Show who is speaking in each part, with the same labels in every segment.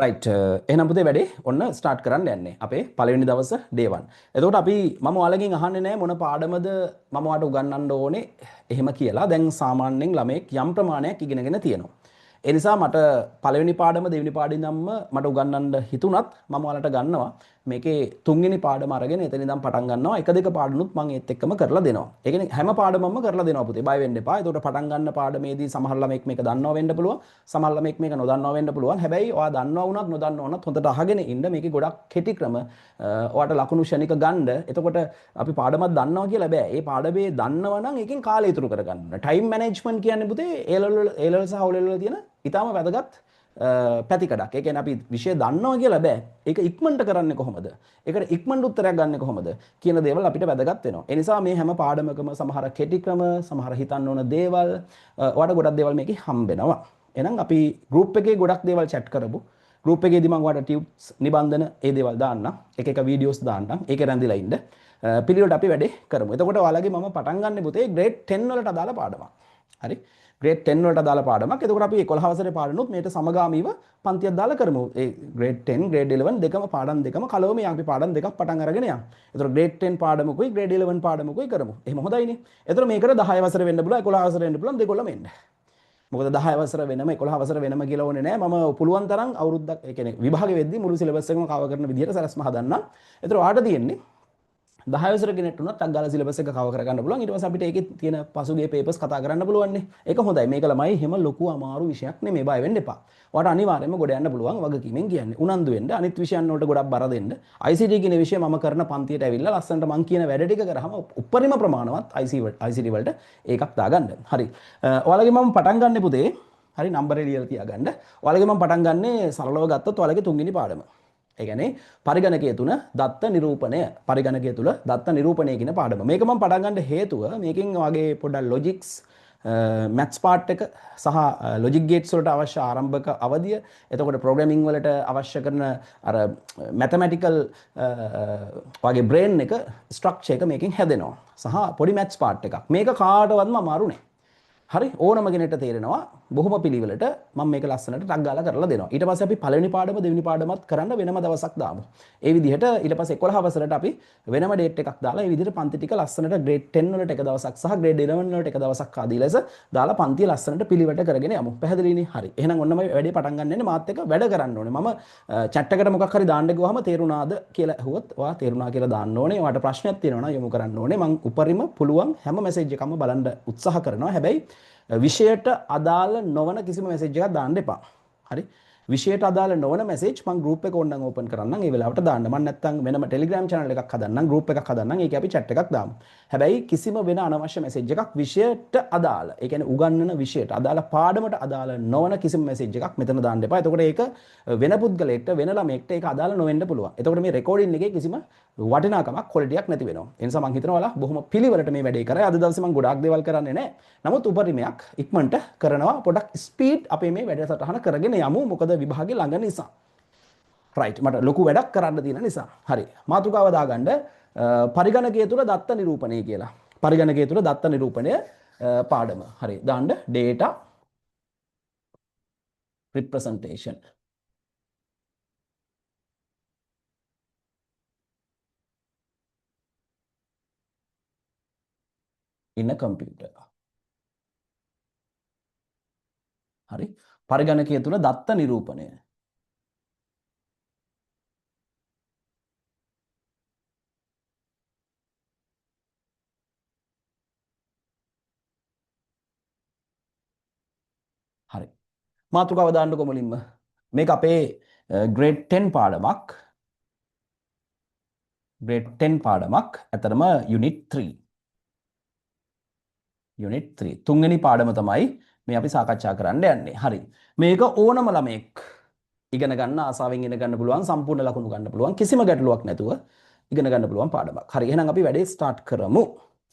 Speaker 1: Right එහෙනම් පුතේ වැඩේ ඔන්න ස්ටාර්ට් කරන්න යන්නේ අපේ පළවෙනි දවස day 1. එතකොට අපි මම ඔයාලගෙන් අහන්නේ නැහැ මොන පාඩමද මම ඔයාලට උගන්වන්න ඕනේ එහෙම කියලා. දැන් සාමාන්‍යයෙන් ළමයෙක් යම් ප්‍රමාණයක් ඉගෙනගෙන තියෙනවා. ඒ නිසා මට පළවෙනි පාඩම දෙවෙනි පාඩින්දම්ම මට උගන්වන්න හිතුණත් මම ඔයාලට ගන්නවා මේකේ තුන්වෙනි පාඩම අරගෙන එතන ඉඳන් පටන් ගන්නවා. එක දෙක පාඩනුත් මම ඒත් එක්කම කරලා දෙනවා. ඒ කියන්නේ හැම පාඩමක්ම කරලා දෙනවා පුතේ. බය වෙන්න එපා. එතකොට පටන් ගන්න පාඩමේදී සමහර ළමෙක් මේක දන්නව වෙන්න පුළුවන්. සමහර ළමෙක් මේක නොදන්නව වෙන්න පුළුවන්. හැබැයි ඔයා දන්නවා වුණත් නොදන්නව වුණත් හොඳට අහගෙන ඉන්න මේකේ ගොඩක් කෙටි ක්‍රම ඔයාට ලකුණු ශනික ගන්න. එතකොට අපි පාඩමක් දන්නවා කියලා බෑ. ඒ පාඩමේ දන්නව නම් ඒකෙන් කාලය ඉතුරු කරගන්න. ටයිම් මැනේජ්මන්ට් කියන්නේ පුතේ A level සහ O level තියෙන ඊටම වැදගත් පැතිකඩක්. ඒ කියන්නේ අපි විෂය දන්නවා කියලා බෑ. ඒක ඉක්මනට කරන්නේ කොහොමද? ඒකට ඉක්මනට උත්තරයක් ගන්න කොහොමද? කියන දේවල් අපිට වැදගත් වෙනවා. ඒ නිසා මේ හැම පාඩමකම සමහර කෙටි ක්‍රම, සමහර හිතන්න ඕන දේවල්, ඔයාලට ගොඩක් දේවල් මේකේ හම්බෙනවා. එහෙනම් අපි group එකේ ගොඩක් දේවල් chat කරමු. group එකේදී මම ඔයාලට tips නිබන්ධන ඒ දේවල් දාන්නම්. එක එක videos දාන්නම්. ඒකේ රැඳිලා ඉන්න. පිළිවෙලට අපි වැඩේ කරමු. එතකොට ඔයාලගේ මම පටන් ගන්න පුතේ grade 10 වලට අදාළ පාඩමක්. හරි? grade 10 වලට අදාළ පාඩමක්. එතකොට අපි 11 වසරේ පාඩනුත් මේට සමගාමීව පන්තියක් දාලා කරමු. ඒ grade 10 grade 11 දෙකම පාඩම් දෙකම කලවම අපි පාඩම් දෙකක් පටන් අරගෙන යමු. එතකොට grade 10 පාඩමකුයි grade 11 පාඩමකුයි කරමු. එහෙම හොඳයිනේ. එතකොට මේකට 10 වසර වෙන්න පුළුවන් 11 වසර වෙන්න පුළුවන් දෙකොල්ලම එන්න. මොකද 10 වසර වෙනම 11 වසර වෙනම කියලා ඕනේ නැහැ. මම පුළුවන් තරම් අවුරුද්දක් ඒ කියන්නේ විභාගෙ වෙද්දී මුළු සිලබස් එකම කවර් කරන විදිහට සැලැස්ම හදන්නම්. එතකොට ඔයාලට තියෙන්නේ 10 වසර කෙනෙක්ට උනත් ටක් ගාලා සිලබස් එක කවර් කරගන්න පුළුවන්. ඊට පස්සේ අපිට ඒකේ තියෙන පසුගිය පේපර්ස් කතා කරන්න පුළුවන් නේ. ඒක හොඳයි. මේක ළමයි හැම ලොකු අමාරු විෂයක් නෙමෙයි. බය වෙන්න එපා. ඔයාලට අනිවාර්යයෙන්ම ගොඩ යන්න පුළුවන් වගකීමෙන් කියන්නේ. උනන්දු වෙන්න අනිත් විෂයන් වලට ගොඩක් බර දෙන්න. ICT කියන විෂය මම කරන පන්තියට ඇවිල්ලා ලස්සනට මං කියන වැඩ ටික කරාම උපරිම ප්‍රමාණවත් ICT වලට ඒකක් දාගන්න. හරි. ඔයාලගේ මම පටන් ගන්න පුතේ. හරි නම්බරේ ලියලා තියාගන්න. ඔයාලගේ මම පටන් ගන්නේ සරලව ගත්තොත් ඔයාලගේ තුන්වෙනි පාඩම. ඒ කියන්නේ පරිගණකයේ තුන දත්ත නිරූපණය පරිගණකයේ තුල දත්ත නිරූපණය කියන පාඩම. මේක මම පටන් ගන්න හේතුව මේකෙන් වගේ පොඩ්ඩක් ලොජික්ස් මැත්ස් පාර්ට් එක සහ ලොජික් ගේට්ස් වලට අවශ්‍ය ආරම්භක අවධිය එතකොට ප්‍රෝග්‍රෑමින් වලට අවශ්‍ය කරන අර මැතමැටිකල් වගේ බ්‍රේන් එක ස්ට්‍රක්චර් එක මේකෙන් හැදෙනවා. සහ පොඩි මැත්ස් පාර්ට් එකක්. මේක කාටවත්ම අමාරු නෑ. හරි ඕනම කෙනෙක්ට තේරෙනවා බොහොම පිළිවෙලට මම මේක ලස්සනට ටක් ගාලා කරලා දෙනවා. ඊට පස්සේ අපි පළවෙනි පාඩම දෙවෙනි පාඩමත් කරන්න වෙනම දවසක් දාමු. ඒ විදිහට ඊට පස්සේ 11 වසරට අපි වෙනම ඩේට් එකක් දාලා ඒ විදිහට පන්ති ටික ලස්සනට grade 10 වලට එක දවසක් සහ grade 11 වලට එක දවසක් ආදී ලෙස දාලා පන්තිය ලස්සනට පිළිවෙලට කරගෙන යමු. පැහැදිලිනේ? හරි. එහෙනම් ඔන්න මම වැඩේ පටන් ගන්න යන්නේ මාත් එක්ක වැඩ කරන්න ඕනේ. මම chat එකට මොකක් හරි දාන්න ගියාම තේරුණාද කියලා අහුවොත් ඔයා තේරුණා කියලා දාන්න ඕනේ. ඔයාට ප්‍රශ්නයක් තියෙනවා නම් යොමු කරන්න ඕනේ. මම උපරිම පුළුවන් හැම මැසේජ් එකක්ම බලන්න උත්සාහ කරනවා. හැබැයි විෂයට අදාළ නොවන කිසිම මැසේජ් එකක් දාන්න එපා. හරි? විෂයට අදාළ නොවන මැසේජ් මම group එක ඕනනම් open කරන්නම් ඒ වෙලාවට දාන්න. මම නැත්තම් වෙනම Telegram channel එකක් හදන්නම් group එකක් හදන්නම්. ඒකේ අපි chat එකක් දාමු. හැබැයි කිසිම වෙන අනවශ්‍ය මැසේජ් එකක් විෂයට අදාළ, ඒ කියන්නේ උගන්වන විෂයට අදාළ පාඩමට අදාළ නොවන කිසිම මැසේජ් එකක් මෙතන දාන්න එපා. එතකොට ඒක වෙන පුද්ගලයෙක්ට වෙන ළමයෙක්ට ඒක අදාළ නොවෙන්න පුළුවන්. එතකොට මේ recording එකේ කිසිම වටිනාකමක් quality එකක් නැති වෙනවා. ඒ නිසා මම හිතනවා ඔයාලා බොහොම පිළිවෙලට මේ වැඩේ කරා. අද දවසේ මම ගොඩාක් දේවල් කරන්නේ නැහැ. නමුත් උපරිමයක් ඉක්මනට කරනවා. පොඩක් ස්පීඩ් අපේ මේ වැඩසටහන කරගෙන යමු. මොකද විභාගේ ළඟ නිසා. රයිට් මට ලොකු වැඩක් කරන්න තියෙන නිසා. හරි. මාතෘකාව දාගන්න පරිගණකයේ තුල දත්ත නිරූපණය කියලා. පරිගණකයේ තුල දත්ත නිරූපණය පාඩම. හරි. දාන්න data representation. in a computer. හරි. පරිගණකයේ තුල දත්ත නිරූපණය. හරි. මාතෘකාව දාන්නකො මුලින්ම. මේක අපේ grade 10 පාඩමක්. grade 10 පාඩමක්. ඇතරම unit 3. unit 3. තුන්වෙනි පාඩම තමයි මේ අපි සාකච්ඡා කරන්න යන්නේ. හරි. මේක ඕනම ළමෙක් ඉගෙන ගන්න ආසාවෙන් ඉගෙන ගන්න පුළුවන් සම්පූර්ණ ලකුණු ගන්න පුළුවන් කිසිම ගැටලුවක් නැතුව ඉගෙන ගන්න පුළුවන් පාඩමක්. හරි. එහෙනම් අපි වැඩේ ස්ටාර්ට් කරමු.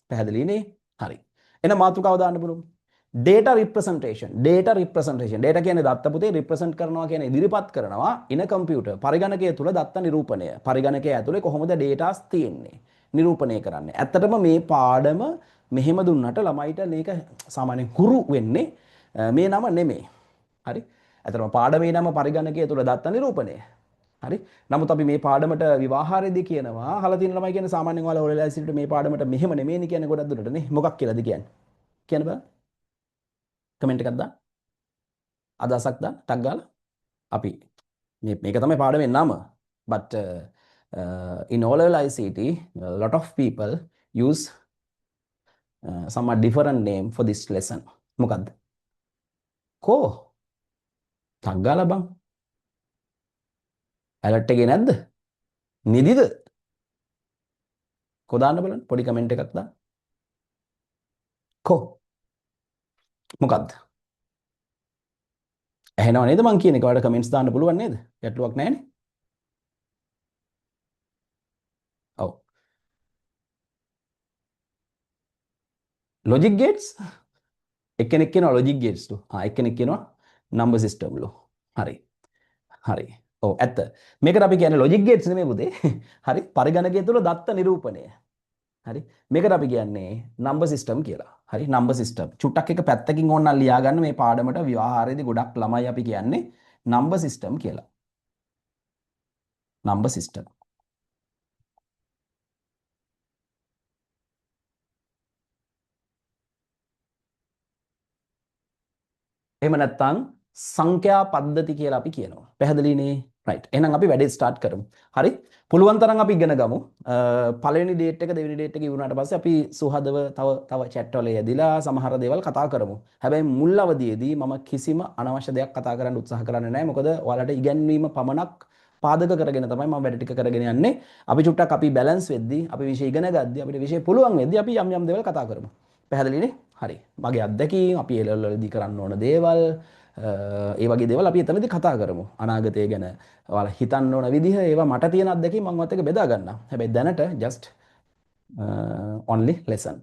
Speaker 1: පැහැදිලිනේ? හරි. එහෙනම් මාතෘකාව දාන්න පුළුවන්. data representation data කියන්නේ දත්ත පුතේ represent කරනවා කියන්නේ ඉදිරිපත් කරනවා in a computer පරිගණකයේ තුල දත්ත නිරූපණය පරිගණකයේ ඇතුලේ කොහොමද dataස් තියෙන්නේ නිරූපණය කරන්නේ. ඇත්තටම මේ පාඩම මෙහෙම දුන්නට ළමයිට මේක සාමාන්‍යයෙන් හුරු වෙන්නේ මේ නම නෙමෙයි. හරි. ඇතරම පාඩමේ නම පරිගණකය තුළ දත්ත නිරූපණය. හරි. නමුත් අපි මේ පාඩමට විවාහාරයේදී කියනවා අහලා තියෙන ළමයි කියන්නේ සාමාන්‍යයෙන් ඔයාලා ඔය ලැයිසිට මේ පාඩමට මෙහෙම නෙමෙයිනේ කියන්නේ ගොඩක් දුරට නේ. මොකක් කියලාද කියන්නේ? කියන්න බෑ. කමෙන්ට් එකක් දාන්න. අදහසක් දාන්න ටක් ගාලා. අපි මේක තමයි පාඩමේ නම. But in O-level ICT, a lot of people use somewhat different name for this lesson. මොකද්ද? කෝ ටක් ගාලා බං. ඇලර්ට් එකේ නැද්ද? නිදිද? කෝ දාන්න බලන්න පොඩි කමෙන්ට් එකක් දාන්න. කෝ මොකද්ද? ඇහෙනව නේද මං කියන එක? ඔයාලට කමෙන්ට්ස් දාන්න පුළුවන් නේද? ගැටලුවක් නැහැනේ. ඔව්. ලොජික් ගේට්ස් එක්කෙනෙක් කියනවා ලොජික් ගේට්ස් ලු. එක්කෙනෙක් කියනවා නම්බර් සිස්ටම් ලු. හරි. හරි. ඔව් ඇත්ත. මේකට අපි කියන්නේ ලොජික් ගේට්ස් නෙමෙයි පුතේ. හරි. පරිගණකය තුළ දත්ත නිරූපණය. හරි. මේකට අපි කියන්නේ නම්බර් සිස්ටම් කියලා. හරි. Number system. චුට්ටක් එක පැත්තකින් ඕනනම් ලියා ගන්න මේ පාඩමට විවාහාරයේදී ගොඩක් ළමයි අපි කියන්නේ නම්බර් සිස්ටම් කියලා. Number system. එහෙම නැත්නම් සංඛ්‍යා පද්ධති කියලා අපි කියනවා. පැහැදිලිනේ? රයිට්. එහෙනම් අපි වැඩේ ස්ටාර්ට් කරමු. හරි. පුළුවන් තරම් අපි ඉගෙන ගමු. පළවෙනි ඩේට් එක දෙවෙනි ඩේට් එක ඉවරනාට පස්සේ අපි සුහදව තව chat වල යෙදিলা සමහර දේවල් කතා කරමු. හැබැයි මුල් අවදියේදී මම කිසිම අනවශ්‍ය දෙයක් කතා කරන්න උත්සාහ කරන්නේ නැහැ. මොකද ඔයාලට ඉගැන්වීම පමණක් පාදක කරගෙන තමයි මම වැඩ ටික කරගෙන යන්නේ. අපි චුට්ටක් අපි බැලන්ස් වෙද්දී අපි විෂය ඉගෙන ගද්දී අපිට විෂය පුළුවන් වෙද්දී අපි යම් දේවල් කතා කරමු. පැහැදිලිනේ? හරි. මගේ අත්දැකීම් අපි A level වලදී කරන්න ඕන දේවල් ඒ වගේ දේවල් අපි එතනදී කතා කරමු. අනාගතය ගැන ඔයාලා හිතන්න ඕන විදිහ ඒවා මට තියෙන අත්දැකීම් මම ඔයත් එක්ක බෙදා ගන්නම්. හැබැයි දැනට just only lesson.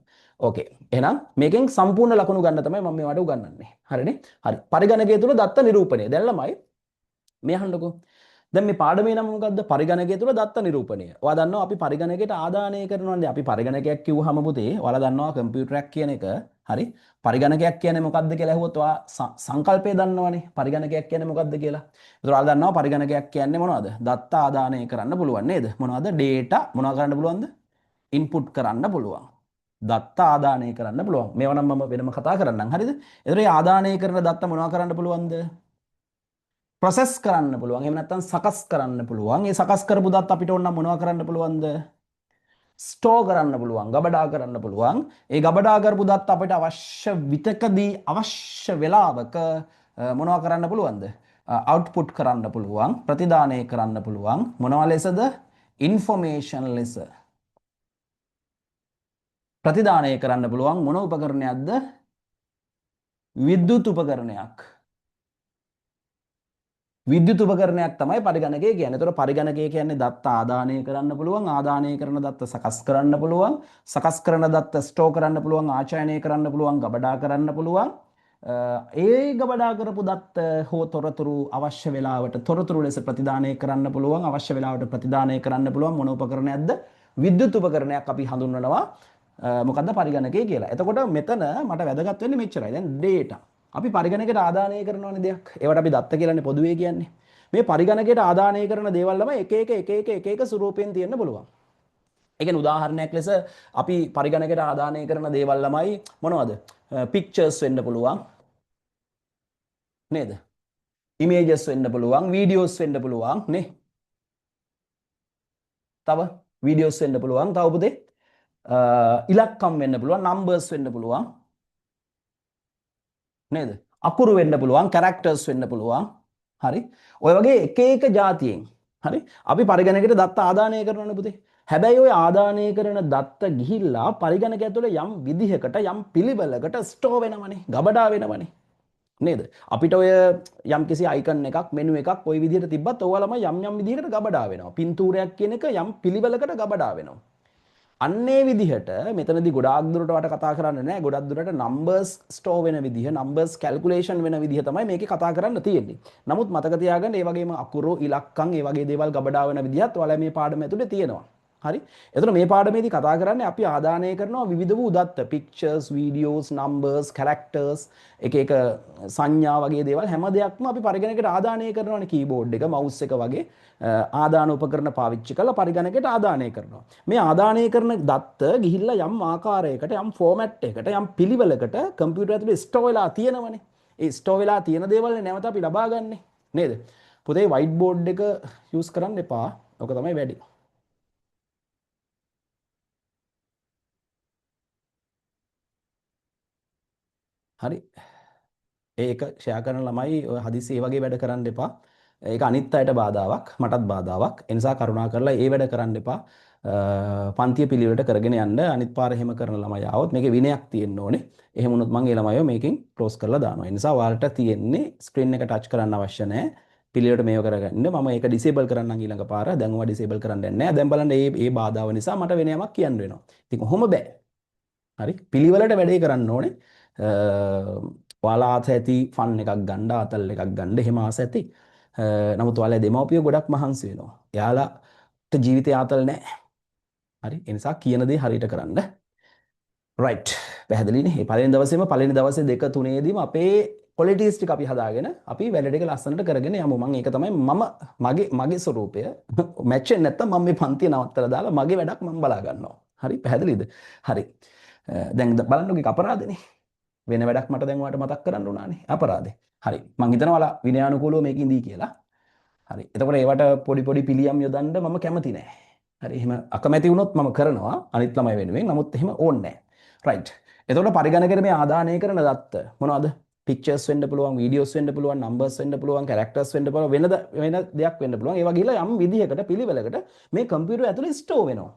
Speaker 1: Okay. එහෙනම් මේකෙන් සම්පූර්ණ ලකුණු ගන්න තමයි මම මේවට උගන්වන්නේ. හරිනේ? හරි. පරිගණකය තුල දත්ත නිරූපණය. දැන් ළමයි මේ අහන්නකෝ. දැන් මේ පාඩමේ නම මොකද්ද? පරිගණකය තුල දත්ත නිරූපණය. ඔයා දන්නවා අපි පරිගණකයට ආදානය කරනවානේ. අපි පරිගණකයක් කිව්වහම පුතේ ඔයාලා දන්නවා කම්පියුටරයක් කියන එක. හරි. පරිගණකයක් කියන්නේ මොකද්ද කියලා ඇහුවොත් ඔයා සංකල්පය දන්නවනේ. පරිගණකයක් කියන්නේ මොකද්ද කියලා. ඒතර ඔයාලා දන්නවා පරිගණකයක් කියන්නේ මොනවද? දත්ත ආදානය කරන්න පුළුවන් නේද? මොනවද? data මොනවා කරන්න පුළුවන්ද? input කරන්න පුළුවන්. දත්ත ආදානය කරන්න පුළුවන්. මේවා නම් මම වෙනම කතා කරන්නම්. හරිද? ඒතර මේ ආදානය කරන දත්ත මොනවා කරන්න පුළුවන්ද? ප්‍රොසෙස් කරන්න පුළුවන්. එහෙම නැත්නම් සකස් කරන්න පුළුවන්. ඒ සකස් කරපු දත් අපිට ඕන නම් මොනවා කරන්න පුළුවන්ද? ස්ටෝ කරන්න පුළුවන්. ගබඩා කරන්න පුළුවන්. ඒ ගබඩා කරපු දත් අපිට අවශ්‍ය විතකදී අවශ්‍ය වෙලාවක මොනවා කරන්න පුළුවන්ද? අවුට්පුට් කරන්න පුළුවන්. ප්‍රතිදානය කරන්න පුළුවන්. මොනවා ලෙසද? ඉන්ෆෝමේෂන් ලෙස. ප්‍රතිදානය කරන්න පුළුවන් මොන උපකරණයක්ද? විද්‍යුත් උපකරණයක්. විද්‍යුත් උපකරණයක් තමයි පරිගණකය කියන්නේ. ඒතකොට පරිගණකය කියන්නේ දත්ත ආදානය කරන්න පුළුවන්, ආදානය කරන දත්ත සකස් කරන්න පුළුවන්, සකස් කරන දත්ත ස්ටෝ කරන්න පුළුවන්, ආචාර්යණය කරන්න පුළුවන්, ගබඩා කරන්න පුළුවන්. ඒ ගබඩා කරපු දත්ත හෝ තොරතුරු අවශ්‍ය වෙලාවට තොරතුරු ලෙස ප්‍රතිදානය කරන්න පුළුවන්, අවශ්‍ය වෙලාවට ප්‍රතිදානය කරන්න පුළුවන් මොන උපකරණයක්ද? විද්‍යුත් උපකරණයක් අපි හඳුන්වනවා මොකද්ද පරිගණකය කියලා. එතකොට මෙතන මට වැදගත් වෙන්නේ මෙච්චරයි. දැන් data අපි පරිගණකයට ආදානය කරනවනේ දෙයක්. ඒවට අපි දත්ත කියලානේ පොදුවේ කියන්නේ. මේ පරිගණකයට ආදානය කරන දේවල් ළමයි එක එක ස්වරූපයෙන් තියෙන්න පුළුවන්. ඒ කියන්නේ උදාහරණයක් ලෙස අපි පරිගණකයට ආදානය කරන දේවල් ළමයි මොනවද? පික්චර්ස් වෙන්න පුළුවන්. නේද? ඉමේජස් වෙන්න පුළුවන්, වීඩියෝස් වෙන්න පුළුවන් නේ. තව වීඩියෝස් වෙන්න පුළුවන්. තව පුතේ ඉලක්කම් වෙන්න පුළුවන්, නම්බර්ස් වෙන්න පුළුවන්. නේද? අකුරු වෙන්න පුළුවන්, කැරක්ටර්ස් වෙන්න පුළුවන්. හරි. ඔය වගේ එක જાතියෙන්. හරි. අපි පරිගණකයට දත්ත ආදානය කරනවනේ පුතේ. හැබැයි ඔය ආදානය කරන දත්ත ගිහිල්ලා පරිගණකය තුළ යම් විදිහකට යම් පිළිවෙලකට ස්ටෝ වෙනවනේ, ගබඩා වෙනවනේ. නේද? අපිට ඔය යම් කිසි අයිකන් එකක්, මෙනු එකක් ওই විදිහට තිබ්බත් ඕවලම යම් විදිහකට ගබඩා වෙනවා. පින්තූරයක් කියන එක යම් පිළිවෙලකට ගබඩා වෙනවා. අන්නේ විදිහට මෙතනදී ගොඩාක් දුරට වට කතා කරන්න නෑ. ගොඩක් දුරට නම්බර්ස් ස්ටෝ වෙන විදිහ, නම්බර්ස් කැල්කියුලේෂන් වෙන විදිහ තමයි මේකේ කතා කරන්න තියෙන්නේ. නමුත් මතක තියාගන්න මේ වගේම අකුරු, ඉලක්කම්, මේ වගේ දේවල් ගබඩා වෙන විදිහත් ඔයාලා මේ පාඩම ඇතුලේ තියෙනවා. හරි. එතකොට මේ පාඩමේදී කතා කරන්නේ අපි ආදානය කරනවා විවිධ වූ දත්ත pictures, videos, numbers, characters එක එක සංඥා වගේ දේවල් හැම දෙයක්ම අපි පරිගණකයට ආදානය කරනවානේ keyboard එක, mouse එක වගේ ආදාන උපකරණ පාවිච්චි කරලා පරිගණකයට ආදානය කරනවා. මේ ආදානය කරන දත්ත ගිහිල්ලා යම් ආකාරයකට, යම් ෆෝමැට් එකකට, යම් පිළිවෙලකට කම්පියුටර් ඇතුලේ ස්ටෝර් වෙලා තියෙනවනේ. ඒ ස්ටෝර් වෙලා තියෙන දේවල් නැවත අපි ලබා ගන්නෙ නේද? පුතේ white board එක use කරන්න එපා. ඔක තමයි වැඩි. හරි. ඒක ෂෙයා කරන ළමයි ඔය හදිස්සි ඒ වගේ වැඩ කරන්න එපා. ඒක අනිත් අයට බාධාවක්, මටත් බාධාවක්. ඒ නිසා කරුණා කරලා ඒ වැඩ කරන්න එපා. පන්තිය පිළිවෙලට කරගෙන යන්න. අනිත් පාර එහෙම කරන ළමයි ආවොත් මේකේ විනයක් තියෙන්න ඕනේ. එහෙම වුණොත් මම ඒ ළමයිව මේකෙන් ක්ලෝස් කරලා දානවා. ඒ නිසා ඔයාලට තියෙන්නේ ස්ක්‍රීන් එක ටච් කරන්න අවශ්‍ය නැහැ. පිළිවෙලට මේව කරගන්න. මම ඒක ඩිසේබල් කරන්නම් ඊළඟ පාර. දැන් ඔයා ඩිසේබල් කරන්න යන්නේ නැහැ. දැන් බලන්න මේ බාධාව නිසා මට වෙන යමක් කියන්න වෙනවා. ඉතින් කොහොම බෑ. හරි පිළිවෙලට වැඩේ කරන්න ඕනේ. ඔයාලා ආස ඇති ෆන් එකක් ගන්න, ආතල් එකක් ගන්න එහෙම ආස ඇති. නමුත් ඔයාලා දෙමව්පියෝ ගොඩක් මහන්සි වෙනවා. එයාලාට ජීවිතේ ආතල් නැහැ. හරි ඒ නිසා කියන දේ හරියට කරන්න. රයිට්. පැහැදිලිනේ. මේ පළවෙනි දවසේ දෙක තුනේදීම අපේ ක්වොලිටිස් ටික අපි හදාගෙන අපි වැඩ ටික ලස්සනට කරගෙන යමු. මම ඒක තමයි මගේ ස්වරූපය. මැච් වෙන්නේ නැත්තම් මම මේ පන්තිය නවත්තලා දාලා මගේ වැඩක් මම බලා ගන්නවා. හරි පැහැදිලිද? හරි. දැන් බලන්නකෝ ඒක අපරාධනේ. වෙන වැඩක් මට දැන් ඔයාලට මතක් කරන්න උනානේ. අපරාධේ. හරි. මං හිතනවා ඔයාලා විනයානුකූලව මේක ඉඳී කියලා. හරි. එතකොට ඒවට පොඩි පිළියම් යොදන්න මම කැමති නෑ. හරි. එහෙම අකමැති වුණොත් මම කරනවා අනිත් ළමයි වෙනුවෙන්. නමුත් එහෙම ඕනේ නෑ. රයිට්. එතකොට පරිගණකයට මේ ආදානය කරන දත්ත මොනවද? pictures වෙන්න පුළුවන්, videos වෙන්න පුළුවන්, numbers වෙන්න පුළුවන්, characters වෙන්න පුළුවන්, වෙන දෙයක් වෙන්න පුළුවන්. ඒවා ගිහලා යම් විදිහකට පිළිවෙලකට මේ කම්පියුටර් ඇතුලේ ස්ටෝර් වෙනවා.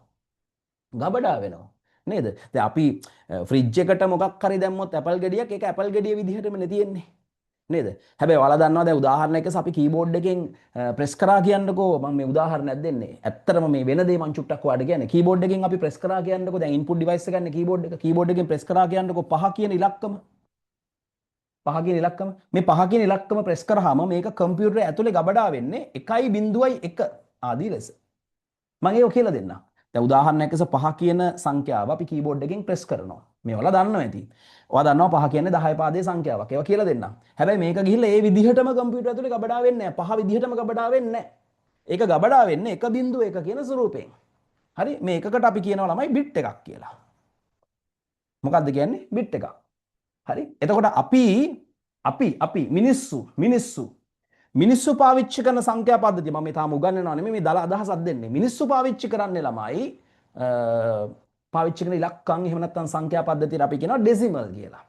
Speaker 1: ගබඩා වෙනවා. නේද? දැන් අපි ෆ්‍රිජ් එකට මොකක් හරි දැම්මොත් ඇපල් ගෙඩියක් ඒක ඇපල් ගෙඩිය විදිහටම නේ තියෙන්නේ. නේද? හැබැයි ඔයාලා දන්නවා දැන් උදාහරණයක් ලෙස අපි කීබෝඩ් එකෙන් ප්‍රෙස් කරා කියන්නකෝ මම මේ උදාහරණයක් දෙන්නේ. ඇත්තටම මේ වෙන දේ මං චුට්ටක් ඔයාලට කියන්නේ. කීබෝඩ් එකෙන් අපි ප්‍රෙස් කරා කියන්නකෝ දැන් ඉන්පුට් ඩිවයිස් එක ගන්න කීබෝඩ් එක. කීබෝඩ් එකෙන් ප්‍රෙස් කරා කියන්නකෝ 5 කියන ඉලක්කම. 5 කියන ඉලක්කම. මේ 5 කියන ඉලක්කම ප්‍රෙස් කරාම මේක කම්පියුටරේ ඇතුලේ ගබඩා වෙන්නේ 1.1 ආදී ලෙස. මම ඒක කියලා දෙන්නම්. දැන් උදාහරණයක් ලෙස 5 කියන සංඛ්‍යාව අපි කීබෝඩ් එකෙන් ප්‍රෙස් කරනවා. මේවල දන්නවා ඇති. ඔයා දන්නවා 5 කියන්නේ 10 පාදයේ සංඛ්‍යාවක්. ඒවා කියලා දෙන්නම්. හැබැයි මේක ගිහිල්ලා ඒ විදිහටම කම්පියුටර් ඇතුලේ ගබඩා වෙන්නේ නැහැ. 5 විදිහටම ගබඩා වෙන්නේ නැහැ. ඒක ගබඩා වෙන්නේ 1.1 කියන ස්වරූපයෙන්. හරි මේ එකකට අපි කියනවා ළමයි බිට් එකක් කියලා. මොකක්ද කියන්නේ? බිට් එකක්. හරි. එතකොට අපි මිනිස්සු පාවිච්චි කරන සංඛ්‍යා පද්ධතිය මම මේ තාම උගන්වනවා නෙමෙයි මේ දල අදහසක් දෙන්නේ. මිනිස්සු පාවිච්චි කරන්නේ ළමයි පාවිච්චි කරන ඉලක්කම් එහෙම නැත්නම් සංඛ්‍යා පද්ධතියට අපි කියනවා ඩෙසිමල් කියලා.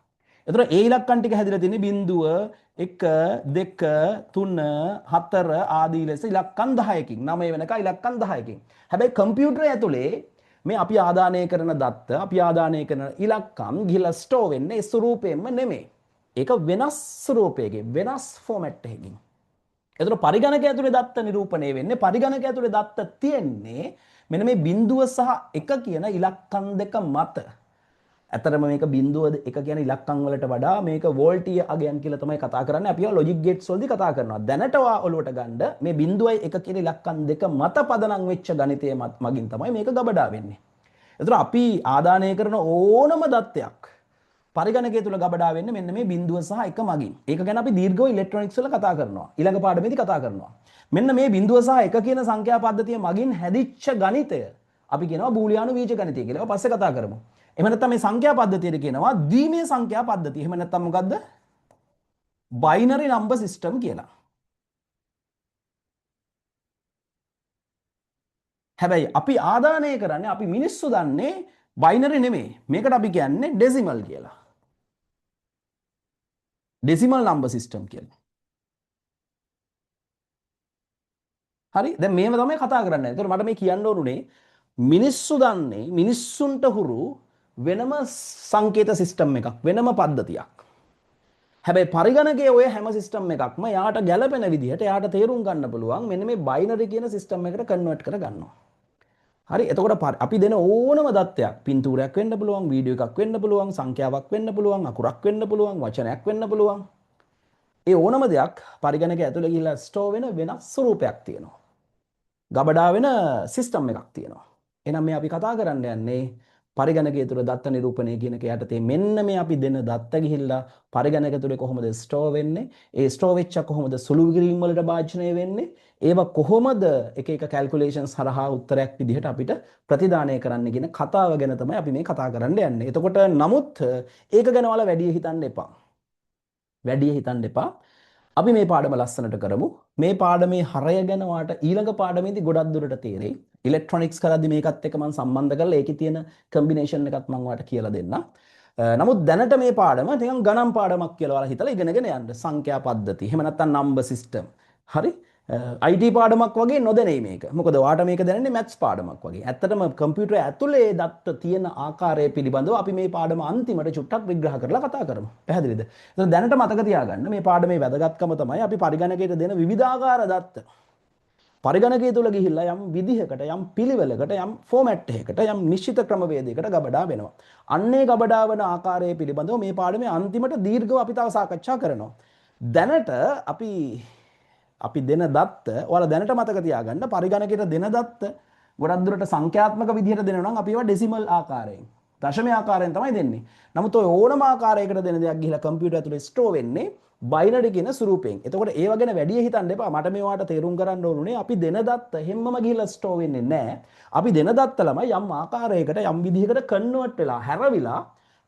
Speaker 1: එතකොට ඒ ඉලක්කම් ටික හැදිලා තියෙන්නේ 0 1 2 3 4 ආදී ලෙස ඉලක්කම් 10කින් 9 වෙනකන් ඉලක්කම් 10කින්. හැබැයි කම්පියුටරය ඇතුලේ මේ අපි ආදානය කරන දත්ත අපි ආදානය කරන ඉලක්කම් ගිහලා ස්ටෝර් වෙන්නේ ඒ ස්වරූපයෙන්ම නෙමෙයි. ඒක වෙනස් ස්වරූපයකින් වෙනස් ෆෝමැට් එකකින්. එතකොට පරිගණක ඇතුලේ දත්ත නිරූපණය වෙන්නේ පරිගණක ඇතුලේ දත්ත තියෙන්නේ මෙන්න මේ බිඳුව සහ 1 කියන ඉලක්කම් දෙක මත. ඇත්තටම මේක බිඳුව 1 කියන ඉලක්කම් වලට වඩා මේක වෝල්ටීය අගයන් කියලා තමයි කතා කරන්නේ. අපි ලොජික් ගේට්ස් වලදී කතා කරනවා. දැනට ඔලුවට ගන්න මේ බිඳුවයි 1 කියන ඉලක්කම් දෙක මත පදනම් වෙච්ච ගණිතය මගින් තමයි මේක ගබඩා වෙන්නේ. එතකොට අපි ආදානය කරන ඕනම දත්තයක් පරිගණකය තුල ගබඩා වෙන්නේ මෙන්න මේ බිඳුව සහ 1 මගින්. ඒක ගැන අපි දීර්ඝව ඉලෙක්ට්‍රොනික්ස් වල කතා කරනවා. ඊළඟ පාඩමේදී කතා කරනවා. මෙන්න මේ බිඳුව සහ 1 කියන සංඛ්‍යා පද්ධතිය මගින් හැදිච්ච ගණිතය අපි කියනවා බූලියානු බීජ ගණිතය කියලා. ඒක පස්සේ කතා කරමු. එහෙම නැත්නම් මේ සංඛ්‍යා පද්ධතියට කියනවා ද්විමේය සංඛ්‍යා පද්ධතිය. එහෙම නැත්නම් මොකද්ද? බයිනරි නම්බර් සිස්ටම් කියලා. හැබැයි අපි ආදානය කරන්නේ අපි මිනිස්සු දන්නේ බයිනරි නෙමෙයි. මේකට අපි කියන්නේ ඩෙසිමල් කියලා. ඩෙසිමල් නම්බර් සිස්ටම් කියලා. හරි දැන් මේව තමයි කතා කරන්නේ. ඒතකොට මට මේ කියන්න ඕනුනේ මිනිස්සු දන්නේ මිනිස්සුන්ට හුරු වෙනම සංකේත සිස්ටම් එකක් වෙනම පද්ධතියක්. හැබැයි පරිගණකයේ ඔය හැම සිස්ටම් එකක්ම යාට ගැළපෙන විදිහට යාට තේරුම් ගන්න පුළුවන් මෙන්න මේ බයිනරි කියන සිස්ටම් එකට කන්වර්ට් කර ගන්නවා. හරි එතකොට අපි දෙන ඕනම දත්තයක් පින්තූරයක් වෙන්න පුළුවන් වීඩියෝ එකක් වෙන්න පුළුවන් සංඛ්‍යාවක් වෙන්න පුළුවන් අකුරක් වෙන්න පුළුවන් වචනයක් වෙන්න පුළුවන්. ඒ ඕනම දෙයක් පරිගණකය ඇතුලේ ගිහිල්ලා ස්ටෝර් වෙන වෙනස් ස්වරූපයක් තියෙනවා. ගබඩා වෙන සිස්ටම් එකක් තියෙනවා. එහෙනම් මේ අපි කතා කරන්න යන්නේ පරිගණකය තුළ දත්ත නිරූපණය කියන එක යටතේ මෙන්න මේ අපි දෙන දත්ත ගිහිල්ලා පරිගණක තුලේ කොහොමද ස්ටෝර් වෙන්නේ? ඒ ස්ටෝර් වෙච්ච කොහොමද සුළු කිරීම වලට භාජනය වෙන්නේ? ඒවා කොහොමද එක එක කැල්කියුලේෂන්ස් හරහා උත්තරයක් විදිහට අපිට ප්‍රතිදානය කරන්න කියන කතාව ගැන තමයි අපි මේ කතා කරන්න යන්නේ. එතකොට නමුත් ඒක ගැන ඔයාලා වැඩි හිතන්න එපා. වැඩි හිතන්න එපා. අපි මේ පාඩම ලස්සනට කරමු. මේ පාඩමේ හරය ගැන ඔයාලට ඊළඟ පාඩමේදී ගොඩක් දුරට තේරෙයි. ඉලෙක්ට්‍රොනික්ස් කරද්දි මේකත් එක්ක මම සම්බන්ධ කරලා ඒකේ තියෙන කම්බිනේෂන් එකත් මම ඔයාලට කියලා දෙන්නම්. නමුත් දැනට මේ පාඩම නිකන් ගණන් පාඩමක් කියලා ඔයාලා හිතලා ඉගෙනගෙන යන්න. සංඛ්‍යා පද්ධති. එහෙම නැත්නම් නම්බර් සිස්ටම්. හරි? IT පාඩමක් වගේ නොදැනෙයි මේක. මොකද ඔයාට මේක දැනෙන්නේ මැත්ස් පාඩමක් වගේ. ඇත්තටම කම්පියුටර් ඇතුලේ දත්ත තියෙන ආකාරය පිළිබඳව අපි මේ පාඩම අන්තිමට චුට්ටක් විග්‍රහ කරලා කතා කරමු. පැහැදිලිද? එතකොට දැනට මතක තියාගන්න මේ පාඩමේ වැදගත්කම තමයි අපි පරිගණකයට දෙන විවිධාකාර දත්ත. පරිගණකය තුල ගිහිල්ලා යම් විදිහකට යම් පිළිවෙලකට යම් ෆෝමැට් එකකට යම් නිශ්චිත ක්‍රමවේදයකට ගබඩා වෙනවා. අන්නේ ගබඩා වන ආකාරය පිළිබඳව මේ පාඩමේ අන්තිමට දීර්ඝව අපි තව සාකච්ඡා කරනවා. දැනට අපි දෙන දත්ත ඔයාලා දැනට මතක තියාගන්න පරිගණකයට දෙන දත්ත ගොඩක් දුරට සංඛ්‍යාත්මක විදිහට දෙනවා නම් අපි ඒවා ඩෙසිමල් ආකාරයෙන් දශම ආකාරයෙන් තමයි දෙන්නේ. නමුත් ඔය ඕනම ආකාරයකට දෙන දෙයක් ගිහිලා කම්පියුටර් ඇතුලේ ස්ටෝර් වෙන්නේ බයිනරි කියන ස්වරූපයෙන්. එතකොට ඒව ගැන වැඩි හිතන්න එපා. මට මේවාට තේරුම් ගන්න ඕනුනේ අපි දෙන දත්ත හැමම ගිහිලා ස්ටෝර් වෙන්නේ නැහැ. අපි දෙන දත්ත ළමයි යම් ආකාරයකට යම් විදිහකට කන්වර්ට් වෙලා හැරවිලා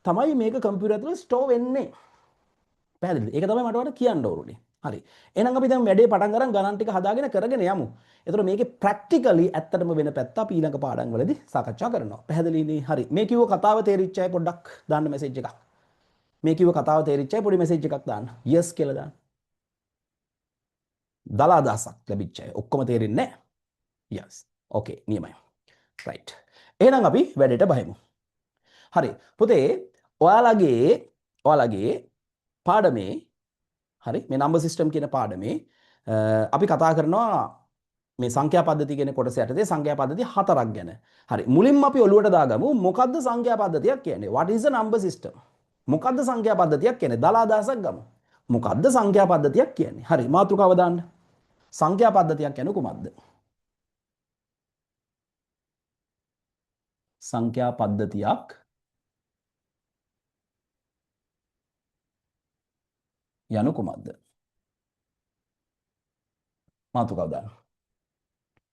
Speaker 1: තමයි මේක කම්පියුටර් ඇතුලේ ස්ටෝර් වෙන්නේ. පැහැදිලිද? ඒක තමයි මට ඔයාලට කියන්න ඕනේ. හරි. එහෙනම් අපි දැන් වැඩේ පටන් ගන්න ගණන් ටික හදාගෙන කරගෙන යමු. ඒතර මේකේ ප්‍රැක්ටිකලි ඇත්තටම වෙන පැත්ත අපි ඊළඟ පාඩම් වලදී සාකච්ඡා කරනවා. පැහැදිලිනේ? හරි. මේ කිව්ව කතාව තේරිච්ච අය පොඩ්ඩක් දාන්න මෙසේජ් එකක්. මේ කිව්ව කතාව තේරිච්ච අය පොඩි මෙසේජ් එකක් දාන්න. yes කියලා දාන්න. දලා අදහසක් ලැබිච්ච අය. ඔක්කොම තේරෙන්නේ නැහැ. yes. okay නියමයි. right. එහෙනම් අපි වැඩේට බහිමු. හරි. පුතේ ඔයාලගේ පාඩමේ හරි මේ නම්බර් සිස්ටම් කියන පාඩමේ අපි කතා කරනවා මේ සංඛ්‍යා පද්ධති කියන කොටස යටතේ සංඛ්‍යා පද්ධති හතරක් ගැන. හරි මුලින්ම අපි ඔලුවට දාගමු මොකද්ද සංඛ්‍යා පද්ධතියක් කියන්නේ? what is a number system? මොකද්ද සංඛ්‍යා පද්ධතියක් කියන්නේ? දලා අදහසක් ගමු. මොකද්ද සංඛ්‍යා පද්ධතියක් කියන්නේ? හරි මාතෘකාව දාන්න. සංඛ්‍යා පද්ධතියක් කියන්නේ කුමක්ද? සංඛ්‍යා පද්ධතියක් යනු කුමක්ද? මාතෘකාව දාන්න.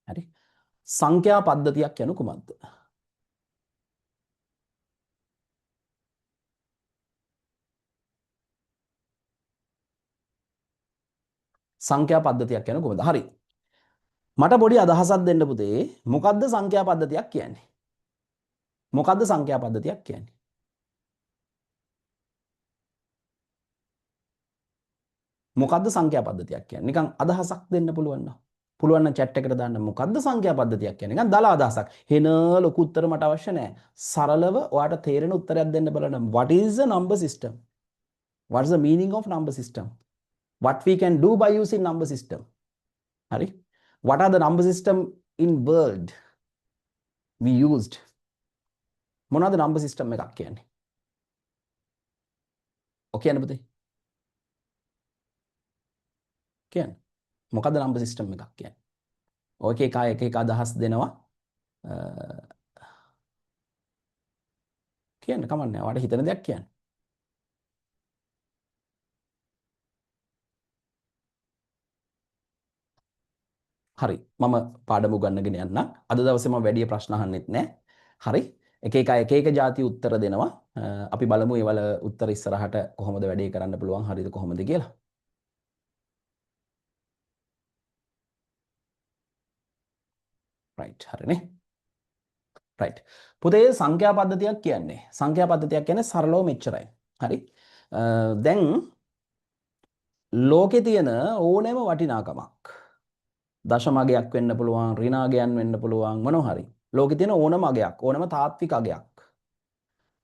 Speaker 1: හරි. සංඛ්‍යා පද්ධතියක් යනු කුමක්ද? සංඛ්‍යා පද්ධතියක් යනු කුමක්ද? හරි. මට පොඩි අදහසක් දෙන්න පුතේ. මොකද්ද සංඛ්‍යා පද්ධතියක් කියන්නේ? මොකද්ද සංඛ්‍යා පද්ධතියක් කියන්නේ? මොකද්ද සංඛ්‍යා පද්ධතියක් කියන්නේ? නිකන් අදහසක් දෙන්න පුළුවන් නම්. පුළුවන් නම් chat එකට දාන්න මොකද්ද සංඛ්‍යා පද්ධතියක් කියන්නේ? නිකන් දලා අදහසක්.ሄන ලොකු උත්තර මට අවශ්‍ය නැහැ. සරලව ඔයාට තේරෙන උත්තරයක් දෙන්න බලන්න. What is a number system? What is the meaning of number system? What we can do by using number system? හරි? What are the number system in world we used? මොනවද number system එකක් කියන්නේ? ඔකේ යන්න පුතේ. කියන්නේ මොකද්ද number system එකක් කියන්නේ? ඔය එක එක අදහස් දෙනවා. කියන්න කමන්නේ. ඔයාලට හිතන දෙයක් කියන්න. හරි. මම පාඩම උගන්වගෙන යන්න. අද දවසේ මම වැඩි ප්‍රශ්න අහන්නෙත් නැහැ. හරි. එක එක ಜಾති උත්තර දෙනවා. අපි බලමු ඒවල උත්තර ඉස්සරහට කොහොමද වැඩේ කරන්න පුළුවන් හරිද කොහොමද කියලා. right හරිනේ. right. පුතේ සංඛ්‍යා පද්ධතියක් කියන්නේ සරලව මෙච්චරයි. හරි. දැන් ලෝකේ තියෙන ඕනෑම වටිනාකමක් දශමගයක් වෙන්න පුළුවන් ඍණාගයන් වෙන්න පුළුවන් මොනවා හරි. ලෝකේ තියෙන ඕනම අගයක් ඕනම තාත්වික අගයක්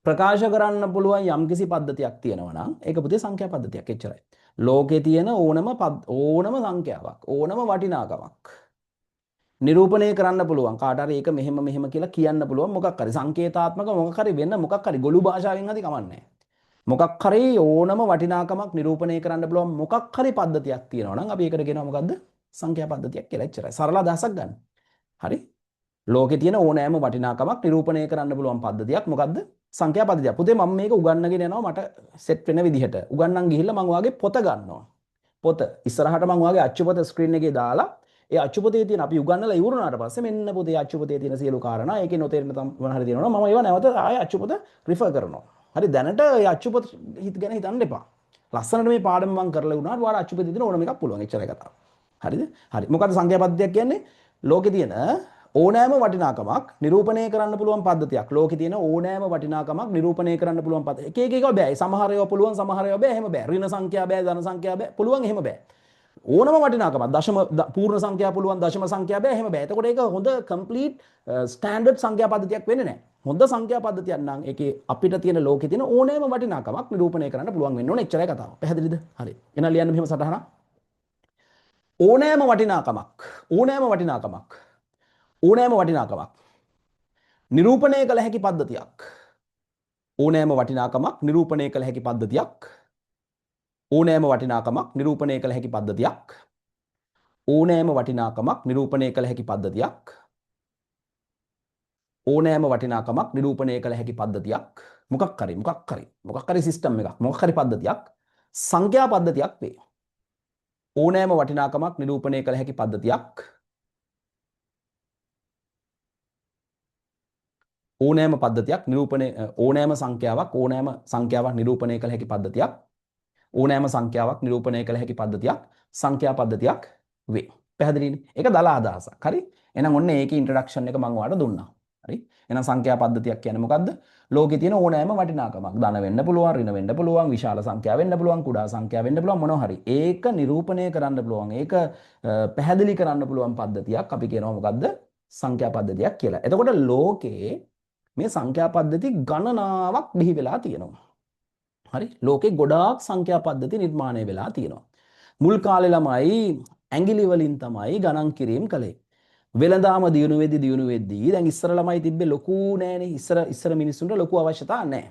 Speaker 1: ප්‍රකාශ කරන්න පුළුවන් යම්කිසි පද්ධතියක් තියෙනවා නම් ඒක පුතේ සංඛ්‍යා පද්ධතියක් එච්චරයි. ලෝකේ තියෙන ඕනම සංඛ්‍යාවක් ඕනම වටිනාකමක් නිරූපණය කරන්න පුළුවන් කාට හරි ඒක මෙහෙම කියලා කියන්න පුළුවන් මොකක් හරි සංකේතාත්මක මොකක් හරි වෙන්න මොකක් හරි ගොළු භාෂාවෙන් හරි කමන්නේ මොකක් හරි ඕනම වටිනාකමක් නිරූපණය කරන්න පුළුවන් මොකක් හරි පද්ධතියක් තියෙනවා නම් අපි ඒකට කියනවා මොකද්ද සංඛ්‍යා පද්ධතියක් කියලා එච්චරයි සරල අදහසක් ගන්න හරි ලෝකේ තියෙන ඕනෑම වටිනාකමක් නිරූපණය කරන්න පුළුවන් පද්ධතියක් මොකද්ද? සංඛ්‍යා පද්ධතියක්. පුතේ මම මේක උගන්වගෙන යනවා මට සෙට් වෙන විදිහට. උගන්වන්න ගිහිල්ලා මම ඔයාගේ පොත ගන්නවා. පොත ඉස්සරහට මම ඔයාගේ අච්චුපොත ස්ක්‍රීන් එකේ දාලා ඒ අච්චුපොතේ තියෙන අපි උගන්වලා ඉවරුනාට පස්සේ මෙන්න පොතේ අච්චුපොතේ තියෙන සියලු කාරණා ඒකේ නොතේරෙන මොන හරි තියෙනවා මම ඒවා නැවත ආයෙ අච්චුපොත රිෆර් කරනවා. හරි දැනට ඒ අච්චුපොත ගැන හිතන්න එපා. ලස්සනට මේ පාඩම මම කරලා වුණාට ඔයාලා අච්චුපොතේ තියෙන ඕනම එකක් පුළුවන් එච්චරයි කතාව. හරිද? හරි. මොකද්ද සංඛ්‍යා පද්ධතියක් කියන්නේ? ලෝකේ තියෙන ඕනෑම වටිනාකමක් නිරූපණය කරන්න පුළුවන් පද්ධතියක්. ලෝකේ තියෙන ඕනෑම වටිනාකමක් නිරූපණය කරන්න පුළුවන් පද්ධතිය. එක එක ඒවා බෑ. සමහර ඒවා පුළුවන්, සමහර ඒවා බෑ. එහෙම බෑ. ඍණ සංඛ්‍යා බෑ, ධන සංඛ්‍යා බෑ. පුළුවන් එහෙම බෑ. ඕනම වටිනාකමක් දශම පූර්ණ සංඛ්‍යා පුළුවන්, දශම සංඛ්‍යා බෑ. එහෙම බෑ. එතකොට ඒක හොඳ කම්ප්ලීට් ස්ටෑන්ඩඩ් සංඛ්‍යා පද්ධතියක් වෙන්නේ නැහැ. හොඳ සංඛ්‍යා පද්ධතියක් නම් ඒකේ අපිට තියෙන ලෝකේ තියෙන ඕනෑම වටිනාකමක් නිරූපණය කරන්න පුළුවන් වෙන්න ඕනේ. එච්චරයි කතාව. පැහැදිලිද? හරි. එහෙනම් ලියන්න මෙහෙම සටහනක්. ඕනෑම වටිනාකමක් නිරූපණය කළ හැකි පද්ධතියක්. ඕනෑම වටිනාකමක් නිරූපණය කළ හැකි පද්ධතියක්. ඕනෑම වටිනාකමක් නිරූපණය කළ හැකි පද්ධතියක්. ඕනෑම වටිනාකමක් නිරූපණය කළ හැකි පද්ධතියක්. ඕනෑම වටිනාකමක් නිරූපණය කළ හැකි පද්ධතියක්. මොකක් හරි සිස්ටම් එකක්, මොකක් හරි පද්ධතියක් සංඛ්‍යා පද්ධතියක් වේ. ඕනෑම වටිනාකමක් නිරූපණය කළ හැකි පද්ධතියක්. ඕනෑම පද්ධතියක් නිරූපණය ඕනෑම සංඛ්‍යාවක් නිරූපණය කළ හැකි පද්ධතියක්. ඕනෑම සංඛ්‍යාවක් නිරූපණය කළ හැකි පද්ධතියක් සංඛ්‍යා පද්ධතියක් වේ. පැහැදිලිනේ? ඒක දල අදහසක්. හරි? එහෙනම් ඔන්න ඒකේ ඉන්ට්‍රොඩක්ෂන් එක මම ඔයාලට දුන්නා. හරි? එහෙනම් සංඛ්‍යා පද්ධතියක් කියන්නේ මොකද්ද? ලෝකේ තියෙන ඕනෑම වටිනාකමක් ධන වෙන්න පුළුවන්, ඍණ වෙන්න පුළුවන්, විශාල සංඛ්‍යා වෙන්න පුළුවන්, කුඩා සංඛ්‍යා වෙන්න පුළුවන් මොනවා හරි. ඒක නිරූපණය කරන්න පුළුවන්. ඒක පැහැදිලි කරන්න පුළුවන් පද්ධතියක් අපි කියනවා මොකද්ද? සංඛ්‍යා පද්ධතියක් කියලා. එතකොට ලෝකේ මේ සංඛ්‍යා පද්ධති ගණනාවක් බිහි වෙලා තියෙනවා. හරි? ලෝකේ ගොඩාක් සංඛ්‍යා පද්ධති නිර්මාණය වෙලා තියෙනවා. මුල් කාලේ ළමයි ඇඟිලි වලින් තමයි ගණන් කිරීම කළේ. වෙළඳාම දියුණු වෙද්දී දැන් ඉස්සර ළමයි තිබ්බේ ලොකු නෑනේ. ඉස්සර මිනිස්සුන්ට ලොකු අවශ්‍යතාවක් නෑ.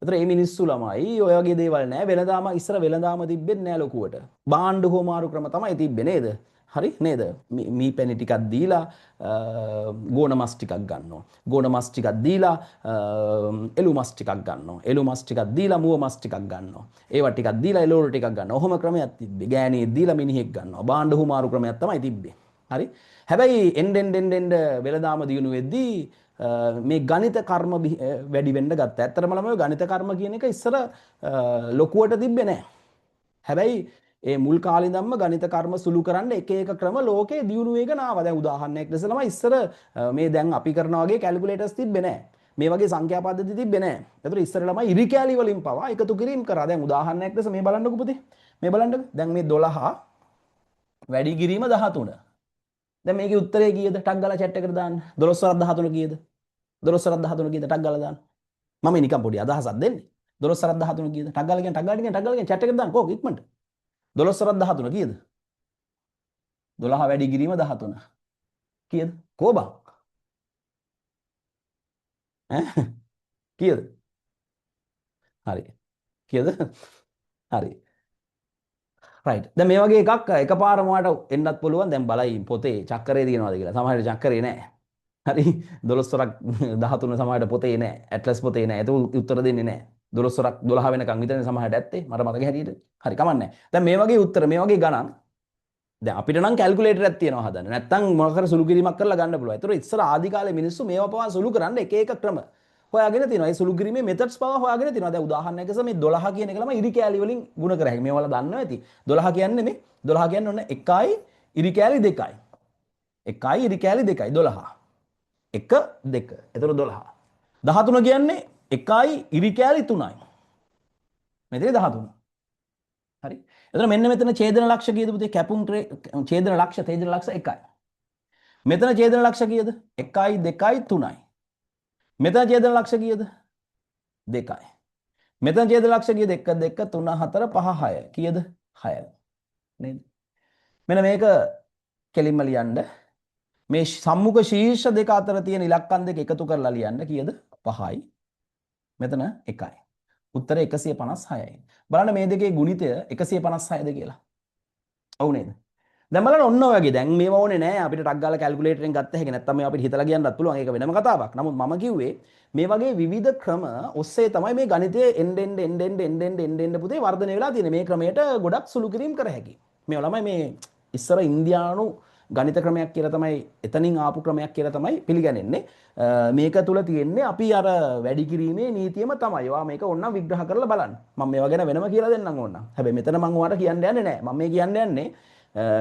Speaker 1: ඒතර මේ මිනිස්සු ළමයි ඔය වගේ දේවල් නෑ. ඉස්සර වෙළඳාම තිබ්බෙත් නෑ ලොකුවට. භාණ්ඩ හොමාරු ක්‍රම තමයි තිබ්බේ නේද? හරි නේද? මී පැණි ටිකක් දීලා ගෝණ මස් ටිකක් ගන්නවා. ගෝණ මස් ටිකක් දීලා එළු මස් ටිකක් ගන්නවා. එළු මස් ටිකක් දීලා මුව මස් ටිකක් ගන්නවා. ඒවා ටිකක් දීලා එළවලු ටිකක් ගන්නවා. ඔහොම ක්‍රමයක් තිබ්බේ. ගෑණියෙක් දීලා මිනිහෙක් ගන්නවා. භාණ්ඩ හොමාරු ක්‍රමයක් තමයි තිබ්බේ. හරි? හැබැයි එන්න වෙළඳාම දියුණු වෙද්දී මේ ගණිත කර්ම වැඩි වෙන්න ගත්තා. ඇත්තටම ළමයි ගණිත කර්ම කියන එක ඉස්සර ලොකුවට තිබ්බේ නැහැ. හැබැයි ඒ මුල් කාලේ ඉඳන්ම ගණිත කර්ම සුළු කරන්න එක එක ක්‍රම ලෝකේ දියුණු වෙගෙන ආවා. දැන් උදාහරණයක් ලෙස ළමයි ඉස්සර මේ දැන් අපි කරනා වගේ කැල්කියුලේටර්ස් තිබ්බේ නැහැ. මේ වගේ සංඛ්‍යා පද්ධති තිබ්බේ නැහැ. ඒතර ඉස්සර ළමයි ඉරි කැලි වලින් පවා එකතු කිරීම කරා. දැන් උදාහරණයක් ලෙස මේ බලන්නකෝ පුතේ. මේ බලන්නකෝ. දැන් මේ 12 වැඩි කිරීම 13. දැන් මේකේ උත්තරේ කීයද? ටක් ගාලා chat එකට දාන්න. 12 වරක් 13 කීයද? 12 වරක් 13 කීයද? ටක් ගාලා දාන්න. මම නිකන් පොඩි අදහසක් දෙන්නේ. 12 වරක් 13 කීයද? ටක් ගාලා chat එකට දාන්න. කොහොම ඉක්මනට. 12 වරක් 13 කීයද? 12 වැඩි කිරීම 13. කීයද? කෝ බං? ඈ කීයද? හරි. කීයද? හරි. රයිට්. දැන් මේ වගේ එකක් එකපාරම ඔයාලට එන්නත් පුළුවන්. දැන් බලයි පොතේ චක්‍රය තියෙනවද කියලා. සමහරවිට චක්‍රේ නැහැ. හරි 12 වරක් 13 සමහරවිට පොතේ නැහැ. ඇට්ලස් පොතේ නැහැ. ඒක උත්තර දෙන්නේ නැහැ. 12 වරක් 12 වෙනකන් විතරනේ සමහරවිට ඇත්තේ. මට මතක හැටියට. හරි කමන්නේ. දැන් මේ වගේ උත්තර මේ වගේ ගණන් දැන් අපිට නම් කැල්කියුලේටරයක් තියෙනවා හදන්න. නැත්තම් මොකක් හරි සුළු කිරීමක් කරලා ගන්න පුළුවන්. ඒතර ඉස්සර ආදි කාලේ මිනිස්සු මේවා පවා සුළු කරන්න එක එක ක්‍රම හොයාගෙන තියෙනවා. ඒ සුළු කිරීමේ මෙතඩ්ස් පවා හොයාගෙන තියෙනවා. දැන් උදාහරණයක් ලෙස මේ 12 කියන එක ළම ඉරි කෑලි වලින් ගුණ කර හැකියි. මේවල දන්නවා ඇති. 12 කියන්නේ මේ 12 කියන්නේ ඔන්න 1යි ඉරි කෑලි 2යි. 1යි ඉරි කෑලි 2යි 12. 1 2. ඒතර 12. 13 කියන්නේ 1යි ඉරි කෑලි 3යි. මෙතන 13. හරි. එතන මෙන්න මෙතන ඡේදන ලක්ෂ කීයද පුතේ? කැපුම් ඡේදන ලක්ෂ 1යි. මෙතන ඡේදන ලක්ෂ කීයද? 1යි 2යි 3යි. මෙතන ඡේදන ලක්ෂ කීයද? 2යි. මෙතන ඡේදන ලක්ෂ කීයද? 1 2 3 4 5 6. කීයද? 6. නේද? මෙන්න මේක කෙලින්ම ලියන්න. මේ සම්මුඛ ශීර්ෂ දෙක අතර තියෙන ඉලක්කම් දෙක එකතු කරලා ලියන්න. කීයද? 5යි. මෙතන 1යි. උත්තරය 156යි. බලන්න මේ දෙකේ ගුණිතය 156ද කියලා. ඔව් නේද? දැන් බලන්න ඔන්න ඔය වගේ දැන් මේව ඕනේ නෑ අපිට ටක් ගාලා කැල්කියුලේටරෙන් ගත්ත හැකි නැත්නම් මේ අපිට හිතලා කියන්නත් පුළුවන් ඒක වෙනම කතාවක්. නමුත් මම කිව්වේ මේ වගේ විවිධ ක්‍රම ඔස්සේ තමයි මේ ගණිතයේ එන්න පුතේ වර්ධනය වෙලා තියෙන්නේ. මේ ක්‍රමයට ගොඩක් සුළු කිරීම කර හැකියි. මේ ළමයි මේ ඉස්සර ඉන්දියානු ගණිත ක්‍රමයක් කියලා තමයි එතනින් ආපු ක්‍රමයක් කියලා තමයි පිළිගන්නේ. මේක තුල තියෙන්නේ අපි අර වැඩි කිරීමේ නීතියම තමයි. ඔයා මේක ඕනනම් විග්‍රහ කරලා බලන්න. මම මේවා ගැන වෙනම කියලා දෙන්නම් ඕනනම්. හැබැයි මෙතන මම ඔයාලට කියන්න යන්නේ නැහැ. මම මේ කියන්න යන්නේ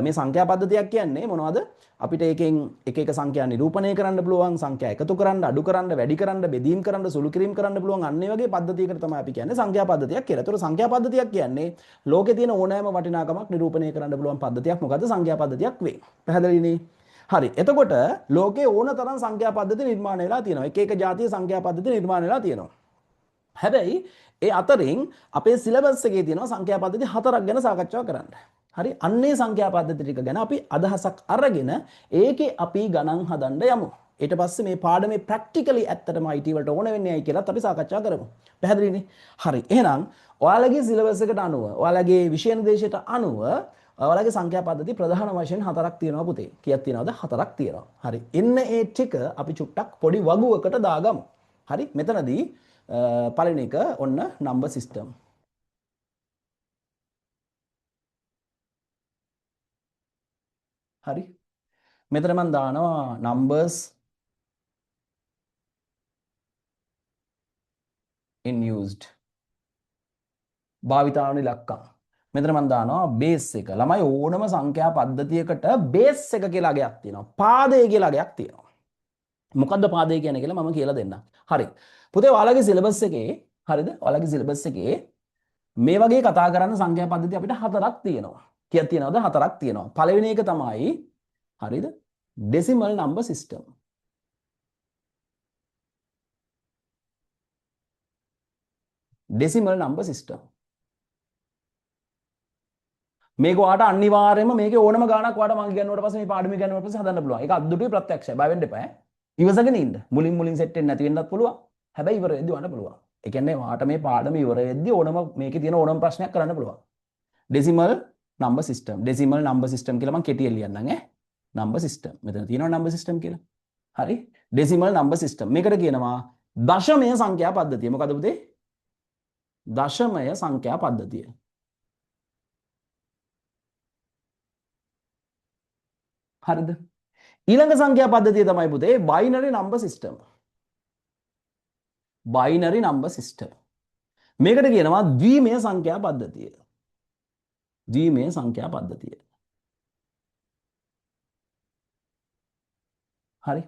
Speaker 1: මේ සංඛ්‍යා පද්ධතියක් කියන්නේ මොනවද? අපිට ඒකෙන් එක එක සංඛ්‍යා නිරූපණය කරන්න පුළුවන්, සංඛ්‍යා එකතු කරන්න, අඩු කරන්න, වැඩි කරන්න, බෙදීම් කරන්න, සුළු කිරීම කරන්න පුළුවන් අන්න ඒ වගේ පද්ධතියකට තමයි අපි කියන්නේ සංඛ්‍යා පද්ධතියක් කියලා. ඒතර සංඛ්‍යා පද්ධතියක් කියන්නේ ලෝකේ තියෙන ඕනෑම වටිනාකමක් නිරූපණය කරන්න පුළුවන් පද්ධතියක්. මොකද්ද සංඛ්‍යා පද්ධතියක් වෙයි. පැහැදිලිනේ? හරි. එතකොට ලෝකේ ඕන තරම් සංඛ්‍යා පද්ධති නිර්මාණය වෙලා තියෙනවා. එක එක ජාතියේ සංඛ්‍යා පද්ධති නිර්මාණය වෙලා තියෙනවා. හැබැයි ඒ අතරින් අපේ සිලබස් එකේ තියෙනවා සංඛ්‍යා පද්ධති 4ක් ගැන සාකච්ඡා කරන්න. හරි අන්නේ සංඛ්‍යා පද්ධති ටික ගැන අපි අදහසක් අරගෙන ඒකේ අපි ගණන් හදන්න යමු. ඊට පස්සේ මේ පාඩමේ ප්‍රැක්ටිකලි ඇත්තටම IT වලට ඕන වෙන්නේ ඇයි කියලාත් අපි සාකච්ඡා කරමු. පැහැදිලිනේ? හරි. එහෙනම් ඔයාලගේ සිලබස් එකට අනුව, ඔයාලගේ විෂය නිර්දේශයට අනුව ඔයාලගේ සංඛ්‍යා පද්ධති ප්‍රධාන වශයෙන් 4ක් තියෙනවා පුතේ. කීයක් තියෙනවද? 4ක් තියෙනවා. හරි. එන්න ඒ ටික අපි චුට්ටක් පොඩි වගුවකට දාගමු. හරි. මෙතනදී පළවෙනි එක ඔන්න නම්බර් සිස්ටම්. හරි. මෙතන මම දානවා numbers in used. භාවිතාවන ඉලක්කම්. මෙතන මම දානවා බේස් එක. ළමයි ඕනම සංඛ්‍යා පද්ධතියකට බේස් එක කියලා අගයක් තියෙනවා. පාදය කියලා අගයක් තියෙනවා. මොකද්ද පාදය කියන්නේ කියලා මම කියලා දෙන්නම්. හරි. පුතේ ඔයාලගේ සිලබස් එකේ හරිද? ඔයාලගේ සිලබස් එකේ මේ වගේ කතා කරන්න සංඛ්‍යා පද්ධති අපිට 4ක් තියෙනවා. කීයක් තියෙනවද? 4ක් තියෙනවා. පළවෙනි එක තමයි හරිද? decimal number system. decimal number system. මේක ඔයාලට අනිවාර්යයෙන්ම මේකේ ඕනම ගාණක් ඔයාලට මම කියනකොට පස්සේ මේ පාඩම ඉගෙනුවට පස්සේ හදන්න පුළුවන්. ඒක අද්දුටුවේ ප්‍රත්‍යක්ෂයි. බය වෙන්න එපා ඈ. ඉවසගෙන ඉන්න. මුලින් සෙට් වෙන්නේ නැති වෙන්නත් පුළුවන්. හැබැයි ඉවර වෙද්දී වන්න පුළුවන්. ඒ කියන්නේ ඔයාලට මේ පාඩම ඉවර වෙද්දී ඕනම මේකේ තියෙන ඕනම ප්‍රශ්නයක් කරන්න පුළුවන්. decimal number system. decimal number system කියලා මම කෙටියෙන් ලියන්නම් ඈ. number system. මෙතන තියෙනවා number system කියලා. හරි. decimal number system. මේකට කියනවා දශමය සංඛ්‍යා පද්ධතිය. මොකද පුතේ? දශමය සංඛ්‍යා පද්ධතිය. හරිද? ඊළඟ සංඛ්‍යා පද්ධතිය තමයි පුතේ binary number system. binary number system. මේකට කියනවා ද්විමය සංඛ්‍යා පද්ධතිය. ද්විමය සංඛ්‍යා පද්ධතිය. හරි.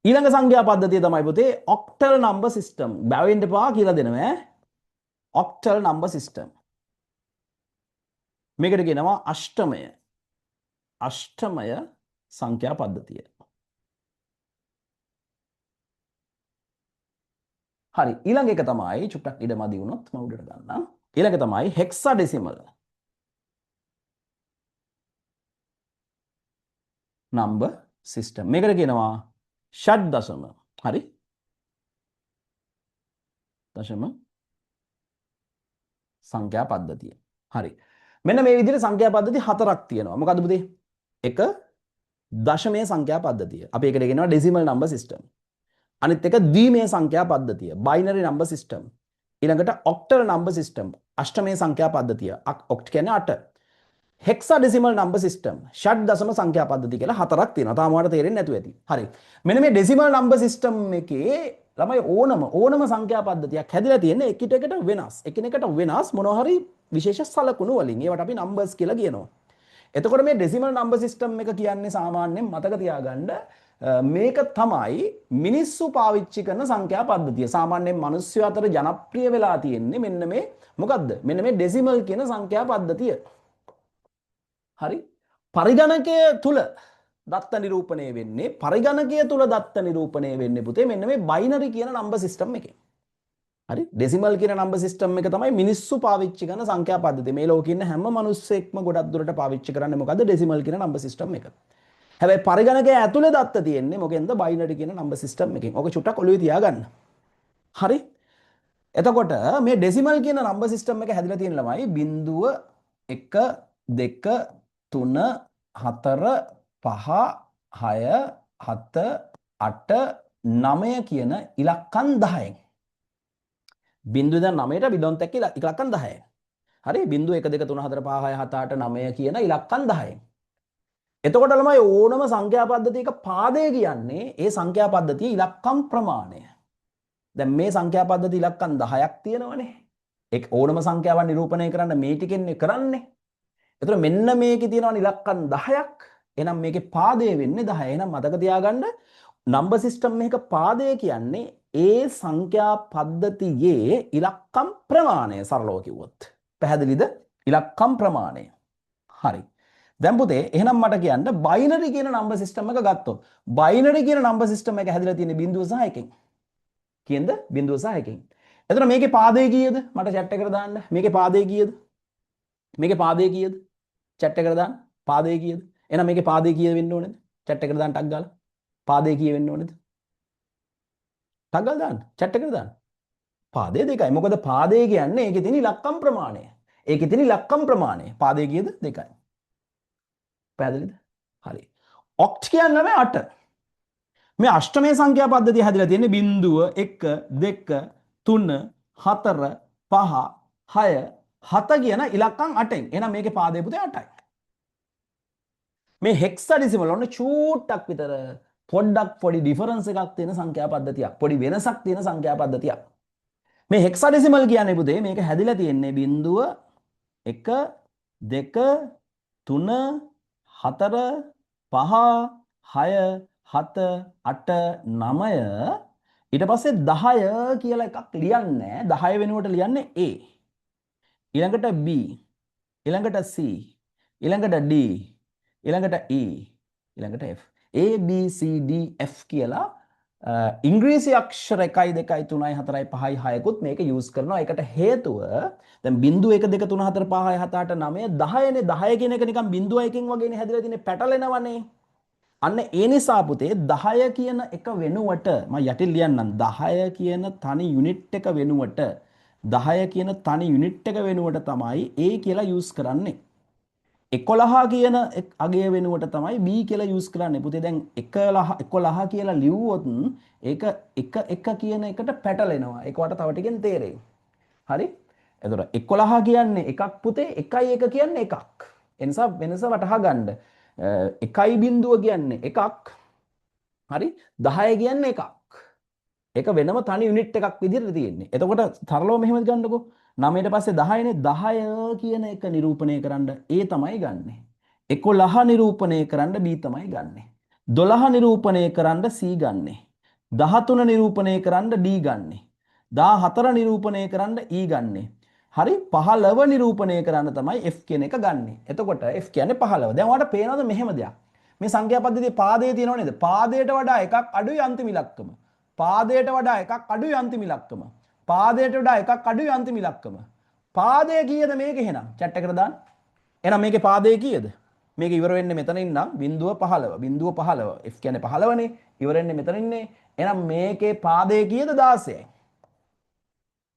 Speaker 1: ඊළඟ සංඛ්‍යා පද්ධතිය තමයි පුතේ octal number system. බැවෙන්න එපා කියලා දෙනවා ඈ. octal number system. මේකට කියනවා අෂ්ටමය. අෂ්ටමය සංඛ්‍යා පද්ධතිය. හරි. ඊළඟ එක තමයි චුට්ටක් ඉඩමදි වුණොත් මම උඩට ගන්නම්. ඊළඟ තමයි hexadecimal number system. මේකට කියනවා ෂඩ් දශම. හරි. දශම සංඛ්‍යා පද්ධතිය. හරි. මෙන්න මේ විදිහට සංඛ්‍යා පද්ධති 4ක් තියෙනවා. මොකද්ද පුතේ? එක දශමයේ සංඛ්‍යා පද්ධතිය. අපි ඒකට කියනවා decimal number system. අනිත් එක ද්විමය සංඛ්‍යා පද්ධතිය. binary number system. ඊළඟට octal number system. අෂ්ටමය සංඛ්‍යා පද්ධතිය. ඔක්ට් කියන්නේ 8. hexadecimal number system. ෂඩ් දශම සංඛ්‍යා පද්ධතිය කියලා 4ක් තියෙනවා. තාම ඔයාලට තේරෙන්නේ නැතුව ඇති. හරි. මෙන්න මේ decimal number system එකේ ළමයි ඕනම සංඛ්‍යා පද්ධතියක් හැදිලා තියෙන්නේ එකිනෙකට වෙනස්. එකිනෙකට වෙනස් මොනවා හරි විශේෂ සලකුණු වලින්. ඒවට අපි numbers කියලා කියනවා. එතකොට මේ decimal number system එක කියන්නේ සාමාන්‍යයෙන් මතක තියාගන්න මේක තමයි මිනිස්සු පාවිච්චි කරන සංඛ්‍යා පද්ධතිය. සාමාන්‍යයෙන් මිනිස්සු අතර ජනප්‍රිය වෙලා තියෙන්නේ මෙන්න මේ මොකද්ද? මෙන්න මේ decimal කියන සංඛ්‍යා පද්ධතිය. හරි. පරිගණකය තුල දත්ත නිරූපණය වෙන්නේ පුතේ මෙන්න මේ binary කියන number system එකෙන්. හරි. decimal කියන number system එක තමයි මිනිස්සු පාවිච්චි කරන සංඛ්‍යා පද්ධතිය. මේ ලෝකේ ඉන්න හැම මිනිස්සෙක්ම ගොඩක් දුරට පාවිච්චි කරන්නේ මොකද්ද? decimal කියන number system එක. හැබැයි පරිගණකය ඇතුලේ දත්ත තියෙන්නේ මොකෙන්ද? binary කියන number system එකෙන්. ඔක චුට්ටක් ඔළුවේ තියාගන්න. හරි. එතකොට මේ decimal කියන number system එක හැදිලා තියෙන ළමයි 0 1 2 3 4 5 6 7 8 9 කියන ඉලක්කම් 10න්. බිංදුව ඉඳන් 9ට බිඳුවත් එක්ක ඉලක්කම් 10යි. හරි බිංදුව 1 2 3 4 5 6 7 8 9 කියන ඉලක්කම් 10න්. එතකොට ළමයි ඕනම සංඛ්‍යා පද්ධතියක පාදය කියන්නේ ඒ සංඛ්‍යා පද්ධතියේ ඉලක්කම් ප්‍රමාණය. දැන් මේ සංඛ්‍යා පද්ධති ඉලක්කම් 10ක් තියෙනවනේ. ඒ ඕනම සංඛ්‍යාවක් නිරූපණය කරන්න මේ ටිකෙන්නේ කරන්නේ. එතකොට මෙන්න මේකේ තියෙනවා ඉලක්කම් 10ක්. එහෙනම් මේකේ පාදය වෙන්නේ 10. එහෙනම් මතක තියාගන්න නම්බර් සිස්ටම් එකක පාදය කියන්නේ ඒ සංඛ්‍යා පද්ධතියේ ඉලක්කම් ප්‍රමාණය සරලව කිව්වොත්. පැහැදිලිද? ඉලක්කම් ප්‍රමාණය. හරි. දැන් පුතේ එහෙනම් මට කියන්න බයිනරි කියන නම්බර් සිස්ටම් එක ගත්තොත් බයිනරි කියන නම්බර් සිස්ටම් එක හැදිලා තියෙන්නේ බිංදුව සහ එකෙන්. කියනද? බිංදුව සහ එකෙන්. එතකොට මේකේ පාදේ කීයද? මට chat එකට දාන්න. මේකේ පාදේ කීයද? මේකේ පාදේ කීයද? chat එකට දාන්න. පාදේ කීයද? එහෙනම් මේකේ පාදේ කීය වෙන්න ඕනේද? chat එකට දාන්න ටක් ගාලා. පාදේ කීය වෙන්න ඕනේද? ටක් ගාලා දාන්න. chat එකට දාන්න. පාදේ 2යි. මොකද පාදේ කියන්නේ ඒකේ තියෙන ඉලක්කම් ප්‍රමාණය. ඒකේ තියෙන ඉලක්කම් ප්‍රමාණය. පාදේ කීයද? 2යි. පැහැදිලිද? හරි. ඔක්ට් කියන්නේ 8. මේ අෂ්ටමය සංඛ්‍යා පද්ධතිය හැදිලා තියෙන්නේ 0 1 2 3 4 5 6 7 කියන ඉලක්කම් 8න්. එහෙනම් මේකේ පාදේ පුතේ 8යි. මේ හෙක්සාඩෙසිමල් ඔන්න චූට්ටක් විතර පොඩ්ඩක් පොඩි ඩිෆරන්ස් එකක් තියෙන සංඛ්‍යා පද්ධතියක්. පොඩි වෙනසක් තියෙන සංඛ්‍යා පද්ධතියක්. මේ හෙක්සාඩෙසිමල් කියන්නේ පුතේ මේක හැදිලා තියෙන්නේ 0 1 2 3 4 5 6 7 8 9 ඊට පස්සේ 10 කියලා එකක් ලියන්නේ 10 වෙනුවට ලියන්නේ A ඊළඟට B ඊළඟට C ඊළඟට D ඊළඟට E ඊළඟට F A B C D F කියලා ඉංග්‍රීසි අක්ෂර 1 2 3 4 5 6කුත් මේක යූස් කරනවා. ඒකට හේතුව දැන් 0 1 2 3 4 5 6 7 8 9 10නේ 10 කියන එක නිකන් 0.1කින් වගේනේ හැදිලා තියෙන්නේ පැටලෙනවනේ. අන්න ඒ නිසා පුතේ 10 කියන එක වෙනුවට මම යටින් ලියන්නම් 10 කියන තනි යුනිට් එක වෙනුවට 10 කියන තනි යුනිට් එක වෙනුවට තමයි A කියලා යූස් කරන්නේ. 11 කියන අගය වෙනුවට තමයි B කියලා යූස් කරන්නේ. පුතේ දැන් 11 කියලා ලිව්වොත් ඒක 1 කියන එකට පැටලෙනවා. ඒක වට තව ටිකෙන් තේරෙයි. හරි? එතකොට 11 කියන්නේ එකක් පුතේ 1යි 1 කියන්නේ එකක්. ඒ නිසා වෙනස වටහා ගන්න. 1යි බිංදුව කියන්නේ එකක්. හරි? 10 කියන්නේ එකක්. ඒක වෙනම තනි යුනිට් එකක් විදිහට තියෙන්නේ. එතකොට තරලව මෙහෙම ගන්නකො. 9ට පස්සේ 10නේ 10 කියන එක නිරූපණය කරන්න A තමයි ගන්නෙ. 11 නිරූපණය කරන්න B තමයි ගන්නෙ. 12 නිරූපණය කරන්න C ගන්නෙ. 13 නිරූපණය කරන්න D ගන්නෙ. 14 නිරූපණය කරන්න E ගන්නෙ. හරි 15 නිරූපණය කරන්න තමයි F කියන එක ගන්නෙ. එතකොට F කියන්නේ 15. දැන් ඔයාලට පේනවද මෙහෙම දෙයක්? මේ සංඛ්‍යා පද්ධතියේ පාදයේ තියෙනව නේද? පාදයට වඩා එකක් අඩුයි අන්තිම ඉලක්කම. පාදයට වඩා එකක් අඩුයි අන්තිම ඉලක්කම. පාදයට වඩා එකක් අඩුයි අන්තිම ඉලක්කම. පාදය කීයද මේක එහෙනම්? chat එකට දාන්න. එහෙනම් මේකේ පාදය කීයද? මේක ඉවර වෙන්නේ මෙතනින් නම් 0.15. 0.15. F කියන්නේ 15නේ. ඉවර වෙන්නේ මෙතනින් ඉන්නේ. එහෙනම් මේකේ පාදය කීයද? 16යි.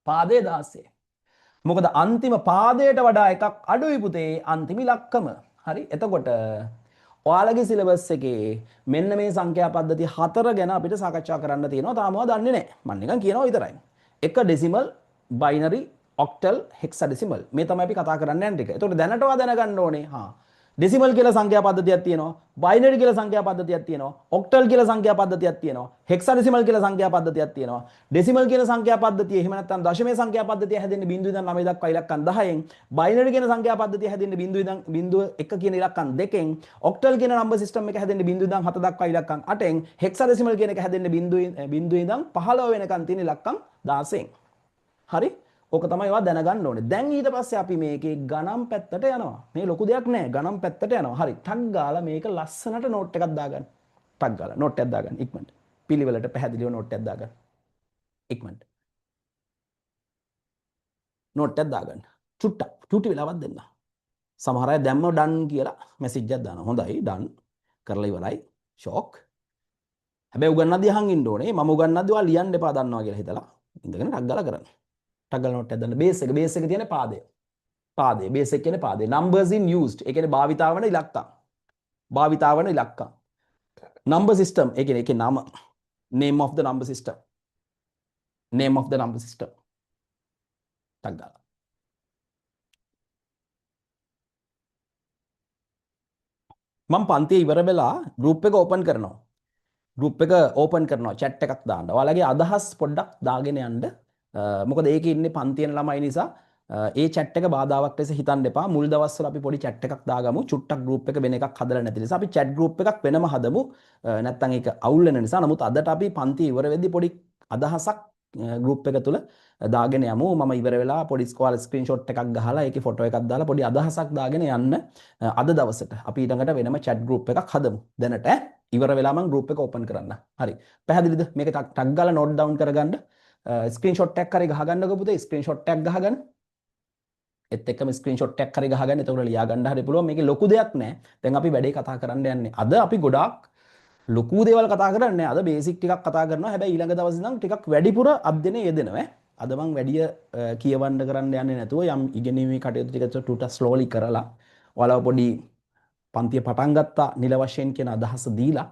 Speaker 1: පාදය 16යි. මොකද අන්තිම පාදයට වඩා එකක් අඩුයි පුතේ අන්තිම ඉලක්කම. හරි? එතකොට ඔයාලගේ සිලබස් එකේ මෙන්න මේ සංඛ්‍යා පද්ධති 4 ගැන අපිට සාකච්ඡා කරන්න තියෙනවා. තාමව දන්නේ නැහැ. මම නිකන් කියනවා විතරයි. එක ඩෙසිමල් බයිනරි ඔක්ටල් හෙක්සාඩෙසිමල් මේ තමයි අපි කතා කරන්න යන ටික. ඒතකොට දැනටවා දැනගන්න ඕනේ. ඩෙසිමල් කියලා සංඛ්‍යා පද්ධතියක් තියෙනවා. බයිනරි කියලා සංඛ්‍යා පද්ධතියක් තියෙනවා. ඔක්ටල් කියලා සංඛ්‍යා පද්ධතියක් තියෙනවා. හෙක්සාඩෙසිමල් කියලා සංඛ්‍යා පද්ධතියක් තියෙනවා. ඩෙසිමල් කියන සංඛ්‍යා පද්ධතිය එහෙම නැත්නම් දශමයේ සංඛ්‍යා පද්ධතිය හැදෙන්නේ 0 ඉඳන් 9 දක්වා ඉලක්කම් 10න්. බයිනරි කියන සංඛ්‍යා පද්ධතිය හැදෙන්නේ 0 ඉඳන් 1 කියන ඉලක්කම් 2න්. ඔක්ටල් කියන නම්බර් සිස්ටම් එක හැදෙන්නේ 0 ඉඳන් 7 දක්වා ඉලක්කම් 8න්. හෙක්සාඩෙසිමල් කියන එක හැදෙන්නේ 0 ඉඳන් 15 වෙනකන් තියෙන ඉලක්කම් 16න්. හරි? ඕක තමයි ඔයා දැනගන්න ඕනේ. දැන් ඊට පස්සේ අපි මේකේ ගණන් පැත්තට යනවා. මේ ලොකු දෙයක් නෑ. ගණන් පැත්තට යනවා. හරි. ටක් ගාලා මේක ලස්සනට නෝට් එකක් දාගන්න. ටක් ගාලා නෝට් එකක් දාගන්න ඉක්මනට. පිළිවෙලට පැහැදිලිව නෝට් එකක් දාගන්න. ඉක්මනට. නෝට් එකක් දාගන්න. චුට්ටක් චුටි වෙලාවක් දෙන්න. සමහර අය දැම්ම ඩන් කියලා මැසේජ් එකක් දානවා. හොඳයි ඩන් කරලා ඉවරයි. ෂොක්. හැබැයි උගන්නද්දී අහන් ඉන්න ඕනේ. මම උගන්නද්දී ඔයා ලියන්න එපා දන්නවා කියලා හිතලා. ඉඳගෙන ටක් ගාලා කරන්න. ටගල් නෝට් එකක් දාන්න. බේස් එක තියෙන පාදය. පාදය බේස් එක කියන්නේ පාදය. numbers in used. ඒ කියන්නේ භාවිතා වන ඉලක්කම්. භාවිතා වන ඉලක්කම්. number system ඒ කියන්නේ ඒකේ නම name of the number system. name of the number system. ටක් ගාලා. මම පන්තිය ඉවර වෙලා group එක open කරනවා. group එක open කරනවා chat එකක් දාන්න. ඔයාලගේ අදහස් පොඩ්ඩක් දාගෙන යන්න. මොකද ඒකේ ඉන්නේ පන්තියන ළමයි නිසා ඒ chat එක බාධාවක් ලෙස හිතන්න එපා. මුල් දවස්වල අපි පොඩි chat එකක් දාගමු. චුට්ටක් group එක වෙන එකක් හදලා නැති නිසා අපි chat group එකක් වෙනම හදමු. නැත්තම් ඒක අවුල් වෙන නිසා. නමුත් අදට අපි පන්තිය ඉවර වෙද්දී පොඩි අදහසක් group එක තුල දාගෙන යමු. මම ඉවර වෙලා පොඩි ස්කෝල් ස්ක්‍රීන්ෂොට් එකක් ගහලා ඒකේ ෆොටෝ එකක් දාලා පොඩි අදහසක් දාගෙන යන්න. අද දවසට අපි ඊළඟට වෙනම chat group එකක් හදමු. දැනට ඉවර වෙලා මම group එක open කරන්න. හරි. පැහැදිලිද? මේක ටක් ගාලා note down කරගන්න. ස්ක්‍රීන්ෂොට් එකක් හරි ගහගන්නකෝ පුතේ. ස්ක්‍රීන්ෂොට් එකක් ගහගන්න. එත් එක්කම ස්ක්‍රීන්ෂොට් එකක් හරි ගහගන්න. එතකොට ලියා ගන්න හරි පුළුවන්. මේකේ ලොකු දෙයක් නෑ. දැන් අපි වැඩේ කතා කරන්න යන්නේ. අද අපි ගොඩාක් ලොකු දේවල් කතා කරන්නේ. අද බේසික් ටිකක් කතා කරනවා. හැබැයි ඊළඟ දවසේ ඉඳන් ටිකක් වැඩිපුර අධ්‍යයනය යෙදෙනවා. අද මම වැඩි කියවන්න කරන්න යන්නේ නැතුව යම් ඉගෙනීමේ කටයුතු ටික ටුට ස්ලෝලි කරලා ඔයාලව පොඩි පන්තිය පටන් ගත්තා නිල වශයෙන් කියන අදහස දීලා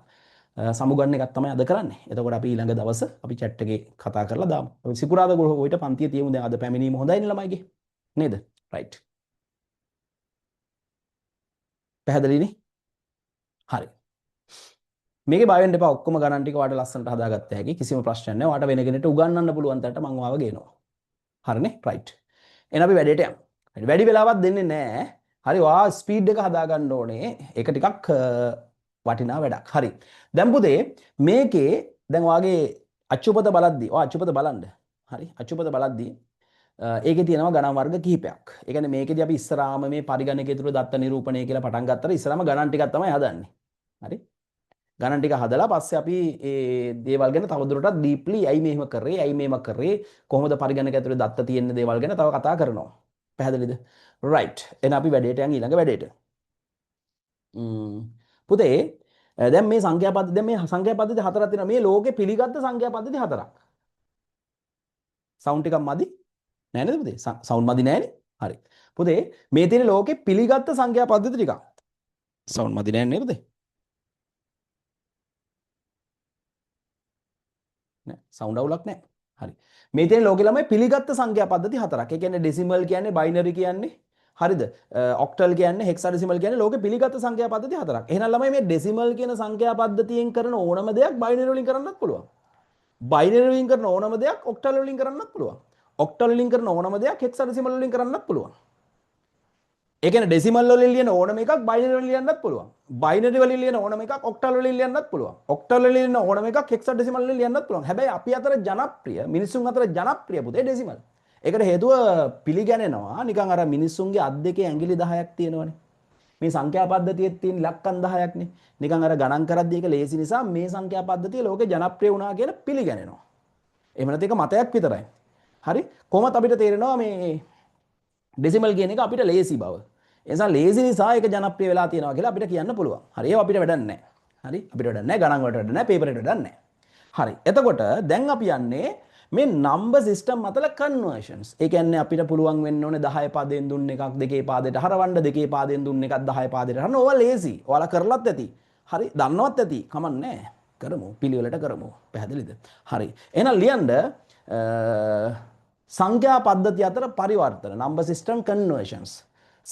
Speaker 1: සමුගන්න එකක් තමයි අද කරන්නේ. එතකොට අපි ඊළඟ දවස අපි chat එකේ කතා කරලා දාමු. අපි සිකුරාදා ගොයිට පන්තිය තියමු. දැන් අද පැමිණීම හොඳයිනේ ළමයිගේ. නේද? right. පැහැදිලිනේ? හරි. මේකේ බය වෙන්න එපා. ඔක්කොම ගණන් ටික ඔයාලට ලස්සනට හදාගත්ත හැකි. කිසිම ප්‍රශ්නයක් නැහැ. ඔයාලට වෙන කෙනෙක්ට උගන්වන්න පුළුවන් තරමට මම ඔයාව ගේනවා. හරිනේ? right. එහෙනම් අපි වැඩේට යමු. වැඩි වෙලාවක් දෙන්නේ නැහැ. හරි ඔයා ස්පීඩ් එක හදාගන්න ඕනේ. ඒක ටිකක් වටිනා වැඩක්. හරි. දැන් පුතේ මේකේ දැන් ඔයාගේ අච්චුපත බලද්දි ඔයා අච්චුපත බලන්න. හරි. අච්චුපත බලද්දි ඒකේ තියෙනවා ගණන් වර්ග කිහිපයක්. ඒ කියන්නේ මේකේදී අපි ඉස්සරහාම මේ පරිගණකයේ තුල දත්ත නිරූපණය කියලා පටන් ගත්තා. ඉස්සරහාම ගණන් ටිකක් තමයි හදන්නේ. හරි. ගණන් ටික හදලා පස්සේ අපි ඒ දේවල් ගැන තවදුරටත් ඩීප්ලි ඇයි මෙහෙම කරේ ඇයි මේම කරේ කොහොමද පරිගණක ඇතුලේ දත්ත තියෙන දේවල් ගැන තව කතා කරනවා. පැහැදිලිද? right. එහෙනම් අපි වැඩේට යන් ඊළඟ වැඩේට. පුතේ දැන් මේ සංඛ්‍යා පද්ධති දැන් මේ සංඛ්‍යා පද්ධති හතරක් තියෙනවා. මේ ලෝකේ පිළිගත් සංඛ්‍යා පද්ධති හතරක්. සවුන්ඩ් ටිකක් මදි? නෑ නේද පුතේ? සවුන්ඩ් මදි නෑනේ. හරි. පුතේ මේ තියෙන ලෝකේ පිළිගත් සංඛ්‍යා පද්ධති ටිකක්. සවුන්ඩ් මදි නෑ නේ පුතේ? නෑ සවුන්ඩ් අවුලක් නෑ. හරි. මේ තියෙන ලෝකේ ළමයි පිළිගත් සංඛ්‍යා පද්ධති හතරක්. ඒ කියන්නේ ඩෙසිමල් කියන්නේ බයිනරි කියන්නේ හරිද? ඔක්ටල් කියන්නේ හෙක්සාඩෙසිමල් කියන්නේ ලෝකේ පිළිගත් සංඛ්‍යා පද්ධති හතරක්. එහෙනම් ළමයි මේ ඩෙසිමල් කියන සංඛ්‍යා පද්ධතියෙන් කරන ඕනම දෙයක් බයිනරි වලින් කරන්නත් පුළුවන්. බයිනරි වලින් කරන ඕනම දෙයක් ඔක්ටල් වලින් කරන්නත් පුළුවන්. ඔක්ටල් වලින් කරන ඕනම දෙයක් හෙක්සාඩෙසිමල් වලින් කරන්නත් පුළුවන්. ඒ කියන්නේ ඩෙසිමල් වලින් ලියන ඕනම එකක් බයිනරි වලින් ලියන්නත් පුළුවන්. බයිනරි වලින් ලියන ඕනම එකක් ඔක්ටල් වලින් ලියන්නත් පුළුවන්. ඔක්ටල් වලින් ලියන ඕනම එකක් හෙක්සාඩෙසිමල් වලින් ලියන්නත් පුළුවන්. හැබැයි අපි අතර ජනප්‍රිය මිනිසුන් අතර ජනප්‍රිය පුතේ ඩෙසිමල්. ඒකට හේතුව පිළිගැනෙනවා නිකන් අර මිනිස්සුන්ගේ අත් දෙකේ ඇඟිලි 10ක් තියෙනවනේ. මේ සංඛ්‍යා පද්ධතියේ තියෙන ඉලක්කම් 10ක්නේ. නිකන් අර ගණන් කරද්දී ඒක ලේසි නිසා මේ සංඛ්‍යා පද්ධතිය ලෝකේ ජනප්‍රිය වුණා කියලා පිළිගැනෙනවා. එහෙම නැත්නම් ඒක මතයක් විතරයි. හරි? කොහොමද අපිට තේරෙනවා මේ ඩෙසිමල් කියන එක අපිට ලේසි බව. ඒ නිසා ලේසි නිසා ඒක ජනප්‍රිය වෙලා තියෙනවා කියලා අපිට කියන්න පුළුවන්. හරි? ඒක අපිට වැඩක් නැහැ. හරි? අපිට වැඩක් නැහැ. ගණන් වලට වැඩක් නැහැ. පේපර් එකට වැඩක් නැහැ. හරි. එතකොට දැන් අපි යන්නේ මේ නම්බර් සිස්ටම් අතර කන්වර්ෂන්ස්. ඒ කියන්නේ අපිට පුළුවන් වෙන්න ඕනේ 10 පාදයෙන් දුන්න එකක් දෙකේ පාදයට හරවන්න, දෙකේ පාදයෙන් දුන්න එකක් 10 පාදයට හරවන්න. ඕවා ලේසි. ඔයාලා කරලත් ඇති. හරි? දන්නවත් ඇති. කමක් නැහැ. කරමු. පිළිවෙලට කරමු. පැහැදිලිද? හරි. එහෙනම් ලියන්න සංඛ්‍යා පද්ධති අතර පරිවර්තන. Number system conversions.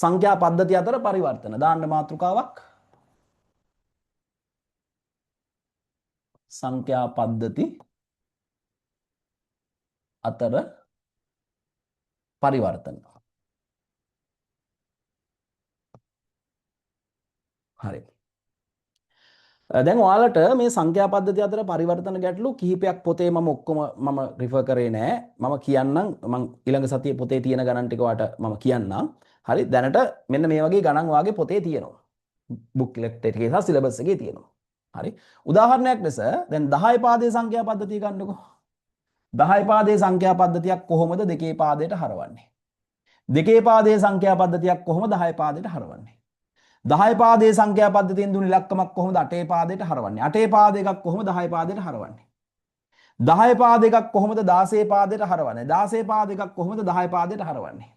Speaker 1: සංඛ්‍යා පද්ධති අතර පරිවර්තන. දාන්න මාතෘකාවක්. සංඛ්‍යා පද්ධති අතර පරිවර්තන. හරි. දැන් ඔයාලට මේ සංඛ්‍යා පද්ධති අතර පරිවර්තන ගැටලු කිහිපයක් පොතේ මම ඔක්කොම මම රිෆර් කරේ නෑ. මම කියන්නම් මම ඊළඟ සතියේ පොතේ තියෙන ගණන් ටික ඔයාලට මම කියන්නම්. හරි දැනට මෙන්න මේ වගේ ගණන් වාගේ පොතේ තියෙනවා. බුක්ලෙට් එකේ සහ සිලබස් එකේ තියෙනවා. හරි. උදාහරණයක් ලෙස දැන් 10 පාදයේ සංඛ්‍යා පද්ධතිය ගන්නකො. 10 පාදයේ සංඛ්‍යා පද්ධතියක් කොහොමද දෙකේ පාදයට හරවන්නේ? දෙකේ පාදයේ සංඛ්‍යා පද්ධතියක් කොහොමද 10 පාදයට හරවන්නේ? 10 පාදයේ සංඛ්‍යා පද්ධතියෙන් දුන්න ඉලක්කමක් කොහොමද 8 පාදයට හරවන්නේ? 8 පාද එකක් කොහොමද 10 පාදයට හරවන්නේ? 10 පාද එකක් කොහොමද 16 පාදයට හරවන්නේ? 16 පාද එකක් කොහොමද 10 පාදයට හරවන්නේ?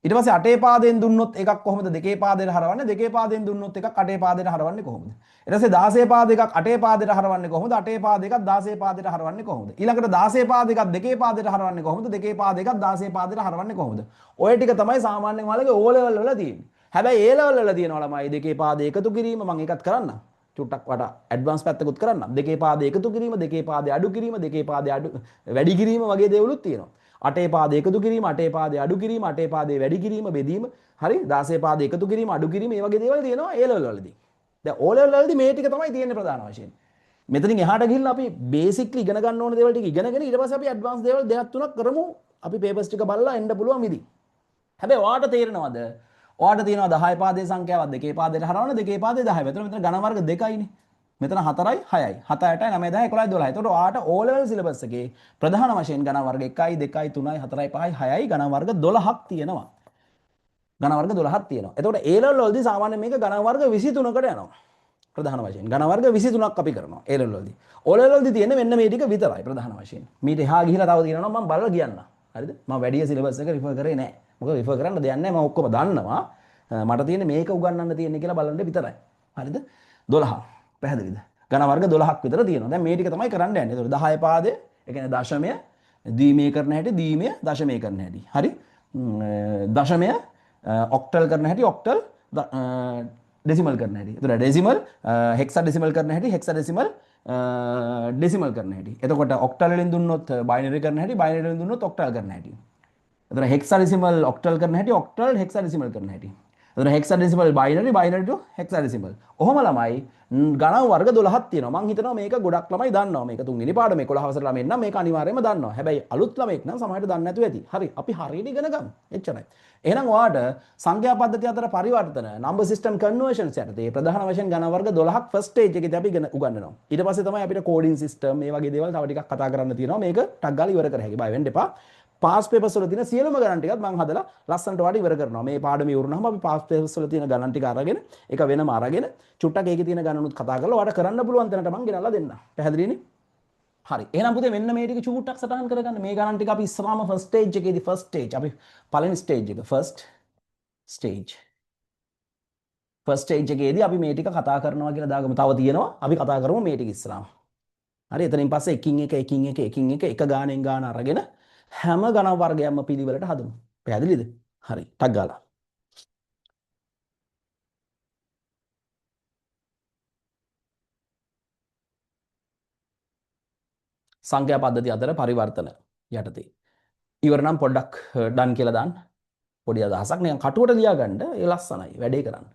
Speaker 1: ඊට පස්සේ අටේ පාදයෙන් දුන්නොත් එකක් කොහොමද දෙකේ පාදයට හරවන්නේ? දෙකේ පාදයෙන් දුන්නොත් එකක් අටේ පාදයට හරවන්නේ කොහොමද? ඊට පස්සේ 16 පාද එකක් අටේ පාදයට හරවන්නේ කොහොමද? අටේ පාද එකක් 16 පාදයට හරවන්නේ කොහොමද? ඊළඟට 16 පාද එකක් දෙකේ පාදයට හරවන්නේ කොහොමද? දෙකේ පාද එකක් 16 පාදයට හරවන්නේ කොහොමද? ඔය ටික තමයි සාමාන්‍යයෙන් ඔයාලගේ O level වල තියෙන්නේ. හැබැයි A level වල තියෙනවා ළමයි දෙකේ පාද එකතු කිරීම මම ඒකත් කරන්නම්. චුට්ටක් වඩා ඇඩ්වාන්ස් පැත්තකුත් කරන්නම්. දෙකේ පාද එකතු කිරීම, දෙකේ පාද අඩු කිරීම, දෙකේ පාද අඩු වැඩි කිරීම වගේ දේවලුත් තියෙනවා. අටේ පාද එකතු කිරීම, අටේ පාදේ අඩු කිරීම, අටේ පාදේ වැඩි කිරීම, බෙදීම, හරි 16 පාද එකතු කිරීම, අඩු කිරීම මේ වගේ දේවල් තියෙනවා A level වලදී. දැන් O level වලදී මේ ටික තමයි තියෙන්නේ ප්‍රධාන වශයෙන්. මෙතනින් එහාට ගිහිල්ලා අපි බේසික්ලි ඉගෙන ගන්න ඕන දේවල් ටික ඉගෙනගෙන ඊට පස්සේ අපි ඇඩ්වාන්ස් දේවල් දෙකක් තුනක් කරමු. අපි පේපර්ස් ටික බලලා එන්න පුළුවන් විදි. හැබැයි ඔයාට තේරෙනවද? ඔයාට තියෙනවා 10 පාදයේ සංඛ්‍යාවක් දෙකේ පාදයට හරවන්න දෙකේ පාදේ 10. මෙතන ඝන වර්ග දෙකයිනේ. මෙතන 4යි 6යි 7 8යි 9 10 11යි 12යි. එතකොට ඔයාට O level syllabus එකේ ප්‍රධාන වශයෙන් ඝන වර්ග 1යි 2යි 3යි 4යි 5යි 6යි ඝන වර්ග 12ක් තියෙනවා. ඝන වර්ග 12ක් තියෙනවා. එතකොට A level වලදී සාමාන්‍යයෙන් මේක ඝන වර්ග 23කට යනවා. ප්‍රධාන වශයෙන් ඝන වර්ග 23ක් අපි කරනවා A level වලදී. O level වලදී තියෙන්නේ මෙන්න මේ ටික විතරයි ප්‍රධාන වශයෙන්. මීට එහා ගිහිලා තව තියෙනවා මම බලලා කියන්න. හරිද? මම වැඩි සිලබස් එක රිෆර් කරේ නැහැ. මොකද රිෆර් කරන්න දෙයක් නැහැ. මම ඔක්කොම දන්නවා. මට තියෙන්නේ මේක උගන්වන්න තියෙන්නේ කියලා බලන්න විතරයි. හරිද? 12. පැහැදිලිද? ඝන වර්ග 12ක් විතර තියෙනවා. දැන් මේ ටික තමයි කරන්න යන්නේ. ඒතකොට 10 පාදය, ඒ කියන්නේ දශමය, ද්විමය කරන හැටි, ද්විමය දශමය කරන හැටි. හරි? දශමය ඔක්ටල් කරන හැටි, ඔක්ටල් ඩෙසිමල් කරන හැටි. එතකොට ඩෙසිමල් හෙක්සාඩෙසිමල් කරන හැටි, හෙක්සාඩෙසිමල් ඩෙසිමල් කරන හැටි. එතකොට ඔක්ටල් වලින් දුන්නොත් බයිනරි කරන හැටි, බයිනරි වලින් දුන්නොත් ඔක්ටල් කරන හැටි. එතකොට හෙක්සාඩෙසිමල් ඔක්ටල් කරන හැටි, ඔක්ටල් හෙක්සාඩෙසිමල් කරන හැටි. එතකොට හෙක්සාඩෙසිමල් බයිනරි, බයිනරි ටු හෙක්සාඩෙසිමල්. ඔහොම ළමයි ගණන් වර්ග 12ක් තියෙනවා. මම හිතනවා මේක ගොඩක් ළමයි දන්නවා. මේක තුන්වෙනි පාඩම 11 වසර ළමෙක් නම් මේක අනිවාර්යයෙන්ම දන්නවා. හැබැයි අලුත් ළමෙක් නම් සමහරවිට දන්නේ නැතුව ඇති. හරි. අපි හරියට ඉගෙන ගමු. එච්චරයි. එහෙනම් ඔයාට සංඛ්‍යා පද්ධතිය අතර පරිවර්තන number system conversions යටතේ ප්‍රධාන වශයෙන් ඝන වර්ග 12ක් first stage එකේදී අපි ඉගෙන උගන්වනවා. ඊට පස්සේ තමයි අපිට coding system මේ වගේ දේවල් තව ටිකක් කතා කරන්න තියෙනවා. මේක ටක් ගාලා ඉවර කර හැකියි. බය වෙන්න එපා. පාස් පේපර්ස් වල තියෙන සියලුම ගණන් ටිකත් මම හදලා ලස්සනට වඩා ඉවර කරනවා. මේ පාඩම ඉවරුනහම අපි පාස් පේපර්ස් වල තියෙන ගණන් ටික අරගෙන ඒක වෙනම අරගෙන චුට්ටක් ඒකේ තියෙන ගණනුත් කතා කරලා ඔයාලට කරන්න පුළුවන් තැනට මම ගෙනල්ලා දෙන්නම්. පැහැදිලිනේ? හරි. එහෙනම් පුතේ මෙන්න මේ ටික චුට්ටක් සටහන් කරගන්න. මේ ගණන් ටික අපි ඉස්සරහම first stage එකේදී first stage අපි පළවෙනි stage එක first stage එකේදී අපි මේ ටික කතා කරනවා කියලා දාගමු. තව තියෙනවා. අපි කතා කරමු මේ ටික ඉස්සරහම. හරි. එතනින් පස්සේ එකින් එක ගානෙන් ගාන අරගෙන හැම ගණන් වර්ගයක්ම පිළිවෙලට හදමු. පැහැදිලිද? හරි. ටක් ගාලා. සංඛ්‍යා පද්ධතිය අතර පරිවර්තන යටතේ. ඉවර නම් පොඩ්ඩක් ඩන් කියලා දාන්න. පොඩි අදහසක් නිකන් කටුවට ලියාගන්න. ඒ ලස්සනයි. වැඩේ කරන්න.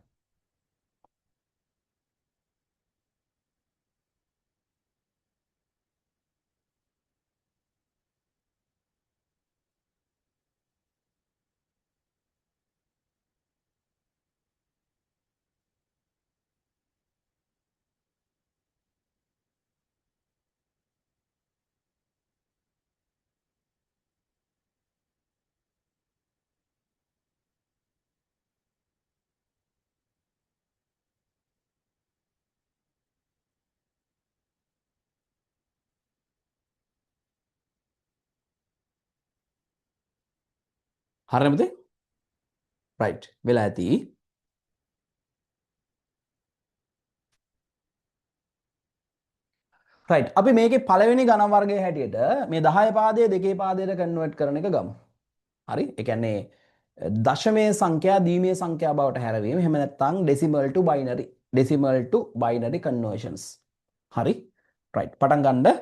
Speaker 1: හරිද පුතේ? රයිට්. වෙලා ඇති. රයිට්. අපි මේකේ පළවෙනි ගණන් වර්ගයේ හැටියට මේ 10 පාදයේ දෙකේ පාදයට කන්වර්ට් කරන එක ගමු. හරි? ඒ කියන්නේ දශමයේ සංඛ්‍යා දීමේ සංඛ්‍යා බවට හැරවීම. එහෙම නැත්නම් decimal to binary. decimal to binary conversions. හරි? රයිට්. පටන් ගන්න.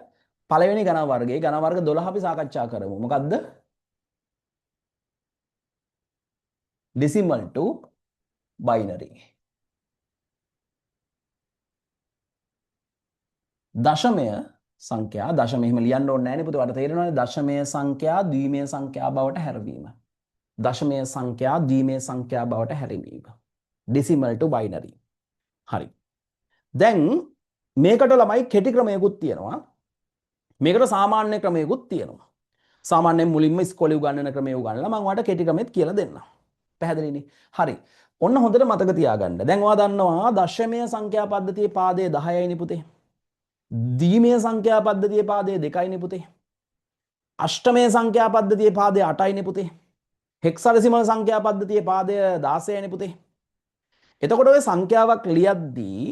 Speaker 1: පළවෙනි ගණන් වර්ගයේ ගණන් වර්ග 12 අපි සාකච්ඡා කරමු. මොකද්ද? decimal to binary. දශමය සංඛ්‍යා දශම එහෙම ලියන්න ඕනේ නැහැ නේ පුතේ. ඔයාලට තේරෙනවනේ දශමය සංඛ්‍යා ද්විමය සංඛ්‍යා බවට හැරවීම. දශමය සංඛ්‍යා ද්විමය සංඛ්‍යා බවට හැරවීම. decimal to binary. හරි. දැන් මේකට ළමයි කෙටි ක්‍රමයකුත් තියෙනවා. මේකට සාමාන්‍ය ක්‍රමයකුත් තියෙනවා. සාමාන්‍යයෙන් මුලින්ම ඉස්කෝලේ උගන්වන ක්‍රමය උගන්වලා මම ඔයාලට කෙටි ක්‍රමෙත් කියලා දෙන්නම්. පැහැදිලිනේ? හරි. ඔන්න හොඳට මතක තියාගන්න. දැන් ඔයා දන්නවා දශමය සංඛ්‍යා පද්ධතියේ පාදය 10යිනේ පුතේ. දීමය සංඛ්‍යා පද්ධතියේ පාදය 2යිනේ පුතේ. අෂ්ටමය සංඛ්‍යා පද්ධතියේ පාදය 8යිනේ පුතේ. හෙක්සාඩෙසිමල් සංඛ්‍යා පද්ධතියේ පාදය 16නේ පුතේ. එතකොට ඔය සංඛ්‍යාවක් ලියද්දී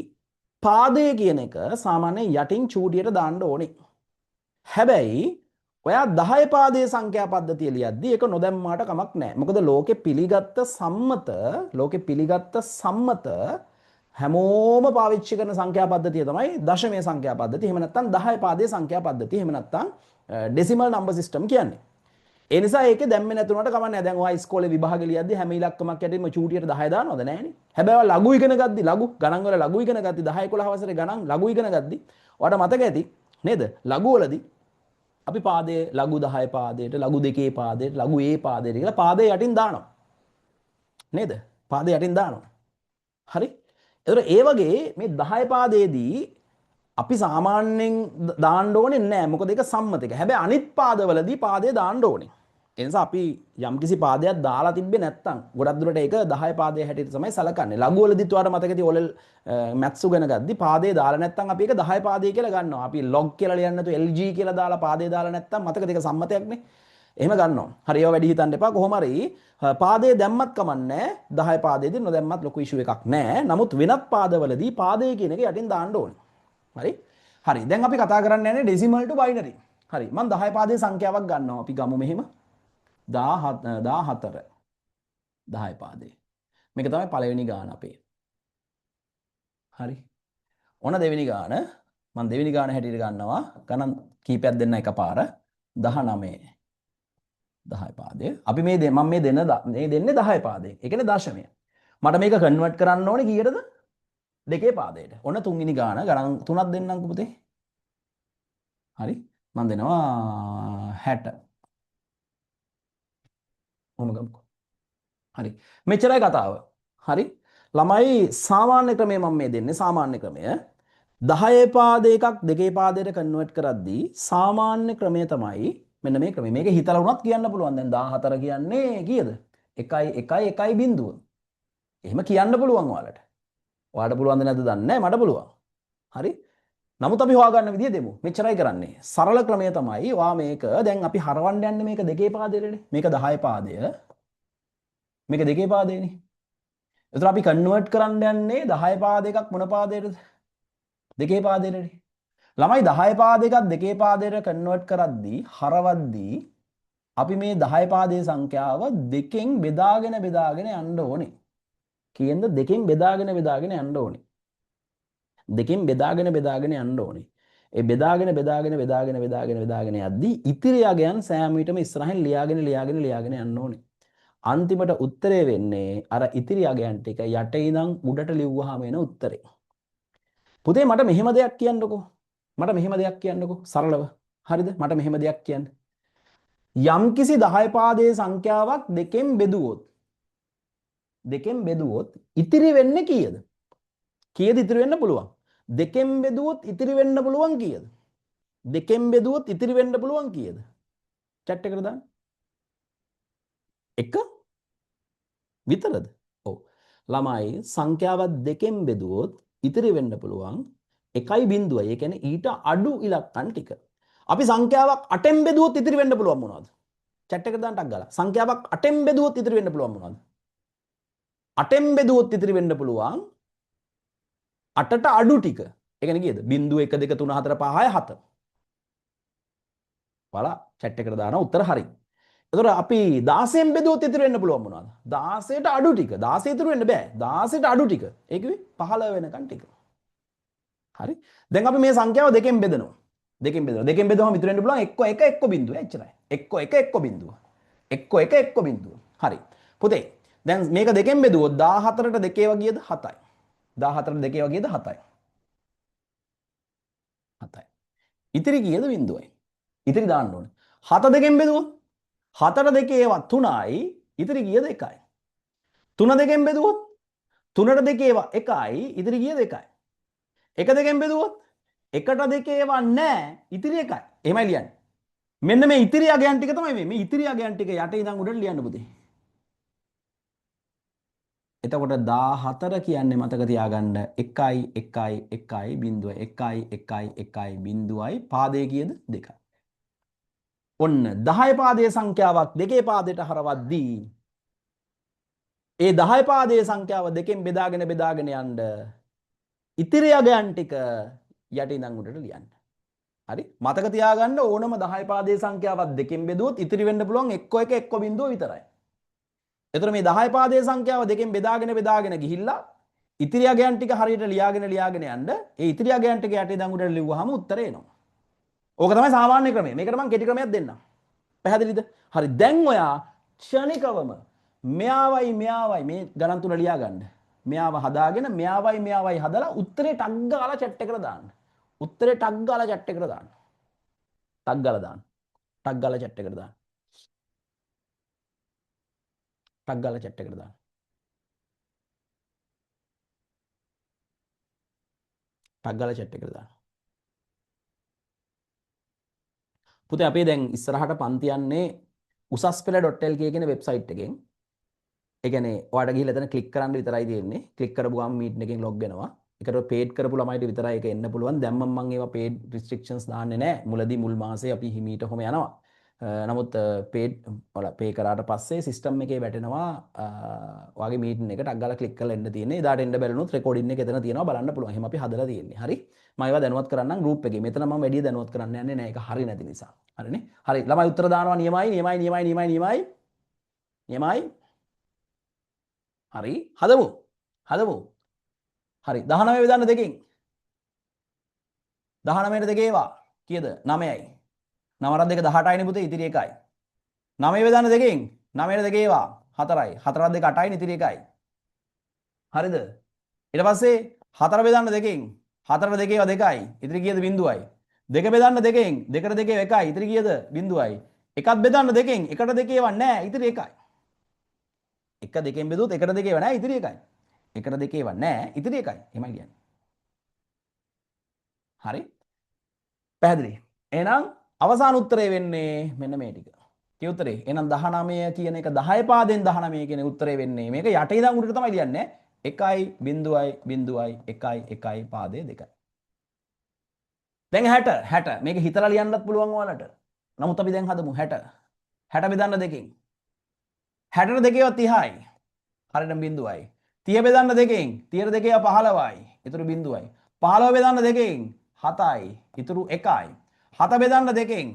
Speaker 1: පාදය කියන එක සාමාන්‍යයෙන් යටින් චූටියට දාන්න ඕනේ. හැබැයි ඔයා 10 පාදයේ සංඛ්‍යා පද්ධතිය ලියද්දී ඒක නොදැම්මාට කමක් නැහැ. මොකද ලෝකේ පිළිගත්ත සම්මත හැමෝම පාවිච්චි කරන සංඛ්‍යා පද්ධතිය තමයි දශමයේ සංඛ්‍යා පද්ධතිය. එහෙම නැත්නම් 10 පාදයේ සංඛ්‍යා පද්ධතිය. එහෙම නැත්නම් ඩෙසිමල් නම්බර් සිස්ටම් කියන්නේ. ඒ නිසා ඒකේ දැම්මේ නැතුණට කමක් නැහැ. දැන් ඔයා ඉස්කෝලේ විභාග ලියද්දී හැම ඉලක්කමක් යටින්ම චූටියට 10 දානවද නැහැනේ. හැබැයි ඔයා ලඝු ඉගෙන ගද්දි ගණන් වල ලඝු ඉගෙන ගද්දි 10 11 වසරේ ගණන් ලඝු ඉගෙන ගද්දි ඔයාලට මතක ඇති නේද? ලඝු වලදී අපි පාදයේ ලඝු 10 පාදයට ලඝු 2 පාදයට ලඝු A පාදයට කියලා පාදයේ යටින් දානවා. නේද? පාදයේ යටින් දානවා. හරි? එතකොට ඒ වගේ මේ 10 පාදයේදී අපි සාමාන්‍යයෙන් දාන්න ඕනේ නැහැ. මොකද ඒක සම්මත එක. හැබැයි අනිත් පාදවලදී පාදේ දාන්න ඕනේ. ඒ නිසා අපි යම්කිසි පාදයක් දාලා තිබ්බේ නැත්නම් ගොඩක් දුරට ඒක 10 පාදයේ හැටියට තමයි සලකන්නේ. ලඝු වලදීත් ඔයාලට මතක ඇති ඔලල් මැත්ස් උගෙන ගද්දි පාදේ දාලා නැත්නම් අපි ඒක 10 පාදයේ කියලා ගන්නවා. අපි log කියලා ලියන්නේ නැතුව LG කියලා දාලා පාදේ දාලා නැත්නම් මතකද ඒක සම්මතයක්නේ. එහෙම ගන්නවා. හරි ඒවා වැඩි හිතන්න එපා. කොහොම හරි පාදයේ දැම්මත් කමන්නේ 10 පාදයේදී නොදැම්මත් ලොකු ඉෂුව එකක් නැහැ. නමුත් වෙනත් පාදවලදී පාදයේ කියන එක යටින් දාන්න ඕනේ. හරි? හරි. දැන් අපි කතා කරන්න යන්නේ ඩෙසිමල් ටු බයිනරි. හරි. මම 10 පාදයේ සංඛ්‍යාවක් ගන්නවා. අපි ගමු මෙහෙම 14 10 පාදේ. මේක තමයි පළවෙනි ගාන අපේ. හරි. ඔන්න දෙවෙනි ගාන. මම දෙවෙනි ගාන හැටියට ගන්නවා. ගණන් කීපයක් දෙන්න එකපාර 19. 10 පාදේ. අපි මම මේ දෙන්නේ 10 පාදේ. ඒ කියන්නේ දශමය. මට මේක කන්වර්ට් කරන්න ඕනේ කීයටද? දෙකේ පාදයට. ඔන්න තුන්වෙනි ගාන ගණන් තුනක් දෙන්නම්කෝ පුතේ. හරි. මම දෙනවා 60. ඔහොම ගමුකෝ. හරි. මෙච්චරයි කතාව. හරි. ළමයි සාමාන්‍ය ක්‍රමය මම මේ දෙන්නේ සාමාන්‍ය ක්‍රමය. 10 පාදේ එකක් දෙකේ පාදයට කන්වර්ට් කරද්දී සාමාන්‍ය ක්‍රමය තමයි මෙන්න මේ ක්‍රමය. මේක හිතලා වුණත් කියන්න පුළුවන්. දැන් 14 කියන්නේ කීයද? 1 1 1 බිංදුව. එහෙම කියන්න පුළුවන් ඔයාලට. ඔයාලට පුළුවන්ද නැද්ද දන්නේ නැහැ. මට පුළුවන්. හරි. නමුත් අපි හොයාගන්න විදිය දෙමු. මෙච්චරයි කරන්නේ. සරල ක්‍රමය තමයි ඔයා මේක දැන් අපි හරවන්න යන්නේ මේක දෙකේ පාදයටනේ. මේක 10 පාදය. මේක දෙකේ පාදයනේ. එතකොට අපි කන්වර්ට් කරන්න යන්නේ 10 පාද එකක් මොන පාදයටද? දෙකේ පාදයටනේ. ළමයි 10 පාද එකක් දෙකේ පාදයට කන්වර්ට් කරද්දී හරවද්දී අපි මේ 10 පාදයේ සංඛ්‍යාව දෙකෙන් බෙදාගෙන යන්න ඕනේ. කීයෙන්ද? දෙකෙන් බෙදාගෙන යන්න ඕනේ. දෙකෙන් බෙදාගෙන යන්න ඕනේ. ඒ බෙදාගෙන යද්දී ඉතිරි අගයන් සෑම විටම ඉස්සරහින් ලියාගෙන යන්න ඕනේ. අන්තිමට උත්තරේ වෙන්නේ අර ඉතිරි අගයන් ටික යට ඉඳන් උඩට ලිව්වහම එන උත්තරේ. පුතේ මට මෙහෙම දෙයක් කියන්නකෝ. සරලව. හරිද? මට මෙහෙම දෙයක් කියන්න. යම්කිසි 10 පාදයේ සංඛ්‍යාවක් දෙකෙන් බෙදුවොත් ඉතිරි වෙන්නේ කීයද? කීයද ඉතිරි වෙන්න පුළුවන්? දෙකෙන් බෙදුවොත් ඉතිරි වෙන්න පුළුවන් කීයද? දෙකෙන් බෙදුවොත් ඉතිරි වෙන්න පුළුවන් කීයද? chat එකට දාන්න. 1 විතරද? ඔව්. ළමයි සංඛ්‍යාවක් දෙකෙන් බෙදුවොත් ඉතිරි වෙන්න පුළුවන් 1.0. ඒ කියන්නේ ඊට අඩු ඉලක්කම් ටික. අපි සංඛ්‍යාවක් 8න් බෙදුවොත් ඉතිරි වෙන්න පුළුවන් මොනවද? chat එකට දාන්න ටක් ගාලා. සංඛ්‍යාවක් 8න් බෙදුවොත් ඉතිරි වෙන්න පුළුවන් මොනවද? 8න් බෙදුවොත් ඉතිරි වෙන්න පුළුවන් 8ට අඩු ටික. ඒ කියන්නේ කීයද? 0 1 2 3 4 5 6 7. බලලා chat එකට දානවා උත්තර හරි. එතකොට අපි 16න් බෙදුවොත් ඉතිරි වෙන්න පුළුවන් මොනවද? 16ට අඩු ටික. 16 ඉතිරි වෙන්න බෑ. 16ට අඩු ටික. ඒ කිව්වේ 15 වෙනකන් ටික. හරි. දැන් අපි මේ සංඛ්‍යාව දෙකෙන් බෙදනවා. දෙකෙන් බෙදුවම ඉතිරි වෙන්න පුළුවන් 1 1 1 බිංදුව. එච්චරයි. 1 1 1 බිංදුව. 1 1 1 බිංදුව. හරි. පුතේ දැන් මේක දෙකෙන් බෙදුවොත් 14ට දෙකේ වගේද 7යි. 14ට දෙකේ වගේද 7යි. 7යි. ඉතිරි කීයද බිංදුවයි. ඉතිරි දාන්න ඕනේ. 7 දෙකෙන් බෙදුවොත් 7ට දෙකේ ඒවා 3යි. ඉතිරි කීයද 1යි. 3 දෙකෙන් බෙදුවොත් 3ට දෙකේ ඒවා 1යි. ඉතිරි කීයද 1යි. 1 දෙකෙන් බෙදුවොත් 1ට දෙකේ ඒවා නැහැ. ඉතිරි 1යි. එහෙමයි ලියන්නේ. මෙන්න මේ ඉතිරි අගයන් ටික තමයි මේ ඉතිරි අගයන් ටික යට ඉඳන් උඩට ලියන්න පුතේ. එතකොට 14 කියන්නේ මතක තියාගන්න 1 1 1 බිංදුව 1 1 1 බිංදුවයි පාදයේ කීයද 2යි. ඔන්න 10 පාදයේ සංඛ්‍යාවක් දෙකේ පාදයට හරවද්දී ඒ 10 පාදයේ සංඛ්‍යාව දෙකෙන් බෙදාගෙන යන්න ඉතිරි අගයන් ටික යටින් ඉඳන් උඩට ලියන්න. හරි? මතක තියාගන්න ඕනම 10 පාදයේ සංඛ්‍යාවක් දෙකෙන් බෙදුවොත් ඉතිරි වෙන්න පුළුවන් එක්ක එක එක්ක බිඳුව විතරයි. එතකොට මේ 10 පාදයේ සංඛ්‍යාව දෙකෙන් බෙදාගෙන ගිහිල්ලා ඉතිරි අගයන් ටික හරියට ලියාගෙන යන්න ඒ ඉතිරි අගයන් ටික යටින් ඉඳන් උඩට ලිව්වහම උත්තරේ එනවා. ඕක තමයි සාමාන්‍ය ක්‍රමය. මේකට මම කෙටි ක්‍රමයක් දෙන්නම්. පැහැදිලිද? හරි. දැන් ඔයා ක්ෂණිකවම මෙයාවයි මේ ගණන් තුන ලියා ගන්න. මෙයාව හදාගෙන මෙයාවයි හදලා උත්තරේ ටක් ගාලා chat එකට දාන්න. උත්තරේ ටක් ගාලා chat එකට දාන්න. ටක් ගාලා දාන්න. ටක් ගාලා chat එකට දාන්න. ටක් ගාලා chat එකට දාන්න. ටක් ගාලා chat එකට දාන්න. පුතේ අපි දැන් ඉස්සරහට පන්ති යන්නේ usaspela.lk කියන වෙබ්සයිට් එකෙන්. ඒ කියන්නේ ඔයාලට ගිහිල්ලා එතන ක්ලික් කරන්න විතරයි තියෙන්නේ. ක්ලික් කරපුවාම මීට් එකෙන් ලොග් වෙනවා. ඒකට පේඩ් කරපු ළමයිට විතරයි ඒක එන්න පුළුවන්. දැන් මම ඒවා පේඩ් රිස්ට්‍රික්ෂන්ස් දාන්නේ නැහැ. මුලදී මුල් මාසේ අපි හිමීට කොහොම යනවා. නමුත් පේඩ් වල පේ කරාට පස්සේ සිස්ටම් එකේ වැටෙනවා ඔයාගේ මීටින් එකට ටක් ගාලා ක්ලික් කරලා එන්න තියෙන්නේ. එදාට එන්න බැරිුණොත් රෙකෝඩින් එක එතන තියෙනවා බලන්න පුළුවන්. එහෙම අපි හදලා තියෙන්නේ. හරි. මම ඒවා දැනුවත් කරන්නම් ගෲප් එකේ. මෙතන මම වැඩි දැනුවත් කරන්න යන්නේ නැහැ. ඒක හරි නැති නිසා. හරිනේ. හරි. ළමයි උත්තර දානවා නියමයි. හරි. හදමු. හරි. 19 බෙදන්න දෙකෙන් 19ට දෙක ඒවා කීයද? 9යි. 9 2 18යිනේ පුතේ ඉතිරි එකයි. 9 බෙදන්න දෙකෙන් 9ට දෙක ඒවා 4යි. 4 2 8යිනේ ඉතිරි එකයි. හරිද? ඊට පස්සේ 4 බෙදන්න දෙකෙන් 4ට දෙක ඒවා 2යි. ඉතිරි කීයද? 0යි. 2 බෙදන්න දෙකෙන් 2ට දෙක ඒවා 1යි. ඉතිරි කීයද? 0යි. එකක් බෙදන්න දෙකෙන් 1ට දෙක ඒවා නැහැ. ඉතිරි 1යි. එක දෙකෙන් බෙදුවොත් 1ට දෙක ඒවා නැහැ. ඉතිරි 1යි. 1ට දෙක ඒවා නැහැ. ඉතිරි 1යි. එහෙමයි කියන්නේ. හරි? පැහැදිලි. එහෙනම් අවසාන උත්තරේ වෙන්නේ මෙන්න මේ ටික. කී උත්තරේ? එහෙනම් 19 කියන එක 10 පාදෙන් 19 කියන උත්තරේ වෙන්නේ. මේක යටේ ඉඳන් උඩට තමයි ලියන්නේ. 1.1 පාදේ 2යි. දැන් 60 මේක හිතලා ලියන්නත් පුළුවන් ඔයාලට. නමුත් අපි දැන් හදමු 60. 60 බෙදන්න දෙකෙන්. 60ට දෙකේව 30යි. හරියටම බිඳුවයි. 30 බෙදන්න දෙකෙන් 30ට දෙකේව 15යි. ඊටු බිඳුවයි. 15 බෙදන්න දෙකෙන් 7යි. ඊටු 1යි. 7 බෙදන්න දෙකෙන්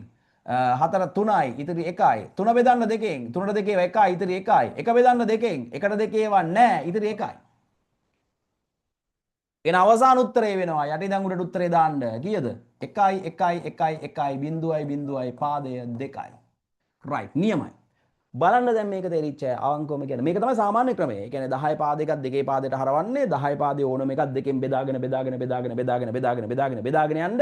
Speaker 1: 4 3යි. ඊටු 1යි. 3 බෙදන්න දෙකෙන් 3ට දෙකේව 1යි. ඊටු 1යි. 1 බෙදන්න දෙකෙන් 1ට දෙකේව නැහැ. ඊටු 1යි. එන අවසාන උත්තරේ වෙනවා යටි ඉඳන් උඩට උත්තරේ දාන්න කීයද 1 පාදය 2යි right නියමයි බලන්න දැන් මේක තේරිච්ච අවංකවම කියන්නේ මේක තමයි සාමාන්‍ය ක්‍රමය. ඒ කියන්නේ 10 පාදයකත් දෙකේ පාදයට හරවන්නේ 10 පාදයේ ඕනම එකක් දෙකෙන් බෙදාගෙන යන්න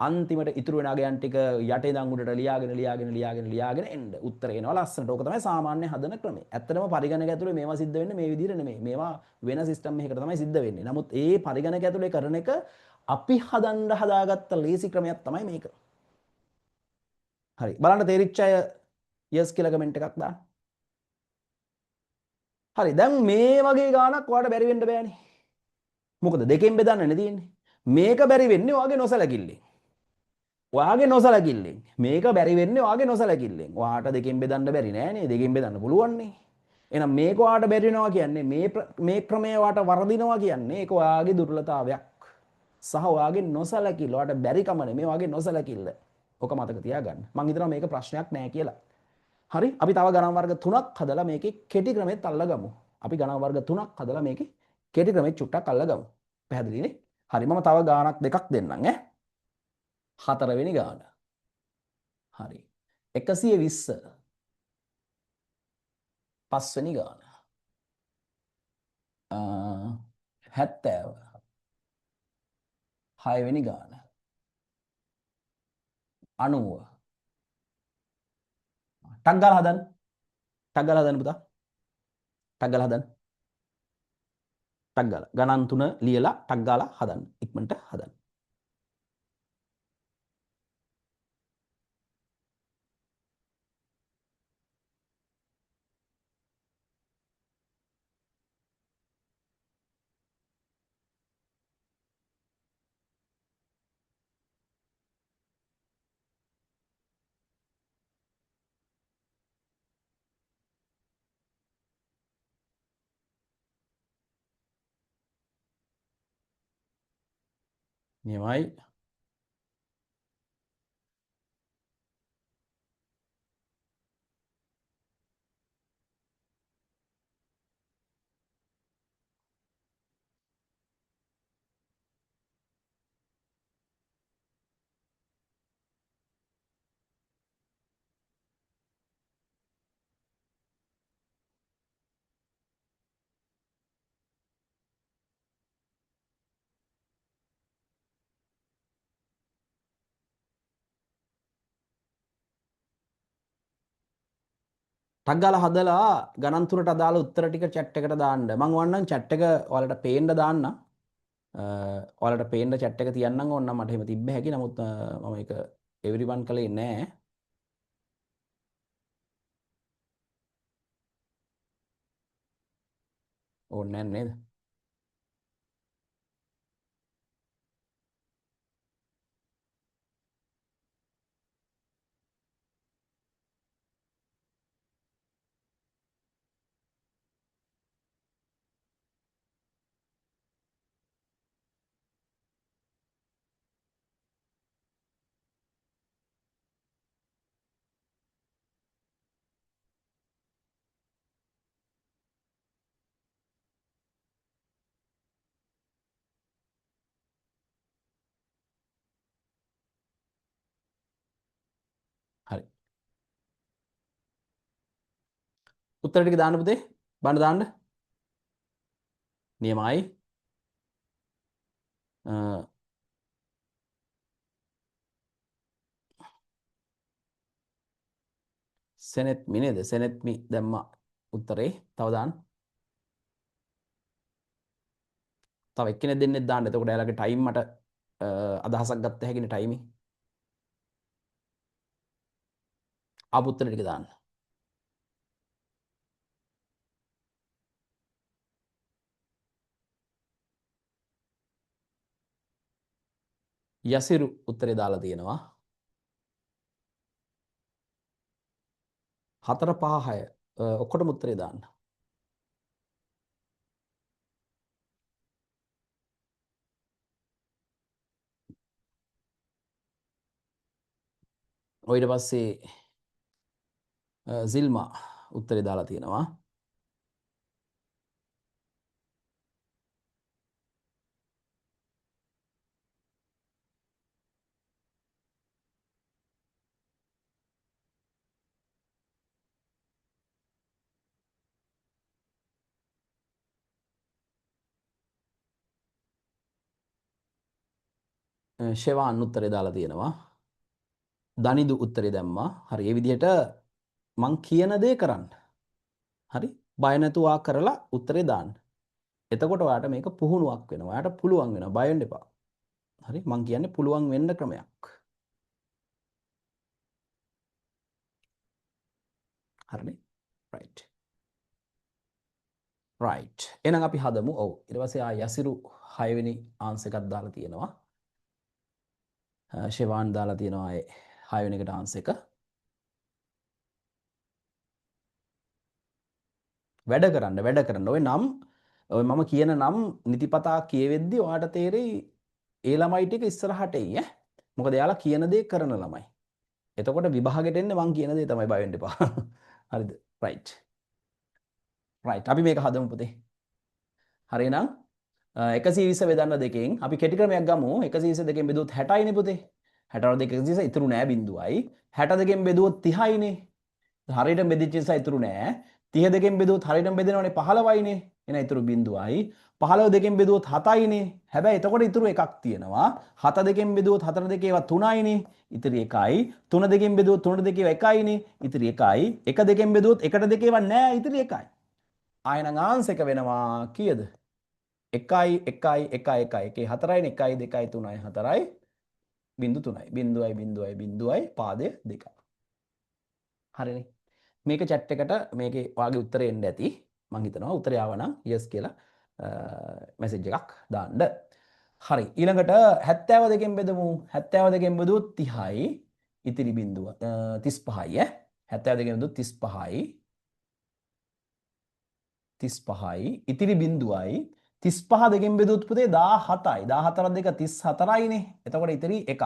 Speaker 1: අන්තිමට ඉතුරු වෙන අගයන් ටික යටේ ඉඳන් උඩට ලියාගෙන එන්න උත්තර එනවා ලස්සනට. ඕක තමයි සාමාන්‍ය හදන ක්‍රමය. ඇත්තටම පරිගණක ඇතුලේ මේවා සිද්ධ වෙන්නේ මේ විදිහට නෙමෙයි. මේවා වෙන සිස්ටම් එකකට තමයි සිද්ධ වෙන්නේ. නමුත් ඒ පරිගණක ඇතුලේ කරන එක අපි හදාගත්ත ලේසි ක්‍රමයක් තමයි මේක. හරි. බලන්න තේරිච්ච අය yes කියලා කමෙන්ට් එකක් දාන්න. හරි. දැන් මේ වගේ ගාණක් ඔයාලට බැරි වෙන්න බෑනේ. මොකද දෙකෙන් බෙදන්නනේ තියෙන්නේ. මේක බැරි වෙන්නේ ඔයාගේ නොසලකිල්ලෙන්. ඔයාගේ නොසලකිල්ලෙන්. මේක බැරි වෙන්නේ ඔයාගේ නොසලකිල්ලෙන්. ඔයාට දෙකෙන් බෙදන්න බැරි නෑනේ. දෙකෙන් බෙදන්න පුළුවන් නේ. එහෙනම් මේක ඔයාට බැරි වෙනවා කියන්නේ මේ ක්‍රමය ඔයාට වරදිනවා කියන්නේ ඒක ඔයාගේ දුර්වලතාවයක්. සහ ඔයාගේ නොසලකිල්ල. ඔයාට බැරි කම නෙමෙයි ඔයාගේ නොසලකිල්ල. ඔක මතක තියාගන්න. මං හිතනවා මේක ප්‍රශ්නයක් නෑ කියලා. හරි අපි තව ගණන් වර්ග 3ක් හදලා මේකේ කෙටි ක්‍රමෙත් අල්ලගමු. අපි ගණන් වර්ග 3ක් හදලා මේකේ කෙටි ක්‍රමෙත් චුට්ටක් අල්ලගමු. පැහැදිලිනේ? හරි මම තව ගාණක් දෙකක් දෙන්නම් ඈ. 4 වෙනි ගාණ. හරි. 120 5 වෙනි ගාණ. 70 6 වෙනි ගාණ. 90 ටක් ගාලා හදන්න. ටක් ගාලා හදන්න පුතා. ටක් ගාලා හදන්න. ටක් ගාලා ගණන් 3 ලියලා ටක් ගාලා හදන්න. ඉක්මනට හදන්න. නියමයි. ටක් ගාලා හදලා ගණන් තුනට අදාළ උත්තර ටික chat එකට දාන්න. මම ඕනනම් chat එක ඔයාලට පේන්න දාන්නම්. ඔයාලට පේන්න chat එක තියන්නම් ඕන නම් මට එහෙම තිබ්බ හැකි. නමුත් මම ඒක everyone කලේ නෑ. ඕනේ නෑ නේද? හරි. උත්තර ටික දාන්න පුතේ. බන්න දාන්න. නියමයි. සෙනෙත්මි නේද? සෙනෙත්මි දැම්මා උත්තරේ. තව දාන්න. තව එක්කෙනෙක් දෙන්නෙක් දාන්න. එතකොට එයාලගේ ටයිම් මට අදහසක් ගත්ත හැකිනේ ටයිමින්. ආපු උත්තර ටික දාන්න. යසිරු උත්තරේ දාලා තියෙනවා. 4 5 6 ඔක්කොටම උත්තරේ දාන්න. ඊට පස්සේ සිල්මා උත්තරේ දාලා තියෙනවා. ෂෙවාන් උත්තරේ දාලා තියෙනවා. දනිදු උත්තරේ දැම්මා. හරි. ඒ විදිහට මං කියන දේ කරන්න. හරි. බය නැතුව කරලා උත්තරේ දාන්න. එතකොට ඔයාට මේක පුහුණුවක් වෙනවා. ඔයාට පුළුවන් වෙනවා. බය වෙන්න එපා. හරි. මං කියන්නේ පුළුවන් වෙන්න ක්‍රමයක්. හරිනේ. right. right. එහෙනම් අපි හදමු. ඔව්. ඊට පස්සේ යසිරු 6 වෙනි ආන්සර් එකක් දාලා තියෙනවා. ෂෙවාන් දාලා තියෙනවා ඒ 6 වෙනි එකට ආන්සර් එක. වැඩ කරන්න ඔය නම් ඔය මම කියන නම් නිතිපතා කියවෙද්දි ඔයාට තේරෙයි ඒ ළමයි ටික ඉස්සරහට එයි ඈ. මොකද එයාලා කියන දේ කරන ළමයි. එතකොට විභාගෙට එන්නේ මං කියන දේ තමයි බය වෙන්න එපා. හරිද? right. right. අපි මේක හදමු පුතේ. හරි එහෙනම් 120 බෙදන්න දෙකෙන් අපි කෙටි ක්‍රමයක් ගමු. 120 දෙකෙන් බෙදුවොත් 60යිනේ පුතේ. 60 දෙක 120 ඉතුරු නෑ බිඳුවයි. 60 දෙකෙන් බෙදුවොත් 30යිනේ. හරියට බෙදිච්ච නිසා ඉතුරු නෑ. 30 දෙකෙන් බෙදුවොත් හරියටම බෙදෙනවනේ 15යිනේ. එන ඉතුරු බිඳුවයි. 15 දෙකෙන් බෙදුවොත් 7යිනේ. හැබැයි එතකොට ඉතුරු එකක් තියෙනවා. 7 දෙකෙන් බෙදුවොත් 4 දෙකේ ඒවා 3යිනේ. ඉතිරි 1යි. 3 දෙකෙන් බෙදුවොත් 3 දෙකේ ඒවා 1යිනේ. ඉතිරි 1යි. 1 දෙකෙන් බෙදුවොත් 1 දෙකේ ඒවා නෑ. ඉතිරි 1යි. ආයෙනම් ආන්සර් එක වෙනවා කීයද? 1යි 1යි 1යි 1යි. එකේ 4යිනේ 1යි 2යි 3යි 4යි. බිඳු 3යි. බිඳුවයි බිඳුවයි බිඳුවයි පාදය 2යි. හරිනේ. මේක chat එකට මේකේ ඔයාගේ උත්තරේ එන්න ඇති. මං හිතනවා උත්තරය ආවනම් yes කියලා මැසේජ් එකක් දාන්න. හරි. ඊළඟට 72කින් බෙදමු. 72කින් බෙදුවොත් 30යි. ඉතිරි බිඳුව 35යි ඈ. 72කින් බෙදුවොත් 35යි. 35යි. ඉතිරි බිඳුවයි 35 දෙකෙන් බෙදුවොත් පුතේ 17යි. 14 දෙක 34යිනේ. එතකොට ඉතිරි එකක්.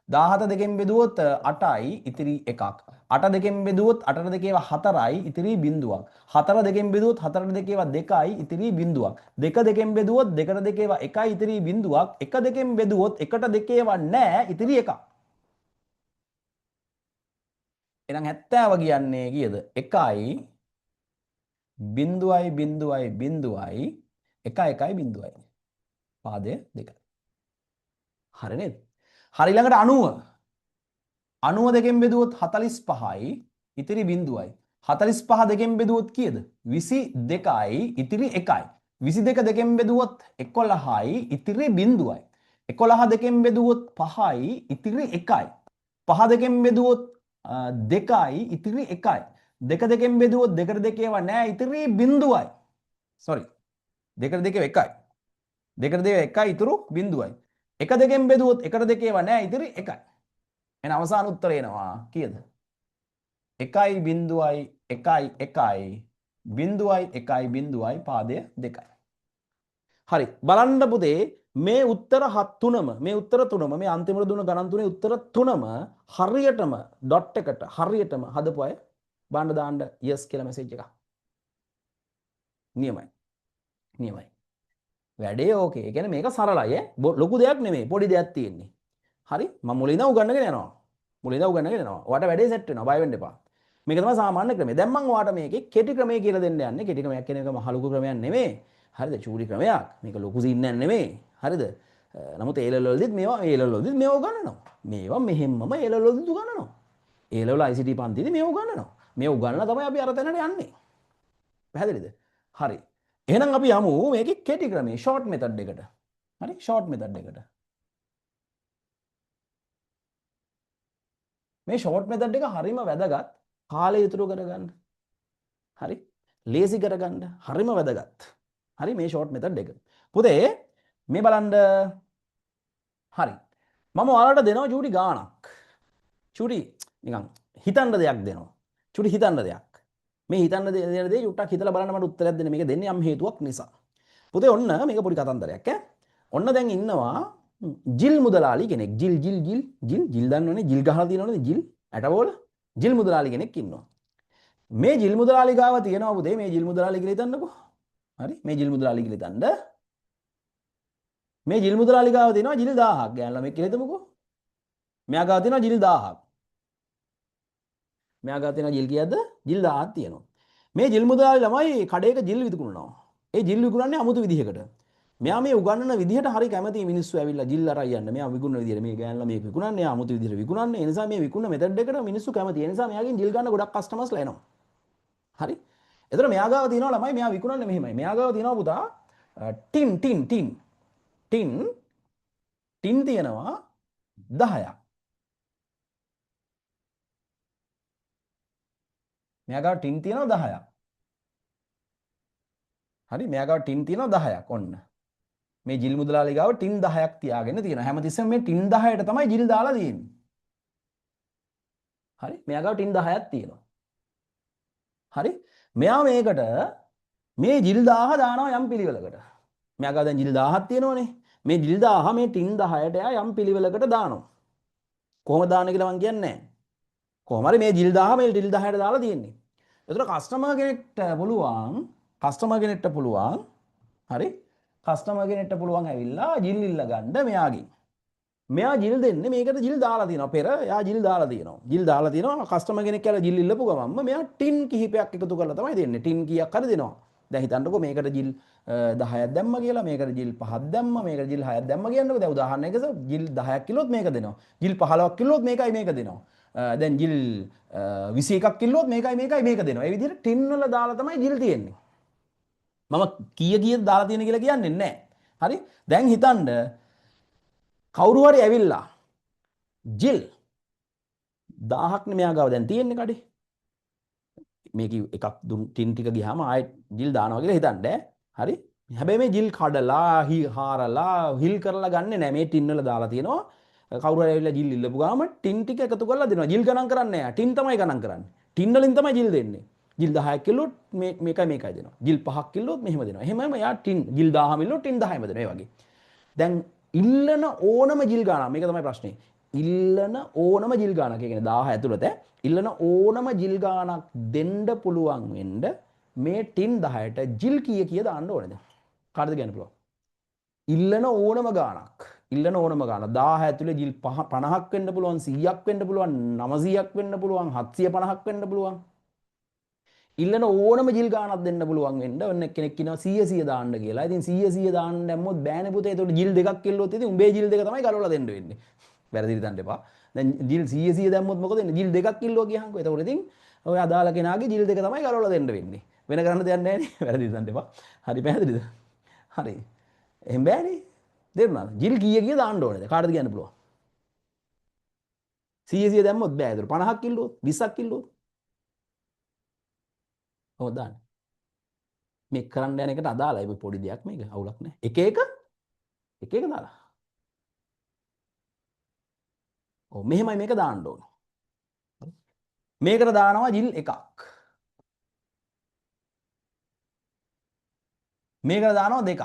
Speaker 1: 17 දෙකෙන් බෙදුවොත් 8යි ඉතිරි එකක්. 8 දෙකෙන් බෙදුවොත් 8 දෙකේව 4යි ඉතිරි බිඳුවක්. 4 දෙකෙන් බෙදුවොත් 4 දෙකේව 2යි ඉතිරි බිඳුවක්. 2 දෙකෙන් බෙදුවොත් 2 දෙකේව 1යි ඉතිරි බිඳුවක්. 1 දෙකෙන් බෙදුවොත් 1 දෙකේව නැහැ ඉතිරි එකක්. එහෙනම් 70 කියන්නේ කීයද? 1යි බිඳුවයි බිඳුවයි බිඳුවයි 1යි බිඳුවයි. පාදය 2යි. හරි නේද? හරි ළඟට 90. 90 දෙකෙන් බෙදුවොත් 45යි ඉතිරි බිඳුවයි. 45 දෙකෙන් බෙදුවොත් කීයද? 22යි ඉතිරි 1යි. 22 දෙකෙන් බෙදුවොත් 11යි ඉතිරි බිඳුවයි. 11 දෙකෙන් බෙදුවොත් 5යි ඉතිරි 1යි. 5 දෙකෙන් බෙදුවොත් 2යි ඉතිරි 1යි. 2 දෙකෙන් බෙදුවොත් 2 දෙකේව නැහැ ඉතිරි බිඳුවයි. sorry. 2 දෙකේව 1යි. 2 දෙකේව 1යි ඉතුරු බිඳුවයි. 1 දෙකෙන් බෙදුවොත් 1 දෙකේව නැහැ ඉතිරි 1යි. එහෙනම් අවසාන උත්තරය එනවා කීයද? 1යි බිඳුවයි 1යි 1යි බිඳුවයි 1යි බිඳුවයි පාදය 2යි. හරි බලන්න පුතේ මේ උත්තර තුනම මේ උත්තර තුනම මේ අන්තිමට දුන්න ගණන් තුනේ උත්තර තුනම හරියටම ඩොට් එකට හරියටම හදපු අය බාන්න දාන්න yes කියලා මැසේජ් එකක්. නියමයි. නියමයි. වැඩේ ඕකේ. ඒ කියන්නේ මේක සරලයි ලොකු දෙයක් නෙමෙයි පොඩි දෙයක් තියෙන්නේ. හරි මම මුලින්ම උගන්නගෙන යනවා. මුලින්ම උගන්නගෙන යනවා. ඔයාලට වැඩේ සෙට් වෙනවා. බය වෙන්න එපා. මේක තමයි සාමාන්‍ය ක්‍රමය. දැන් මම ඔයාලට මේකේ කෙටි ක්‍රමය කියලා දෙන්න යන්නේ. කෙටි ක්‍රමයක් කියන එක මහ ලොකු ක්‍රමයක් නෙමෙයි. හරිද? චූටි ක්‍රමයක්. මේක ලොකු සීන් එකක් නෙමෙයි. හරිද? නමුත් ඒ ලෙවල් වලදීත් මේවා උගන්වනවා. මේවා මෙහෙම්මම ඒ ලෙවල් වලදීත් උගන්වනවා. ඒ ලෙවල් ICT පන්තිදී මේවා උගන්වනවා. මේ උගන්වලා තමයි අපි අර තැනට යන්නේ. පැහැදිලිද? හරි. එහෙනම් අපි යමු මේකේ කෙටි ක්‍රමයේ ෂෝට් මෙතඩ් එකට. හරි? ෂෝට් මෙතඩ් එකට. මේ ෂෝට් මෙතඩ් එක හරිම වැදගත් කාලය ඉතුරු කරගන්න. හරි? ලේසි කරගන්න හරිම වැදගත්. හරි මේ ෂෝට් මෙතඩ් එක. පුතේ මේ බලන්න හරි. මම ඔයාලට දෙනවා චූටි ගාණක්. චූටි නිකන් හිතන්න දෙයක් දෙනවා. චූටි හිතන්න දෙයක්. මේ හිතන්න දෙන දේ චුට්ටක් හිතලා බලන්න මට උත්තරයක් දෙන්න. මේක දෙන්නේ යම් හේතුවක් නිසා. පුතේ ඔන්න මේක පොඩි කතන්දරයක් ඈ. ඔන්න දැන් ඉන්නවා ජිල් මුදලාලි කෙනෙක්. ජිල් දන්නවනේ ජිල් ගහලා තියෙනවනේ ජිල් ඇටවල ජිල් මුදලාලි කෙනෙක් ඉන්නවා. මේ ජිල් මුදලාලි ගාව තියෙනවා පුතේ මේ ජිල් මුදලාලි කියලා හිතන්නකෝ. හරි මේ ජිල් මුදලාලි කියලා හිතන්න. මේ ජිල් මුදලාලි ගාව තියෙනවා ජිල් 1000ක්. ගෑනලා මේ කියලා හිතමුකෝ. මෙයා ගාව තියෙනවා ජිල් 1000ක්. මෙයා ගාව තියෙනවා ජිල් කීයද? ජිල් 1000ක් තියෙනවා. මේ ජිල් මුදලාලි ළමයි කඩේක ජිල් විකුණනවා. ඒ ජිල් විකුණන්නේ අමුතු විදිහකට. මෙයා මේ උගන්නන විදිහට හරි කැමති මිනිස්සු ඇවිල්ලා ජිල් අරන් යන්න. මෙයා විකුණන විදිහට මේ ගෑනලා මේක විකුණන්නේ යා අමුතු විදිහට විකුණන්නේ. ඒ නිසා මේ විකුණන මෙතඩ් එකට මිනිස්සු කැමති. ඒ නිසා මෙයාගෙන් ජිල් ගන්න ගොඩක් කස්ටමර්ස්ලා එනවා. හරි? එතන මෙයා ගාව තියෙනවා ළමයි මෙයා විකුණන්නේ මෙහෙමයි. මෙයා ගාව තියෙනවා පුතා ටින් තියෙනවා 10ක්. මෙයා ගාව ටින් තියෙනවා 10ක්. හරි මෙයා ගාව ටින් තියෙනවා 10ක් ඔන්න. මේ ජිල් මුදලාලි ගාව ටින් 10ක් තියාගෙන තියෙනවා. හැමතිස්සෙම මේ ටින් 10ට තමයි ජිල් දාලා තියෙන්නේ. හරි මෙයා ගාව ටින් 10ක් තියෙනවා. හරි මෙයා මේකට මේ ජිල් 1000 දානවා යම් පිළිවෙලකට. මෙයා ගාව දැන් ජිල් 1000ක් තියෙනවනේ. මේ ජිල් 1000 මේ ටින් 10ට එයා යම් පිළිවෙලකට දානවා. කොහොමද දාන්නේ කියලා මම කියන්නේ නැහැ. කොහොම හරි මේ ජිල් 1000 මේ ජිල් 10ට දාලා තියෙන්නේ. ඒතර කස්ටමර් කෙනෙක්ට පුළුවන් හරි කස්ටමර් කෙනෙක්ට පුළුවන් ඇවිල්ලා ජිල් ඉල්ල ගන්න මෙයාගෙන්. මෙයා ජිල් දෙන්නේ මේකට ජිල් දාලා තියෙනවා. පෙර එයා ජිල් දාලා තියෙනවා. ජිල් දාලා තියෙනවා කස්ටමර් කෙනෙක් කියලා ජිල් ඉල්ලපු ගමන්ම මෙයා ටින් කිහිපයක් එකතු කරලා තමයි දෙන්නේ. ටින් කීයක් හරි දෙනවා. දැන් හිතන්නකෝ මේකට ජිල් 10ක් දැම්ම කියලා මේකට ජිල් 5ක් දැම්ම මේකට ජිල් 6ක් දැම්ම කියන්නකෝ. දැන් උදාහරණයකට ජිල් 10ක් කිව්වොත් මේක දෙනවා. ජිල් 15ක් කිව්වොත් මේකයි මේක දෙනවා. දැන් ජිල් 21ක් කිව්වොත් මේකයි මේක දෙනවා. ඒ විදිහට ටින් වල දාලා තමයි ජිල් තියෙන්නේ. මම කීයද දාලා තියෙන කියලා කියන්නේ නැහැ. හරි? දැන් හිතන්න කවුරු හරි ඇවිල්ලා ජිල් 1000ක් නේ මෙයා ගාව දැන් තියෙන්නේ කඩේ. මේක එකක් ටින් ටික ගියාම ආයෙත් ජිල් දානවා කියලා හිතන්න ඈ. හරි? හැබැයි මේ ජිල් කඩලා හාරලා හිල් කරලා ගන්නෙ නැහැ. මේ ටින් වල දාලා තියෙනවා. කවුරු හරි ඇවිල්ලා ජිල් ඉල්ලපු ගාම ටින් ටික එකතු කරලා දෙනවා. ජිල් ගණන් කරන්නේ නැහැ. ටින් තමයි ගණන් කරන්නේ. ටින් වලින් තමයි ජිල් දෙන්නේ. ජිල් 10ක් කිල්ලුවොත් මේකයි දෙනවා. ජිල් 5ක් කිල්ලුවොත් මෙහෙම දෙනවා. එහෙමම යා ටින් ජිල් 1000 මිල්ලුවොත් ටින් 10ම දෙනවා. ඒ වගේ. දැන් ඉල්ලන ඕනම ජිල් ගානක් මේක තමයි ප්‍රශ්නේ. ඉල්ලන ඕනම ජිල් ගානක් ඒ කියන්නේ 1000 ඇතුළත ඉල්ලන ඕනම ජිල් ගානක් දෙන්න පුළුවන් වෙන්න මේ ටින් 10ට ජිල් කීය දාන්න ඕනේද? කාටද කියන්න පුළුවන්? ඉල්ලන ඕනම ගානක්. ඉල්ලන ඕනම ගාන 1000 ඇතුලේ ජිල් 50ක් වෙන්න පුළුවන් 100ක් වෙන්න පුළුවන් 900ක් වෙන්න පුළුවන් 750ක් වෙන්න පුළුවන්. ඉල්ලන ඕනම ජිල් ගානක් දෙන්න පුළුවන් වෙන්න ඔන්න කෙනෙක් කියනවා 100 100 දාන්න කියලා. ඉතින් 100 100 දාන්න දැම්මොත් බෑනේ පුතේ. ඒතකොට ජිල් දෙකක් කිල්ලුවොත් ඉතින් උඹේ ජිල් දෙක තමයි ගලවලා දෙන්න වෙන්නේ. වැරදි හිතන්න එපා. දැන් ජිල් 100 100 දැම්මොත් මොකද වෙන්නේ? ජිල් දෙකක් කිල්ලුවා කියහන්කෝ. ඒතකොට ඉතින් ඔය අදාළ කෙනාගේ ජිල් දෙක තමයි ගලවලා දෙන්න වෙන්නේ. වෙන කරන්න දෙයක් නැහැ නේ. වැරදි හිතන්න එපා. හරි පැහැදිලිද? හරි. එහෙම බෑනේ. තේරුණාද? ජිල් කීය දාන්න ඕනේද? කාටද කියන්න පුළුවන්? 100 100 දැම්මොත් බෑ. ඒතකොට 50ක් කිල්ලුවොත් 20ක් කිල්ලුවොත් කොහොමද දාන්නේ? මේ කරන්න යන එකට අදාළයි මේ පොඩි දෙයක් මේක අවුලක් නෑ. එක එක දාලා. ඔව් මෙහෙමයි මේක දාන්න ඕන. මේකට දානවා ජිල් එකක්. මේකට දානවා දෙකක්.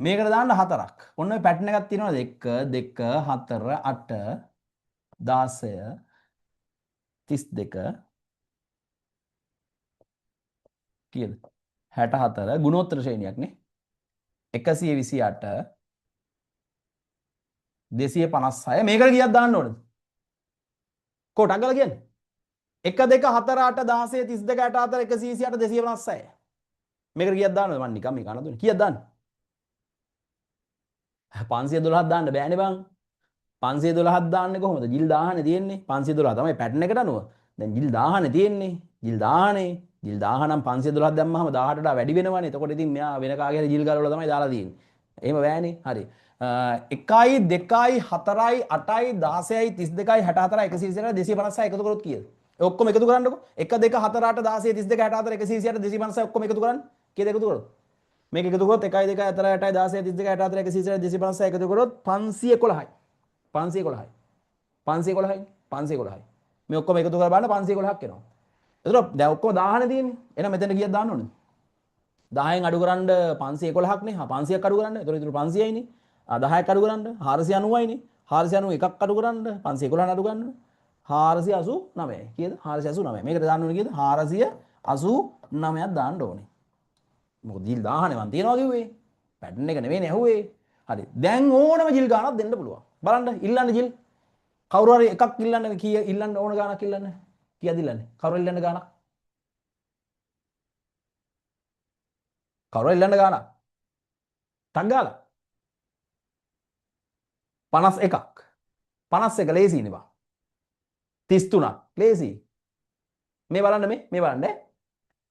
Speaker 1: මේකට දාන්න හතරක්. ඔන්න ඔය පැටර්න් එකක් තියෙනවද? 1 2 4 8 16 32 කීයද? 64 ගුණෝත්තර ශ්‍රේණියක් නේ. 128 256 මේකට කීයක් දාන්න ඕනද? කොටක් ගාලා කියන්නේ. 1 2 4 8 16 32 64 128 256. මේකට කීයක් දාන්නද? මම නිකන් මේක අනදුනේ. කීයක් දාන්න? 512ක් දාන්න බෑනේ බං. 512ක් දාන්නේ කොහොමද? ජිල් 1000නේ තියෙන්නේ. 512 තමයි පැටර්න් එකට අනුව. දැන් ජිල් 1000නේ තියෙන්නේ. ජිල් 1000නේ. ජිල් 1000 නම් 512ක් දැම්මම 18ට වඩා වැඩි වෙනවනේ. එතකොට ඉතින් මෙයා වෙන කාගේ හරි ජිල් ගලවලා තමයි දාලා තියෙන්නේ. එහෙම බෑනේ. හරි. 1යි 2යි 4යි 8යි 16යි 32යි 64යි 126යි 256 එකතු කරොත් කීයද? ඒ ඔක්කොම එකතු කරන්නකො. 1 2 4 8 16 32 64 126 256 ඔක්කොම එකතු කරන්න. කීයද එකතු කරොත්? මේක එකතු කරොත් 1යි 2යි 4යි 8යි 16 32 64 126 256 එකතු කරොත් 511යි. 511යි. 511යි. 511යි. මේ ඔක්කොම එකතු කරලා බලන්න 511ක් එනවා. එතකොට දැන් ඔක්කොම 1000නේ තියෙන්නේ. එහෙනම් මෙතන කීයක් දාන්න ඕනද? 10න් අඩු කරන්න 511ක් නේ. 500ක් අඩු කරන්න. එතකොට 500යි නේ. 10ක් අඩු කරන්න 490යි නේ. 490 එකක් අඩු කරන්න 511 අඩු කරන්න 489යි. කීයද? 489. මේකට දාන්න ඕනේ කීයද? 489ක් දාන්න ඕනේ. මොකද ජිල් 1000නේ මන් තියනවා කිව්වේ. පැටර්න් එක නෙවෙයිනේ ඇහුවේ. හරි. දැන් ඕනම ජිල් ගානක් දෙන්න පුළුවන්. බලන්න ඉල්ලන්න ජිල්. කවුරු හරි එකක් ඉල්ලන්න කීය ඉල්ලන්න ඕන ගානක් ඉල්ලන්න. කීයද ඉල්ලන්නේ? කවුරු ඉල්ලන්න ගානක්? කවුරු ඉල්ලන්න ගානක්? ටක් ගාලා 51ක් 51 ලේසියිනේ බා 33ක් ලේසි මේ බලන්න මේ බලන්න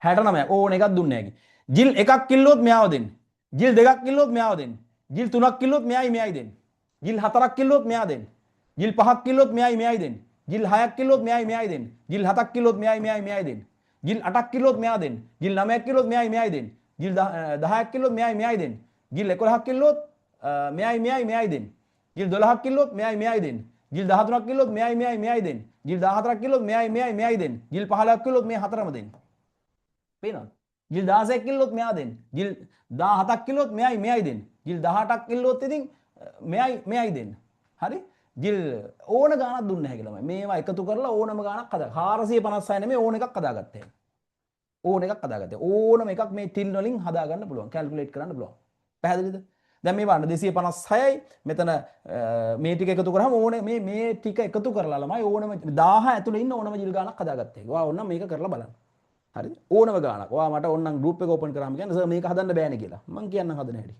Speaker 1: 69ක් ඕන එකක් දුන්නේ නැහැ. ජිල් එකක් කිල්ලුවොත් මෙයාව දෙන්න. ජිල් දෙකක් කිල්ලුවොත් මෙයාව දෙන්න. ජිල් තුනක් කිල්ලුවොත් මෙයයි දෙන්න. ජිල් හතරක් කිල්ලුවොත් මෙයා දෙන්න. ජිල් පහක් කිල්ලුවොත් මෙයයි දෙන්න. ජිල් හයක් කිල්ලුවොත් මෙයයි දෙන්න. ජිල් හතක් කිල්ලුවොත් මෙයයි දෙන්න. ජිල් අටක් කිල්ලුවොත් මෙයා දෙන්න. ජිල් 9ක් කිල්ලුවොත් මෙයයි දෙන්න. ජිල් 10ක් කිල්ලුවොත් මෙයයි දෙන්න. ජිල් 11ක් කිල්ලුවොත් මෙයයි දෙන්න. ජිල් 12ක් කිල්ලුවොත් මෙයයි දෙන්න. ජිල් 13ක් කිල්ලුවොත් මෙයයි දෙන්න. ජිල් 14ක් කිල්ලුවොත් මෙයයි දෙන්න. ජිල් 15ක් කිල්ලුවොත් මේ හතරම දෙන්න. පේනවද? ජිල් 16ක් කිල්ලුවොත් මෙයා දෙන්න. ජිල් 17ක් කිල්ලුවොත් මෙයයි දෙන්න. ජිල් 18ක් කිල්ලුවොත් ඉතින් මෙයයි දෙන්න. හරි? ජිල් ඕන ගානක් දුන්නේ නැහැ කියලා මම. මේවා එකතු කරලා ඕනම ගානක් හදා. 456 නෙමෙයි ඕන එකක් හදාගත්තා. ඕන එකක් හදාගත්තා. ඕනම එකක් මේ ටිල් වලින් හදා ගන්න පුළුවන්. කැල්කියුලේට් කරන්න පුළුවන්. පැහැදිලිද? දැන් මේ බලන්න 256යි මෙතන මේ ටික එකතු කරාම ඕනේ මේ ටික එකතු කරලා ළමයි ඕනම 1000 ඇතුලේ ඉන්න ඕනම ජිල් ගානක් හදාගත්තා. ඔයා ඕනනම් මේක කරලා බලන්න. හරිද? ඕනම ගානක්. ඔයා මට ඕනනම් ගෲප් එක ඕපන් කරාම කියන්නේ සර් මේක හදන්න බෑනේ කියලා. මම කියන්නම් හදන හැටි.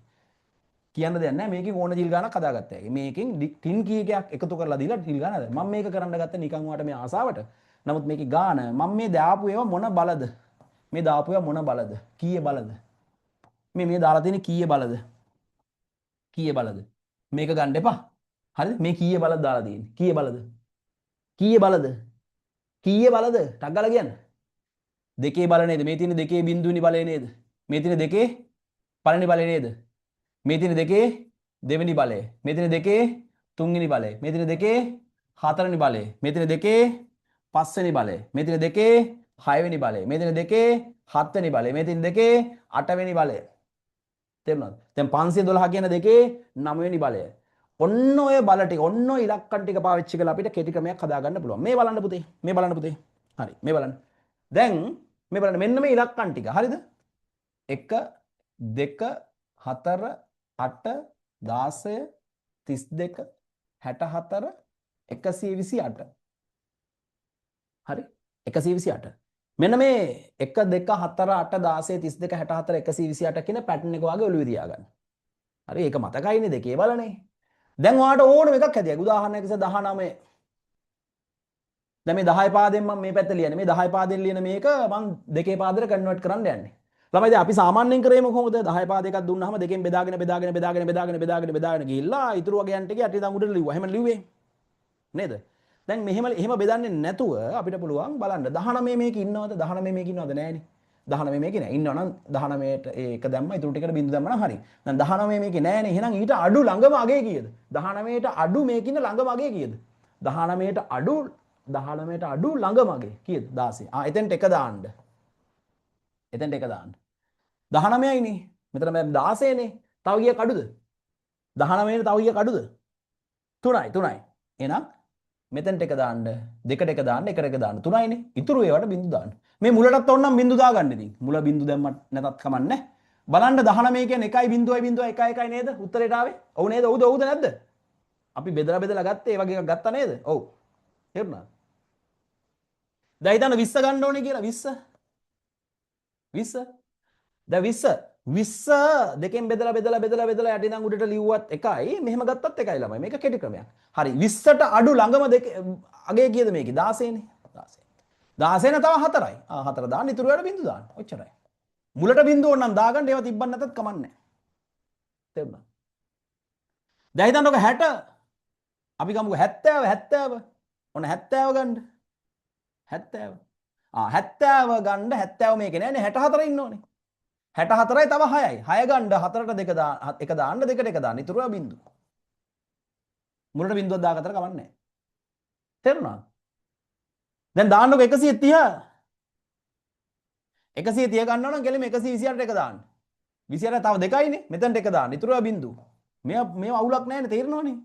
Speaker 1: කියන්න දෙයක් නැහැ. මේකෙන් ඕන ජිල් ගානක් හදාගත්තා. මේකෙන් ටින් කීකයක් එකතු කරලා දීලා ජිල් ගාන හදන්න. මම මේක කරන්න ගත්ත නිකන් වාට මේ ආසාවට. නමුත් මේකේ ගාන මම මේ දාපු ඒවා මොන බලද? මේ දාපු ඒවා මොන බලද? කීයේ බලද? මේ දාලා තියෙන කීයේ බලද? කීයේ බලද? මේක ගන්න එපා. හරිද? මේ කීයේ බලද දාලා තියෙන්නේ? කීයේ බලද? කීයේ බලද? කීයේ බලද? ටක් ගාලා කියන්න. දෙකේ බල නේද? මේ තියෙන දෙකේ බිඳුවෙනි බලය නේද? මේ තියෙන දෙකේ පළවෙනි බලය නේද? මේ තියෙන දෙකේ දෙවෙනි බලය. මේ තියෙන දෙකේ තුන්වෙනි බලය. මේ තියෙන දෙකේ හතරවෙනි බලය. මේ තියෙන දෙකේ 5 වෙනි බලය. මේ තියෙන දෙකේ 6 වෙනි බලය. මේ තියෙන දෙකේ 7 වෙනි බලය. මේ තියෙන දෙකේ 8 වෙනි බලය. තේරුණාද? දැන් 512 කියන දෙකේ 9 වෙනි බලය. ඔන්න ඔය බල ටික ඔන්න ඔය ඉලක්කම් ටික පාවිච්චි කරලා අපිට කෙටි ක්‍රමයක් හදා ගන්න පුළුවන්. මේ බලන්න පුතේ. මේ බලන්න පුතේ. හරි. මේ බලන්න. දැන් මේ බලන්න මෙන්න මේ ඉලක්කම් ටික. හරිද? 1 2 4 8 16 32 64 128. හරි 128. මෙන්න මේ 1 2 4 8 16 32 64 128 කියන පැටර්න් එක වගේ ඔළුවේ තියාගන්න. හරි ඒක මතකයිනේ දෙකේ බලනේ. දැන් ඔයාලට ඕනම එකක් හැදියා. උදාහරණයක් විදිහට 19. දැන් මේ 10 පාදයෙන් මම මේ පැත්ත ලියන්නේ. මේ 10 පාදයෙන් ලියන මේක මම දෙකේ පාදයට කන්වර්ට් කරන්න යන්නේ. ළමයි දැන් අපි සාමාන්‍යයෙන් කරේම කොහොමද? 10 පාද එකක් දුන්නාම දෙකෙන් බෙදාගෙන ගිහිල්ලා ඉතුරු වගයන් ටික යටි ඉඳන් උඩට ලිව්වා. එහෙම ලිව්වේ නේද? දැන් එහෙම බෙදන්නේ නැතුව අපිට පුළුවන් බලන්න 19 මේක ඉන්නවද? 19 මේක ඉන්නවද? නෑනේ. 19 මේකේ නෑ. ඉන්නවනම් 19ට ඒක දැම්මා ඉතුරු ටිකට බින්දු දැම්මා නම් හරි. දැන් 19 මේකේ නෑනේ. එහෙනම් ඊට අඩු ළඟම අගේ කීයද? 19ට අඩු මේකින්න ළඟම අගේ කීයද? 19ට අඩු ළඟම අගේ කීයද? 16. එතෙන්ට එක දාන්න. එතෙන්ට එක දාන්න. 19යිනේ. මෙතන මම 16නේ. තව ගියක් අඩුද? 19ට තව ගියක් අඩුද? 3යි. එහෙනම් මෙතෙන්ට එක දාන්න, දෙකට එක දාන්න, එකට එක දාන්න. 3යිනේ. ඉතුරු ඒවට බින්දු දාන්න. මේ මුලටත් ඕනනම් බින්දු දාගන්න ඉතින්. මුල බින්දු දැම්මත් නැතත් කමන්නේ. බලන්න 19 කියන්නේ 1.1 නේද? උත්තරේට ආවේ. ඔව් නේද? ඔව්ද නැද්ද? අපි බෙදලා ගත්තේ ඒ වගේ එකක් ගත්තා නේද? ඔව්. තේරුණාද? දැන් හිතන්න 20 ගන්න ඕනේ කියලා 20. 20. දැන් 20 දෙකෙන් බෙදලා යටි ඉඳන් උඩට ලිව්වත් එකයි මෙහෙම ගත්තත් එකයි ළමයි. මේක කෙටි ක්‍රමයක්. හරි 20ට අඩු ළඟම දෙක අගේ කීයද මේකේ? 16නේ. 16 තව 4යි. 4 දාන්න ඉතුරු වෙලා බින්දු දාන්න. ඔච්චරයි. මුලට බින්දුව ඕනනම් දාගන්න ඒවා තිබ්බත් නැතත් කමන්නේ නැහැ. තේරුණා? දැන් හිතන්නකො 60 අපි ගමුකෝ 70. ඔන්න 70 ගන්න. 70. 70 ගන්න 70 මේකේ නෑනේ 64 ඉන්න ඕනේ. 64යි තව 6යි. 6 ගන්න 4ට දෙක එක දාන්න දෙකට එක දාන්න. ඉතුරුවා බින්දු. මුලට බින්දුවක් දාගත්තට කමන්නේ නැහැ. තේරුණාද? දැන් දාන්නකො 130. 130 ගන්නවා නම් කෙලිම 128ට එක දාන්න. 28 තව දෙකයිනේ. මෙතනට එක දාන්න. ඉතුරුවා බින්දු. මේව අවුලක් නැහැනේ තේරෙනවනේ.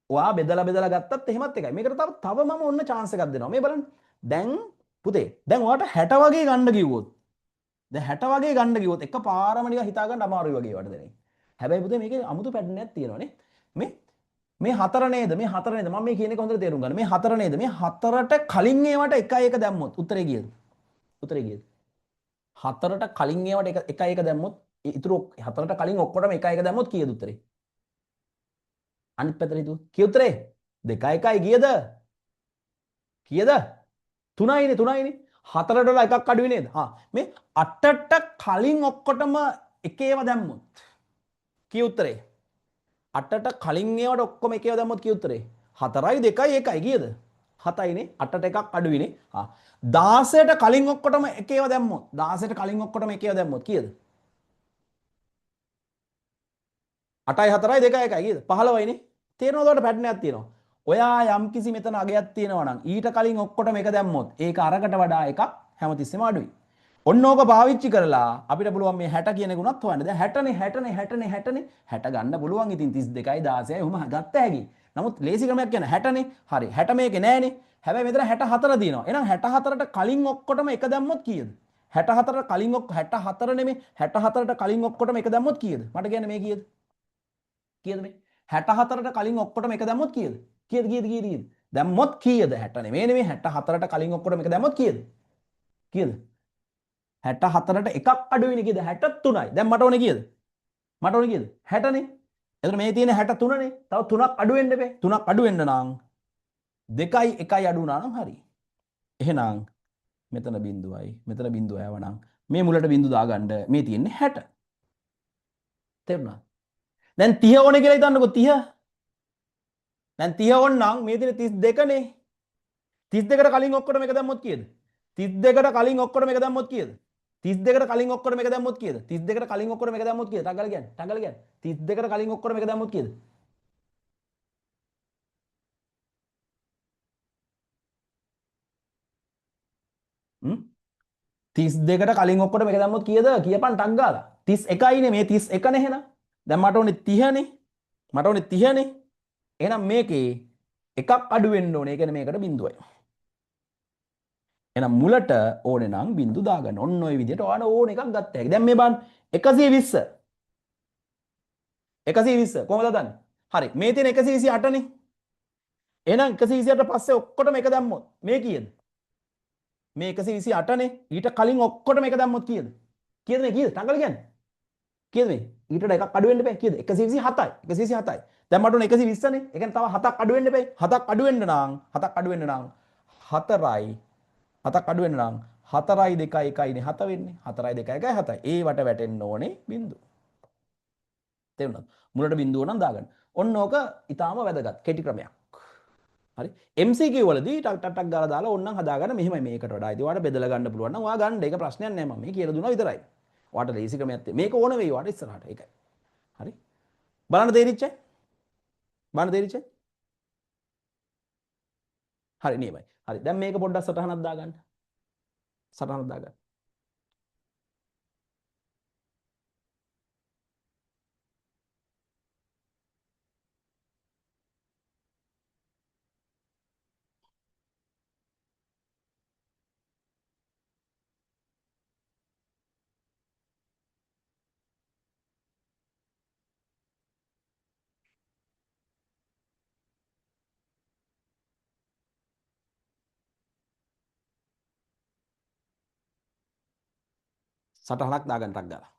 Speaker 1: ඔයා බෙදලා ගත්තත් එහෙමත් එකයි. මේකට තව මම ඔන්න chance එකක් දෙනවා. මේ බලන්න. දැන් පුතේ දැන් ඔයාට 60 වගේ ගන්න කිව්වොත් දැන් 60 වගේ ගන්න කිව්වොත් එකපාරම නිකන් හිතා ගන්න අමාරුයි වගේ වට දෙන්නේ. හැබැයි පුතේ මේකේ අමුතු පැටර්න් එකක් තියෙනවානේ. මේ 4 නේද? මම මේ කියන එක හොඳට තේරුම් ගන්න. මේ 4 නේද? මේ 4ට කලින් ඒවට 1 දැම්මොත් උත්තරේ කීයද? 4ට කලින් ඒවට 1 දැම්මොත් ඉතුරු 4ට කලින් ඔක්කොටම 1 දැම්මොත් කීයද උත්තරේ? අනිත් පැත්තට හිතුව. කී උත්තරේ? 2 කීයද? 3යිනේ 4ට වඩා එකක් අඩුයි නේද? මේ 8ට කලින් ඔක්කොටම එක ඒවා දැම්මොත් කී උත්තරේ? 8ට කලින් ඒවාට ඔක්කොම එක ඒවා දැම්මොත් කී උත්තරේ? 4යි 2යි 1යි කීයද? 7යිනේ 8ට එකක් අඩුයිනේ. 16ට කලින් ඔක්කොටම එක ඒවා දැම්මොත් 16ට කලින් ඔක්කොටම එක ඒවා දැම්මොත් කීයද? 8යි 4යි 2යි 1යි කීයද? 15යිනේ. තේරෙනවද? ඔයාලට පැටර්න් එකක් තියෙනවා. ඔයා යම්කිසි මෙතන අගයක් තියෙනවා නම් ඊට කලින් ඔක්කොටම එක දැම්මොත් ඒක අරකට වඩා එකක් හැමතිස්සෙම අඩුයි. ඔන්න ඕක පාවිච්චි කරලා අපිට පුළුවන් මේ 60 කියන එක උනත් හොයන්න. දැන් 60 ගන්න පුළුවන්. ඉතින් 32යි 16යි ඔහම ගත්ත හැකි. නමුත් ලේසි ක්‍රමයක් කියන 60නේ. හරි 60 මේකේ නෑනේ. හැබැයි මෙතන 64 තියෙනවා. එහෙනම් 64ට කලින් ඔක්කොටම එක දැම්මොත් කීයද? 64ට කලින් 64 නෙමෙයි 64ට කලින් ඔක්කොටම එක දැම්මොත් කීයද? මට කියන්න මේ කීයද? මේ 64ට කලින් ඔක්කොටම එක දැම්මොත් කීයද? කීයද? දැම්මොත් කීයද? 60 නෙමෙයි 64ට කලින් ඔක්කොටම එක දැම්මොත් කීයද? 64ට එකක් අඩුයිනේ කීයද? 63යි. දැන් මට ඕනේ කීයද? 60නේ. එතකොට මේ තියෙන 63නේ. තව 3ක් අඩු වෙන්න බෑ. 3ක් අඩු වෙන්න නම් 2යි 1යි අඩු වුණා නම් හරි. එහෙනම් මෙතන බිඳුවයි මෙතන බිඳුව ආවනම් මේ මුලට බිඳු දාගන්න මේ තියෙන්නේ 60. තේරුණාද? දැන් 30 ඕනේ කියලා හිතන්නකෝ 30. දැන් 30 ඕනනම් මේ තියෙන 32නේ. 32ට කලින් ඔක්කොටම එක දැම්මොත් කීයද? 32ට කලින් ඔක්කොටම එක දැම්මොත් කීයද? 32ට කලින් ඔක්කොටම එක දැම්මොත් කීයද? 32ට කලින් ඔක්කොටම එක දැම්මොත් කීයද? ටගල කියන්නේ. 32ට කලින් ඔක්කොටම එක දැම්මොත් කීයද? 32කට කලින් ඔක්කොට මේක දැම්මොත් කීයද කියපන් ටක් ගාලා 31යිනේ මේ 31නේ එහෙනම් දැන් මට ඕනේ 30නේ මට ඕනේ 30නේ එහෙනම් මේකේ එකක් අඩු වෙන්න ඕනේ ඒ කියන්නේ මේකට බිඳුවයි එහෙනම් මුලට ඕනේ නම් බිඳු දාගන්න ඔන්න ඔය විදිහට ඔයාලා ඕන එකක් ගත්ත හැකි දැන් මේ බලන්න 120 120 කොහමද දන්නේ හරි මේ තියෙන 128නේ එහෙනම් 128ට පස්සේ ඔක්කොටම එක දැම්මොත් මේ කීයද මේ 128නේ ඊට කලින් ඔක්කොටම එක දැම්මොත් කීයද කීයද මේ කීයද ටංගල කියන්නේ කීයද මේ ඊට එකක් අඩු වෙන්න බෑ කීයද 127යි 127යි දැන් මට උනේ 120නේ ඒ කියන්නේ තව 7ක් අඩු වෙන්න බෑ 7ක් අඩු වෙන්න නම් 7ක් අඩු වෙන්න නම් 4යි 7ක් අඩු වෙන්න නම් 4යි 2යි 1යිනේ 7 වෙන්නේ 4යි 2යි 1යි 7යි ඒ වට වැටෙන්න ඕනේ බිඳුව තේරුණාද මුලට බිඳුව නම් දාගන්න ඔන්න ඕක ඊටාම වැදගත් කෙටි ක්‍රමයක් හරි MCQ වලදී ටක් ටක් ටක් ගාලා දාලා ඕන්නම් හදාගන්න මෙහෙමයි මේකට වඩා ඉතින් ඔයාලට බෙදලා ගන්න පුළුවන් නම් ඔයා ගන්න ඒක ප්‍රශ්නයක් නෑ මම මේ කියලා දුන්නා විතරයි ඔයාලට ලේසි ක්‍රමයක් තියෙන මේක ඕන වෙයි ඔයාලට ඉස්සරහට ඒකයි හරි බලන්න තේරිච්ච බලන්න තේරිච්ච හරි නියමයි හරි දැන් මේක පොඩ්ඩක් සටහනක් දාගන්න සටහනක් දාගන්න සටහනක් දාගන්න ටක් ගාලා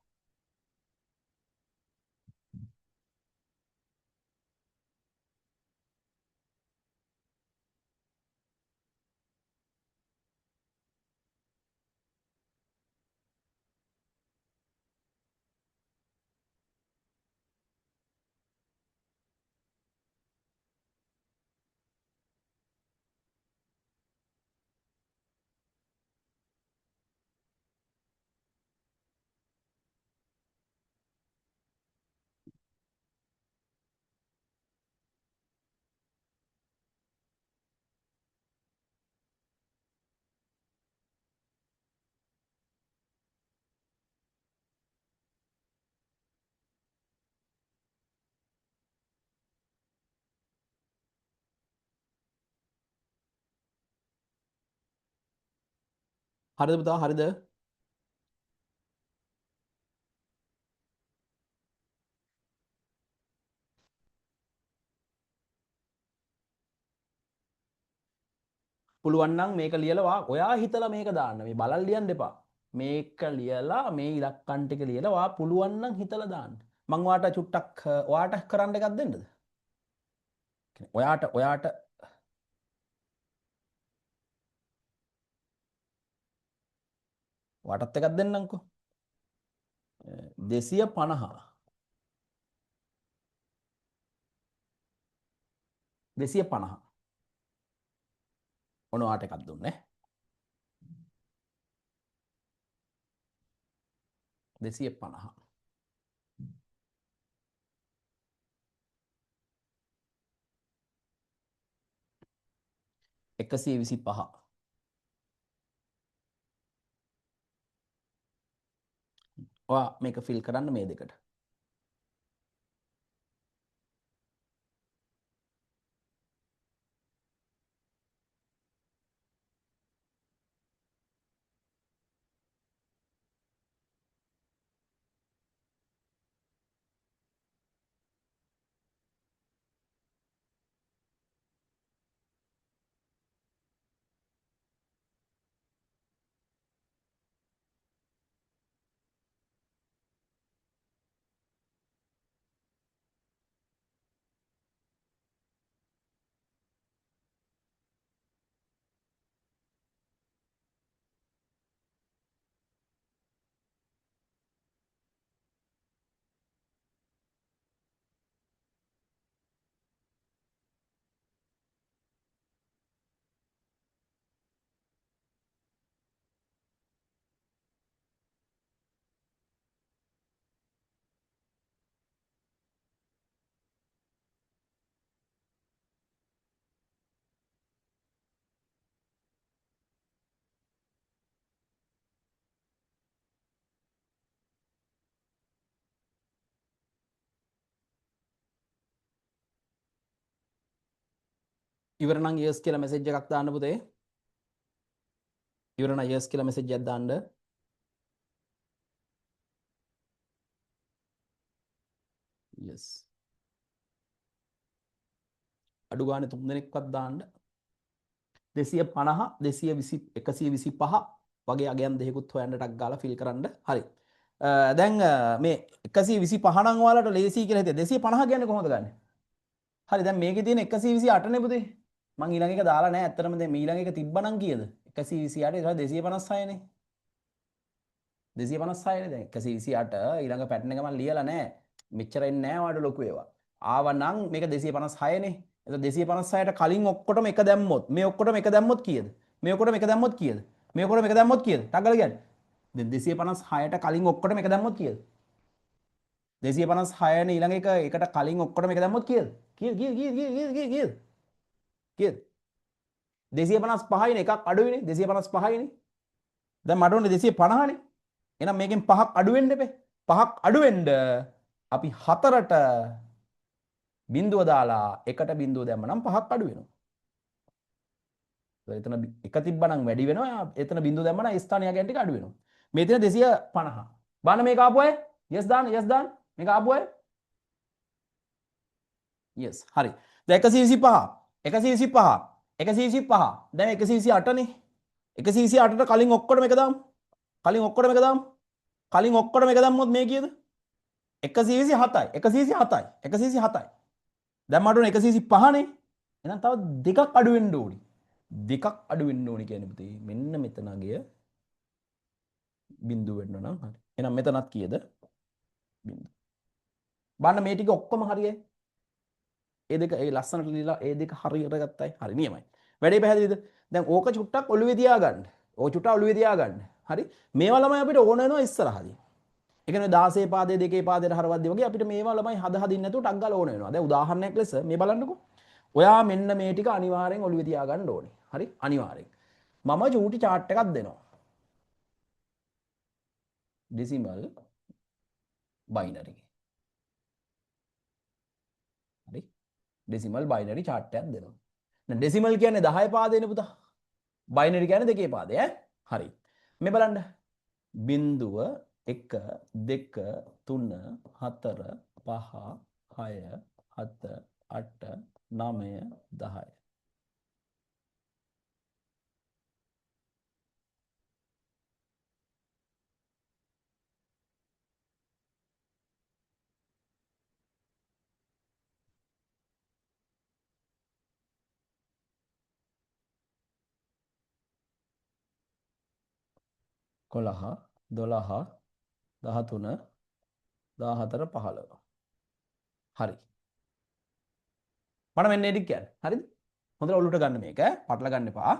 Speaker 1: හරිද පුතා හරිද පුළුවන් නම් මේක ලියලා ඔයා හිතලා මේක දාන්න මේ බලන් ලියන්න එපා මේක ලියලා මේ ඉලක්කම් ටික ලියලා ඔයා පුළුවන් නම් හිතලා දාන්න මම ඔයාට චුට්ටක් ඔයාට කරන්න එකක් දෙන්නද ඔයාට ඔයාට ඔයාටත් එකක් දෙන්නම්කෝ 250 250 ඔන්න ඔයාට එකක් දුන්නේ 250 125 ඔයා මේක ෆිල් කරන්න මේ දෙකට ඉවර නම් yes කියලා message එකක් දාන්න පුතේ. ඉවර නම් yes කියලා message එකක් දාන්න. yes. අඩු ගානේ 3 දෙනෙක්වත් දාන්න. 250 220 125 වගේ අගයන් දෙකකුත් හොයන්න ටක් ගාලා ෆිල් කරන්න. හරි. දැන් මේ 125 නම් ඔයාලට ලේසි කියලා හිතේ 250 කියන්නේ කොහොමද ගන්නෙ? හරි දැන් මේකේ තියෙන 128 නේ පුතේ. මං ඊළඟ එක දාලා නැහැ. ඇත්තටම දැන් ඊළඟ එක තිබ්බනම් කීයද? 128 ඊට 256 නේ. 256 නේ දැන් 128 ඊළඟ පැටර්න් එක මම ලියලා නැහැ. මෙච්චර එන්නේ නැහැ ඔයාලට ලොකු ඒවා. ආවනම් මේක 256 නේ. එතකොට 256ට කලින් ඔක්කොටම එක දැම්මොත් මේ ඔක්කොටම එක දැම්මොත් කීයද? මේ ඔක්කොටම එක දැම්මොත් කීයද? මේ ඔක්කොටම එක දැම්මොත් කීයද? ටග්ගල කියන්නේ. දැන් 256ට කලින් ඔක්කොටම එක දැම්මොත් කීයද? 256 නේ ඊළඟ එක එකට කලින් ඔක්කොටම එක දැම්මොත් කීයද? කීයද? 255නේ එකක් අඩුයිනේ 255යිනේ. දැන් මට ඕනේ 250නේ. එහෙනම් මේකෙන් පහක් අඩු වෙන්න එපේ. පහක් අඩු වෙන්න අපි 4ට බිඳුව දාලා එකට බිඳුව දැම්මනම් පහක් අඩු වෙනවා. එතන එක තිබ්බනම් වැඩි වෙනවා. එතන බිඳුව දැම්මනම් ඒ ස්ථානීය ගැන් ටික අඩු වෙනවා. මේ තියෙන 250. බලන්න මේක ආපු අය. yes දාන්න yes දාන්න. මේක ආපු අය. yes හරි. දැන් 125 125 125 දැන් 128 නේ. 128ට කලින් ඔක්කොටම එක දාමු. කලින් ඔක්කොටම එක දාමු. කලින් ඔක්කොටම එක දැම්මොත් මේ කීයද? 127යි 127යි 127යි. දැන් මට උනේ 125 නේ. එහෙනම් තව දෙකක් අඩු වෙන්න ඕනි. දෙකක් අඩු වෙන්න ඕනි කියන්නේ පුතේ මෙන්න මෙතන ගිය බිඳුව වෙන්න නම් හරි. එහෙනම් මෙතනත් කීයද? බිඳුව. බලන්න මේ ටික ඔක්කොම හරියයි. ඒ දෙක ඒ ලස්සනට ලියලා ඒ දෙක හරියට ගත්තයි. හරි නියමයි. වැඩේ පැහැදිලිද? දැන් ඕක චුට්ටක් ඔළුවේ තියාගන්න. ඕක චුට්ටක් ඔළුවේ තියාගන්න. හරි. මේවා ළමයි අපිට ඕන වෙනවා ඉස්සරහදී. ඒ කියන්නේ 16 පාදයේ දෙකේ පාදයට හරවද්දී වගේ අපිට මේවා ළමයි හද හදින්න නැතුව ටක් ගාලා ඕන වෙනවා. දැන් උදාහරණයක් ලෙස මේ බලන්නකෝ. ඔයා මෙන්න මේ ටික අනිවාර්යෙන් ඔළුවේ තියාගන්න ඕනේ. හරි? අනිවාර්යෙන්. මම චූටි chart එකක් දෙනවා. decimal binary. හරි? decimal binary chart එකක් දෙනවා. දැන් decimal කියන්නේ 10 පාදේනේ පුතා. binary කියන්නේ දෙකේ පාදේ ඈ. හරි. මේ බලන්න. බිඳුව 1 2 3 4 5 6 7 8 9 10. කොළහ 12 13 14 15. හරි. මට මෙන්න එඩික් කියන්නේ. හරිද? හොඳට ඔලුවට ගන්න මේක. පටල ගන්න එපා.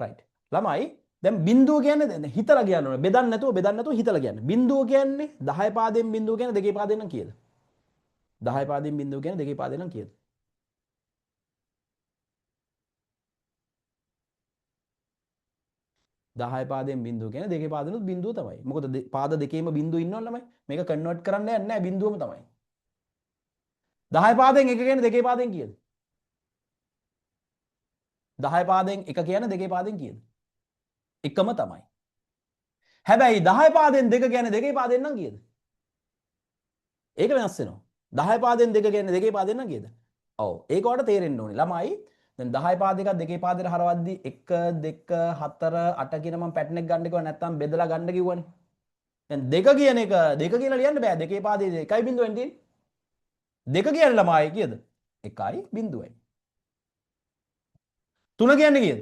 Speaker 1: රයිට්. ළමයි දැන් බිඳුව කියන්නේ දැන් හිතලා කියන්න ඕනේ. බෙදන්න නැතුව හිතලා කියන්න. බිඳුව කියන්නේ 10 පාදයෙන් බිඳුව කියන්නේ දෙකේ පාදයෙන් නම් කීයද? 10 පාදයෙන් බිඳුව කියන්නේ දෙකේ පාදයෙන් නම් කීයද? 10 පාදයෙන් බිඳුව කියන්නේ දෙකේ පාදෙනුත් බිඳුව තමයි. මොකද පාද දෙකේම බිඳුව ඉන්නවනේ ළමයි. මේක කන්වර්ට් කරන්න යන්නේ නැහැ බිඳුවම තමයි. 10 පාදයෙන් එක කියන්නේ දෙකේ පාදයෙන් කීයද? 10 පාදයෙන් එක කියන්නේ දෙකේ පාදයෙන් කීයද? එකම තමයි. හැබැයි 10 පාදයෙන් දෙක කියන්නේ දෙකේ පාදයෙන් නම් කීයද? ඒක වෙනස් වෙනවා. 10 පාදයෙන් දෙක කියන්නේ දෙකේ පාදයෙන් නම් කීයද? ඔව්. ඒක ඔයාලට තේරෙන්න ඕනේ. ළමයි දැන් 10 පාදයක දෙකේ පාදයට හරවද්දි 1 2 4 8 කියන මම පැටර්න් එක ගන්න කිව්වා නැත්නම් බෙදලා ගන්න කිව්වනේ. දැන් දෙක කියන එක දෙක කියලා ලියන්න බෑ. දෙකේ පාදයේ 1.0 තියෙන්නේ. දෙක කියන්නේ ළමයි කීයද? 1.0යි. 3 කියන්නේ කීයද?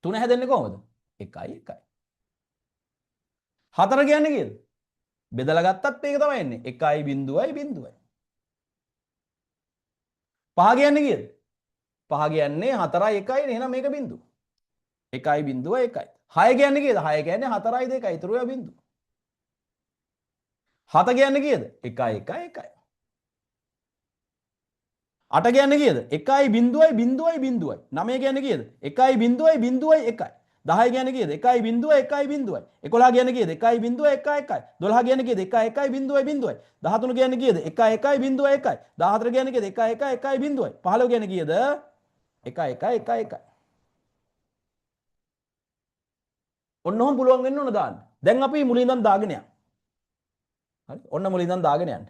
Speaker 1: 3 හැදෙන්නේ කොහොමද? 1 1. 4 කියන්නේ කීයද? බෙදලා ගත්තත් මේක තමයි එන්නේ. 1.0යි. 5 කියන්නේ කීයද? 5 කියන්නේ 4යි 1යි නේ. එහෙනම් මේක බිඳුව. 1.1. 6 කියන්නේ කීයද? 6 කියන්නේ 4යි 2යි. ඊටු ඒවා බිඳුව. 7 කියන්නේ කීයද? 1. 8 කියන්නේ කීයද? 1.0යි. 9 කියන්නේ කීයද? 1.0යි. 10 කියන්නේ කීයද? 1.0යි. 11 කියන්නේ කීයද? 1.1. 12 කියන්නේ කීයද? 1.0යි. 13 කියන්නේ කීයද? 1.1. 14 කියන්නේ කීයද? 1.1. 15 කියන්නේ කීයද? 1 1 1 1. ඔන්න ඔහොම පුළුවන් වෙන්න ඕන දාන්න. දැන් අපි මුලින් ඉඳන් දාගෙන යන්න. හරි? ඔන්න මුලින් ඉඳන් දාගෙන යන්න.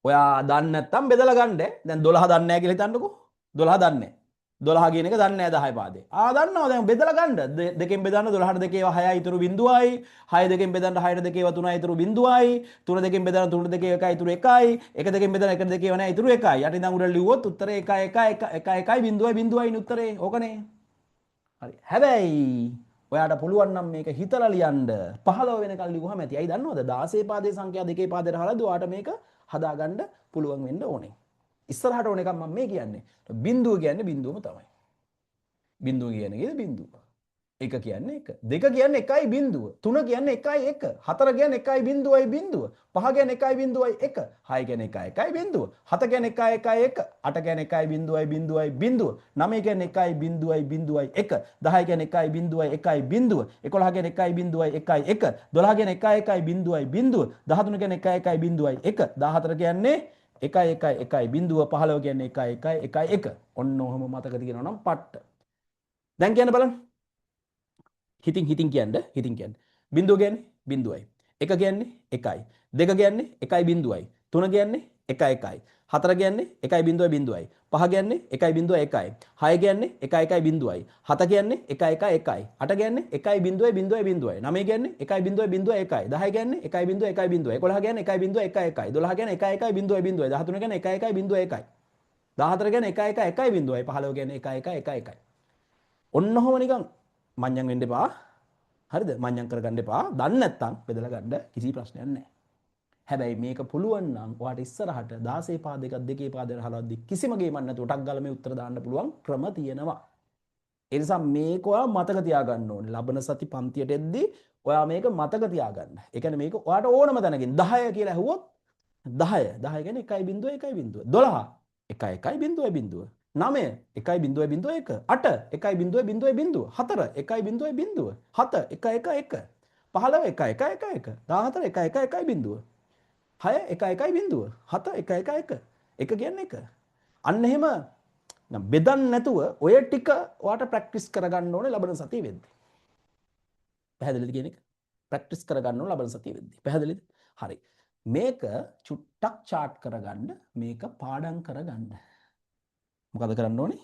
Speaker 1: ඔයා දන්නේ නැත්නම් බෙදලා ගන්න. දැන් 12 දන්නේ නැහැ කියලා හිතන්නකෝ. 12 දන්නේ නැහැ. 12 කියන එක දන්නේ නැහැ 10 පාදේ. දන්නවා දැන් බෙදලා ගන්න. දෙකෙන් බෙදන්න 12ට දෙකේ ඒවා 6යි ඉතුරු බිඳුවයි. 6 දෙකෙන් බෙදන්න 6ට දෙකේ ඒවා 3යි ඉතුරු බිඳුවයි. 3 දෙකෙන් බෙදන්න 3ට දෙකේ 1යි ඉතුරු 1යි. 1 දෙකෙන් බෙදන්න 1 දෙකේ ඒවා නැහැ ඉතුරු 1යි. යට ඉඳන් උඩට ලිව්වොත් උත්තරේ 1 1 1 1 1 බිඳුවයි බිඳුවයි උත්තරේ. ඕකනේ. හරි. හැබැයි ඔයාට පුළුවන් නම් මේක හිතලා ලියන්න 15 වෙනකල් ලිව්වහම ඇති. ඇයි දන්නවද? 16 පාදේ සංඛ්‍යා දෙකේ පාදයට හරද්දී ඔයාට මේක හදාගන්න පුළුවන් වෙන්න ඕනේ. ඉස්සරහට ඕන එකක් මම මේ කියන්නේ. බිඳුව කියන්නේ බිඳුවම තමයි. බිඳුව කියන්නේ බිඳුව. එක කියන්නේ එක. දෙක කියන්නේ එකයි බිඳුව. තුන කියන්නේ එකයි එක. හතර කියන්නේ එකයි බිඳුවයි බිඳුව. පහ කියන්නේ එකයි බිඳුවයි එක. හය කියන්නේ එකයි එකයි බිඳුව. හත කියන්නේ එකයි එකයි එක. අට කියන්නේ එකයි බිඳුවයි බිඳුවයි බිඳුව. නවය කියන්නේ එකයි බිඳුවයි බිඳුවයි එක. 10 කියන්නේ එකයි බිඳුවයි එකයි බිඳුව. 11 කියන්නේ එකයි බිඳුවයි එකයි එක. 12 කියන්නේ එකයි එකයි බිඳුවයි බිඳුව. 13 කියන්නේ එකයි එකයි බිඳුවයි එක. 14 කියන්නේ එකයි එකයි එකයි බිඳුව. 15 කියන්නේ එකයි එකයි එකයි එක. ඔන්න ඔහොම මතක තියනවා නම් පට්ට. දැන් කියන්න බලන්න. හිතින් කියන්න. බිඳුව කියන්නේ බිඳුවයි. එක කියන්නේ එකයි. දෙක කියන්නේ එකයි බිඳුවයි. තුන කියන්නේ එකයි එකයි. හතර කියන්නේ එකයි බිඳුවයි බිඳුවයි. පහ කියන්නේ එකයි බිඳුවයි එකයි. හය කියන්නේ එකයි එකයි බිඳුවයි. හත කියන්නේ එකයි එකයි එකයි. අට කියන්නේ එකයි බිඳුවයි බිඳුවයි බිඳුවයි. නවය කියන්නේ එකයි බිඳුවයි බිඳුවයි එකයි. 10 කියන්නේ එකයි බිඳුවයි එකයි බිඳුවයි. 11 කියන්නේ එකයි බිඳුවයි එකයි එකයි. 12 කියන්නේ එකයි එකයි බිඳුවයි බිඳුවයි. 13 කියන්නේ එකයි එකයි බිඳුවයි එකයි. 14 කියන්නේ එකයි එකයි එකයි බිඳුවයි. 15 කියන්නේ එකයි එකයි එකයි එකයි. ඔන්න ඔහොම නිකන් මඤ්ඤම් වෙන්න එපා. හරිද? මඤ්ඤම් කරගන්න එපා. දන්නේ නැත්නම් බෙදලා ගන්න කිසි ප්‍රශ්නයක් නැහැ. හැබැයි මේක පුළුවන් නම් ඔයාට ඉස්සරහට 16 පාදයක දෙකේ පාදයට හලවද්දි කිසිම ගේමක් නැතුව ටක් ගාලා මේ උත්තර දාන්න පුළුවන් ක්‍රම තියෙනවා. ඒ නිසා මේක ඔයා මතක තියාගන්න ඕනේ. ලබන සති පන්තියට එද්දී ඔයා මේක මතක තියාගන්න. ඒ කියන්නේ මේක ඔයාට ඕනම තැනකින් 10 කියලා ඇහුවොත් 10 10 කියන්නේ 1.1.1 12 1.1.1 9 1.0.1 8 1.0.1 4 1.0.1 7 1.1.1 15 1.1.1 14 1.1.1 6 1.1.1 7 1.1.1 එක කියන්නේ එක. අන්න එහෙම බෙදන්න නැතුව ඔය ටික ඔයාට ප්‍රැක්ටිස් කරගන්න ඕනේ ලබන සතිය වෙද්දී. පැහැදිලිද කියන එක? ප්‍රැක්ටිස් කරගන්න ඕනේ ලබන සතිය වෙද්දී. පැහැදිලිද? හරි. මේක චුට්ටක් chart කරගන්න, මේක පාඩම් කරගන්න. මොකද කරන්න ඕනේ?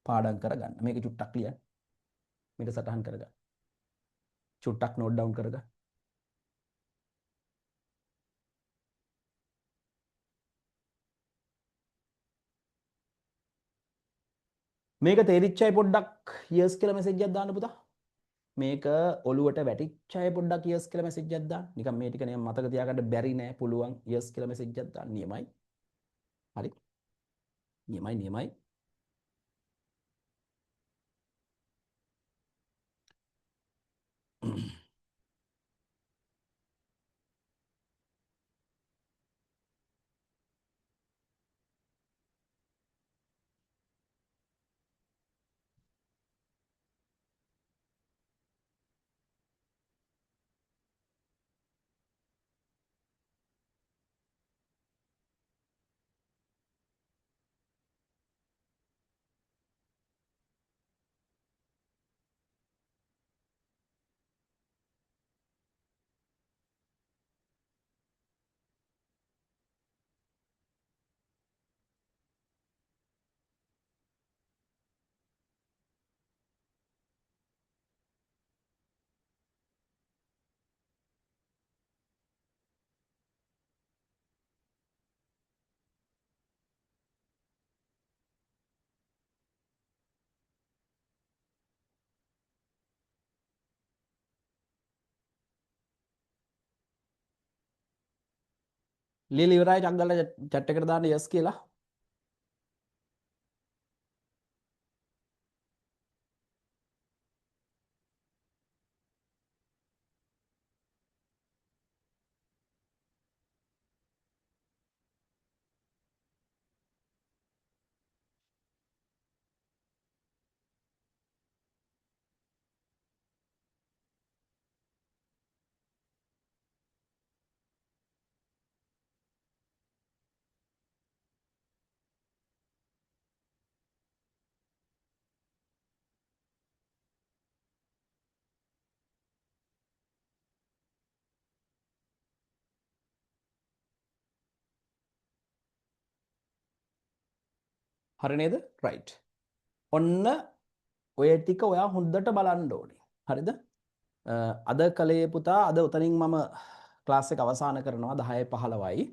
Speaker 1: පාඩම් කරගන්න. මේක චුට්ටක් ලියන්න. මේක සටහන් කරගන්න. චුට්ටක් නෝට් ඩවුන් කරගන්න. මේක තේරිච්ච අය පොඩ්ඩක් yes කියලා මැසේජ් එකක් දාන්න පුතා. මේක ඔලුවට වැටිච්ච අය පොඩ්ඩක් yes කියලා මැසේජ් එකක් දාන්න. නිකන් මේ ටික නිකන් මතක තියාගන්න බැරි නෑ පුළුවන් yes කියලා මැසේජ් එකක් දාන්න. නියමයි. හරි. නියමයි. ලියලා ඉවරයි චංගල්ලා chat එකට දාන්න yes කියලා. හරි නේද? right. ඔන්න ඔය ටික ඔයා හොඳට බලන්න ඕනේ. හරිද? අද කලේ පුතා අද උතනින් මම ක්ලාස් එක අවසන් කරනවා 10:15යි.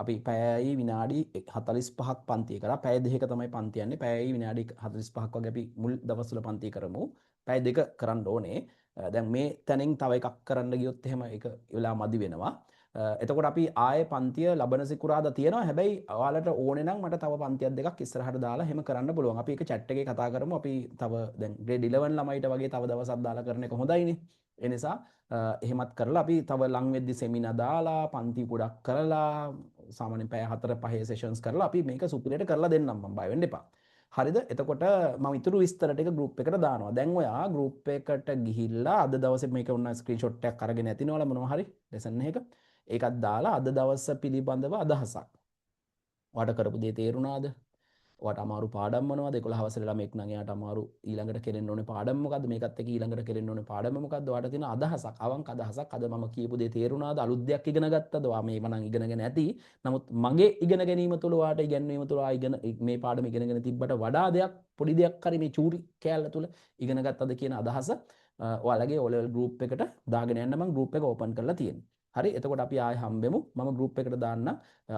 Speaker 1: අපි පැයයි විනාඩි 45ක් පන්ති කරා. පැය දෙකක තමයි පන්ති යන්නේ. පැයයි විනාඩි 45ක් වගේ අපි මුල් දවස්වල පන්ති කරමු. පැය දෙක කරන්න ඕනේ. දැන් මේ තැනින් තව එකක් කරන්න ගියොත් එහෙම ඒක වෙලා මදි වෙනවා. එතකොට අපි ආයේ පන්තිය ලබන සිකුරාදා තියෙනවා. හැබැයි ඔයාලට ඕනේ නම් මට තව පන්තියක් දෙකක් ඉස්සරහට දාලා එහෙම කරන්න පුළුවන්. අපි ඒක chat එකේ කතා කරමු. අපි තව දැන් grade 11 ළමයිට වගේ තව දවසක් දාලා කරන එක හොඳයිනේ. ඒ නිසා එහෙමත් කරලා අපි තව ලං වෙද්දි සෙමිනා දාලා පන්ති ගොඩක් කරලා සාමාන්‍යයෙන් පැය 4-5 සෙෂන්ස් කරලා අපි මේක සුපිරියට කරලා දෙන්නම් මම බය වෙන්න එපා. හරිද? එතකොට මම ඊටු විස්තර ටික group එකට දානවා. දැන් ඔයා group එකට ගිහිල්ලා අද දවසේ මේක උන්න ස්ක්‍රීන්ෂොට් එකක් අරගෙන ඇතිනවල මොනවා හරි lesson එකක ඒකත් දාලා අද දවස පිළිබඳව අදහසක්. ඔයාට කරපු දේ තේරුණාද? ඔයාට අමාරු පාඩම් මොනවද? 11 වසරේ ළමෙක් නම් එයාට අමාරු ඊළඟට කෙරෙන්න ඕනේ පාඩම් මොකද්ද? මේකත් එක්ක ඊළඟට කෙරෙන්න ඕනේ පාඩම මොකද්ද? ඔයාට තියෙන අදහසක්, අවංක අදහසක් අද මම කියපු දේ තේරුණාද? අලුත් දෙයක් ඉගෙන ගත්තද? ඔයා මේව නම් ඉගෙනගෙන ඇති. නමුත් මගේ ඉගෙන ගැනීම තුළ ඔයාට ඉගෙනීම තුළ මේ පාඩම ඉගෙනගෙන තිබ්බට වඩා දෙයක් පොඩි දෙයක් හරි මේ චූරි කෑල්ල තුළ ඉගෙන ගත්තද කියන අදහස ඔයාලගේ O level group එකට දාගෙන යන්න මම group එක open කරලා තියෙනවා. හරි එතකොට අපි ආයෙ හම්බෙමු. මම group එකට දාන්න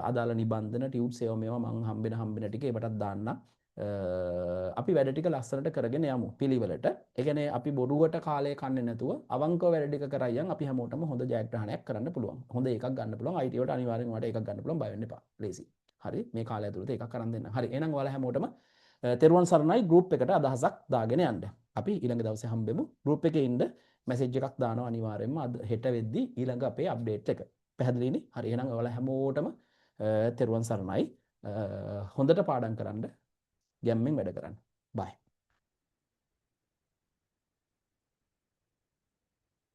Speaker 1: අදාළ නිබන්ධන ටියුට්ස් ඒවා මේවා මම හම්බෙන ටික ඒවටත් දාන්න. අපි වැඩ ටික ලස්සනට කරගෙන යමු පිළිවෙලට. ඒ කියන්නේ අපි බොරුවට කාලය කන්නේ නැතුව අවංකව වැඩ ටික කරයියන් අපි හැමෝටම හොඳ ජයග්‍රහණයක් කරන්න පුළුවන්. හොඳ එකක් ගන්න පුළුවන්. IT වලට අනිවාර්යෙන් ඔයාලට එකක් ගන්න පුළුවන්. බය වෙන්න එපා. ලේසි. හරි මේ කාලය ඇතුළත එකක් කරන් දෙන්න. හරි එහෙනම් ඔයාලා හැමෝටම තෙරුවන් සරණයි group එකට අදහසක් දාගෙන යන්න. අපි ඊළඟ දවසේ හම්බෙමු. group එකේ ඉන්න මැසේජ් එකක් දානවා අනිවාර්යෙන්ම අද හෙට වෙද්දි ඊළඟ අපේ අප්ඩේට් එක. පැහැදිලිනේ? හරි එහෙනම් ඔයාලා හැමෝටම තෙරුවන් සරණයි. හොඳට පාඩම් කරන්න. ගැම්මෙන් වැඩ කරන්න. බයි.